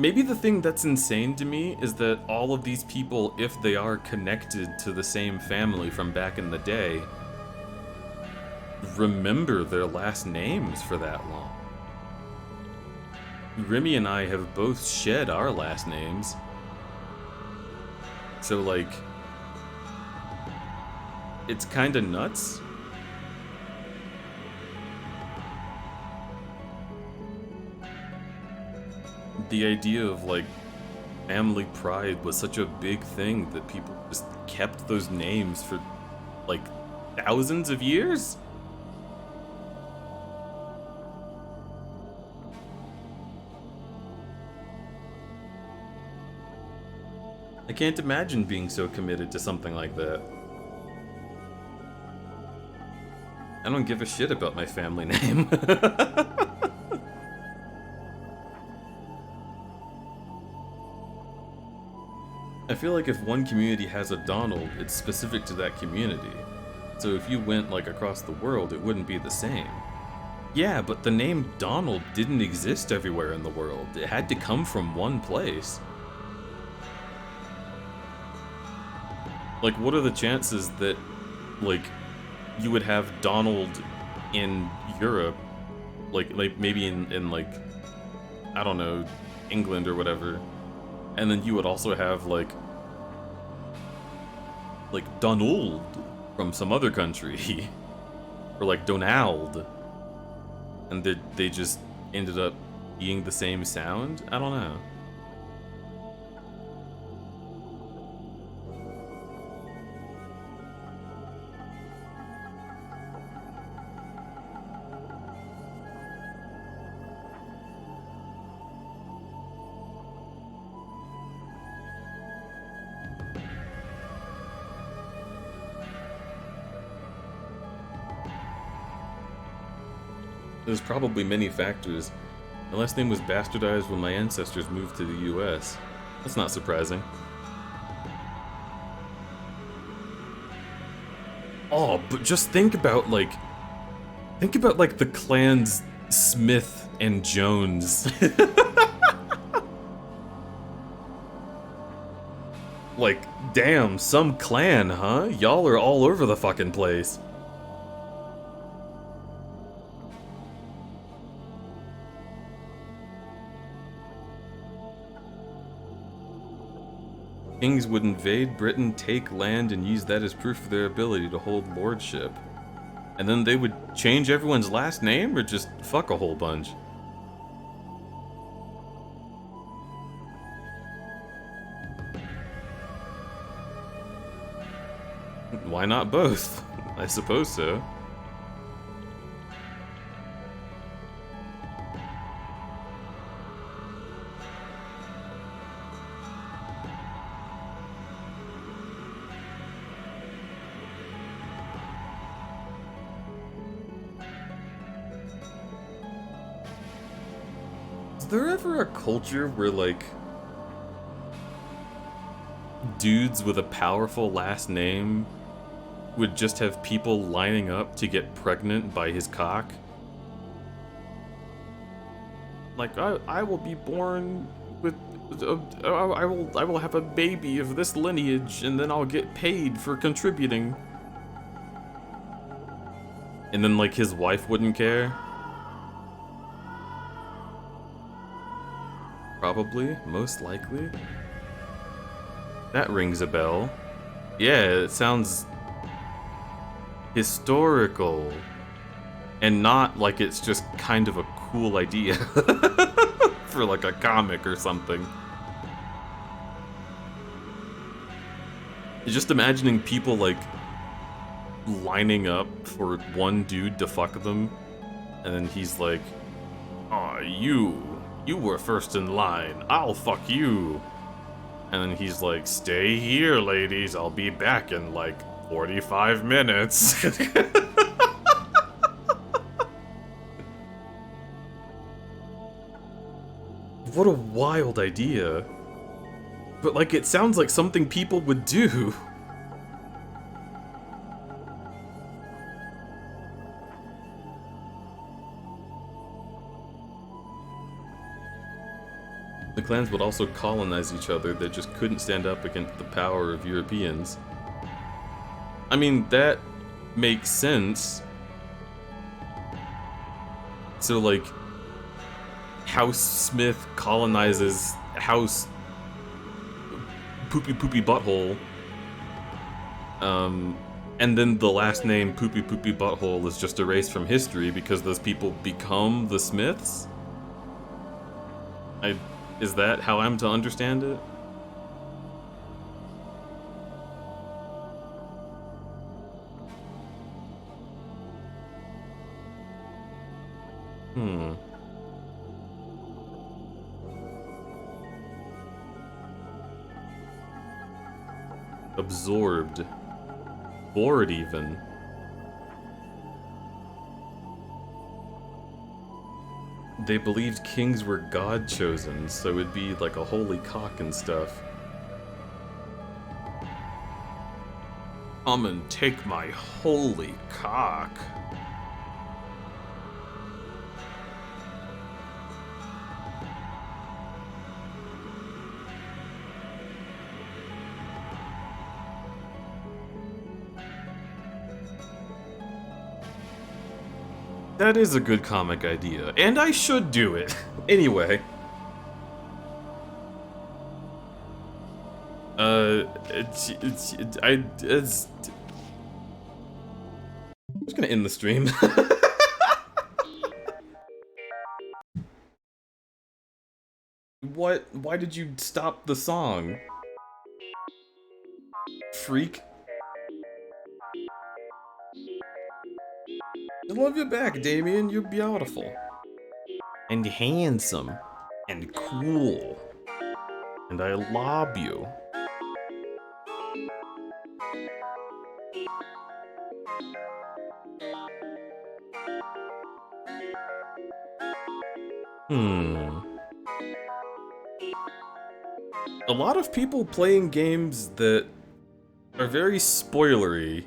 Maybe the thing that's insane to me is that all of these people, if they are connected to the same family from back in the day, remember their last names for that long. Remy and I have both shed our last names. So, like, it's kinda nuts. The idea of, like, family pride was such a big thing that people just kept those names for, like, thousands of years? I can't imagine being so committed to something like that. I don't give a shit about my family name. I feel like if one community has a Donald, it's specific to that community. So if you went, like, across the world, it wouldn't be the same. Yeah, but the name Donald didn't exist everywhere in the world. It had to come from one place. Like, what are the chances that, like, you would have Donald in Europe, like maybe in like, I don't know, England or whatever, and then you would also have, like Donald from some other country, or like Donald, and they just ended up being the same sound? I don't know. There's probably many factors. My last name was bastardized when my ancestors moved to the US. That's not surprising. Oh, but just think about like the clans Smith and Jones. Like, damn, some clan, huh? Y'all are all over the fucking place. Kings would invade Britain, take land, and use that as proof of their ability to hold lordship. And then they would change everyone's last name, or just fuck a whole bunch? Why not both? I suppose so. Is there ever a culture where, like, dudes with a powerful last name would just have people lining up to get pregnant by his cock? Like, I will be born with, I will have a baby of this lineage, and then I'll get paid for contributing. And then, like, his wife wouldn't care? Probably, most likely. That rings a bell. Yeah, it sounds historical. And not like it's just kind of a cool idea for like a comic or something. Just imagining people like lining up for one dude to fuck them, and then he's like, "Aw, you were first in line. I'll fuck you." And then he's like, "Stay here, ladies. I'll be back in like 45 minutes." What a wild idea. But like, it sounds like something people would do. The clans would also colonize each other that just couldn't stand up against the power of Europeans. I mean, that makes sense. So, like, House Smith colonizes House Poopy Poopy Butthole. And then the last name Poopy Poopy Butthole is just erased from history because those people become the Smiths? Is that how I'm to understand it? Absorbed. Bored even. They believed kings were God-chosen, so it'd be like a holy cock and stuff. Come and take my holy cock. That is a good comic idea, and I should do it. Anyway. I'm just gonna end the stream. What? Why did you stop the song? Freak. I love you back, Damien. You're beautiful. And handsome. And cool. And I love you. A lot of people playing games that are very spoilery.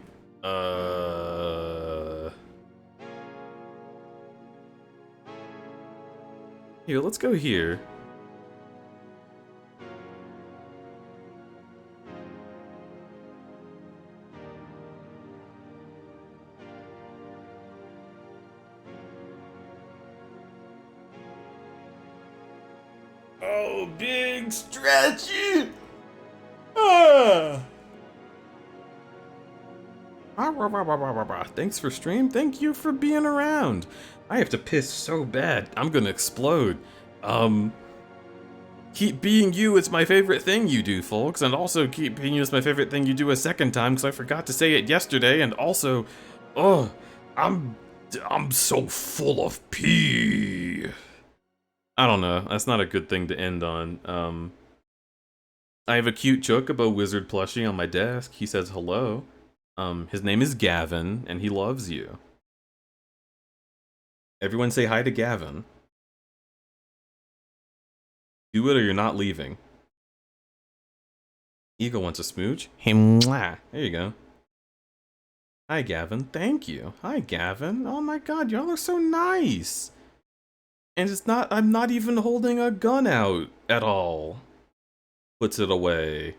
Here, let's go here. Oh, big stretchy! Thanks for stream. Thank you for being around. I have to piss so bad. I'm gonna explode. Keep being you is my favorite thing you do, folks, and also keep being you is my favorite thing you do a second time because I forgot to say it yesterday, and also, I'm so full of pee. I don't know. That's not a good thing to end on. I have a cute Chocobo wizard plushie on my desk. He says hello. His name is Gavin, and he loves you. Everyone say hi to Gavin. Do it or you're not leaving. Eagle wants a smooch. Hey, mwah. There you go. Hi, Gavin. Thank you. Hi, Gavin. Oh my god, y'all are so nice. And I'm not even holding a gun out at all. Puts it away.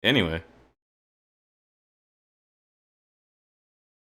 Anyway.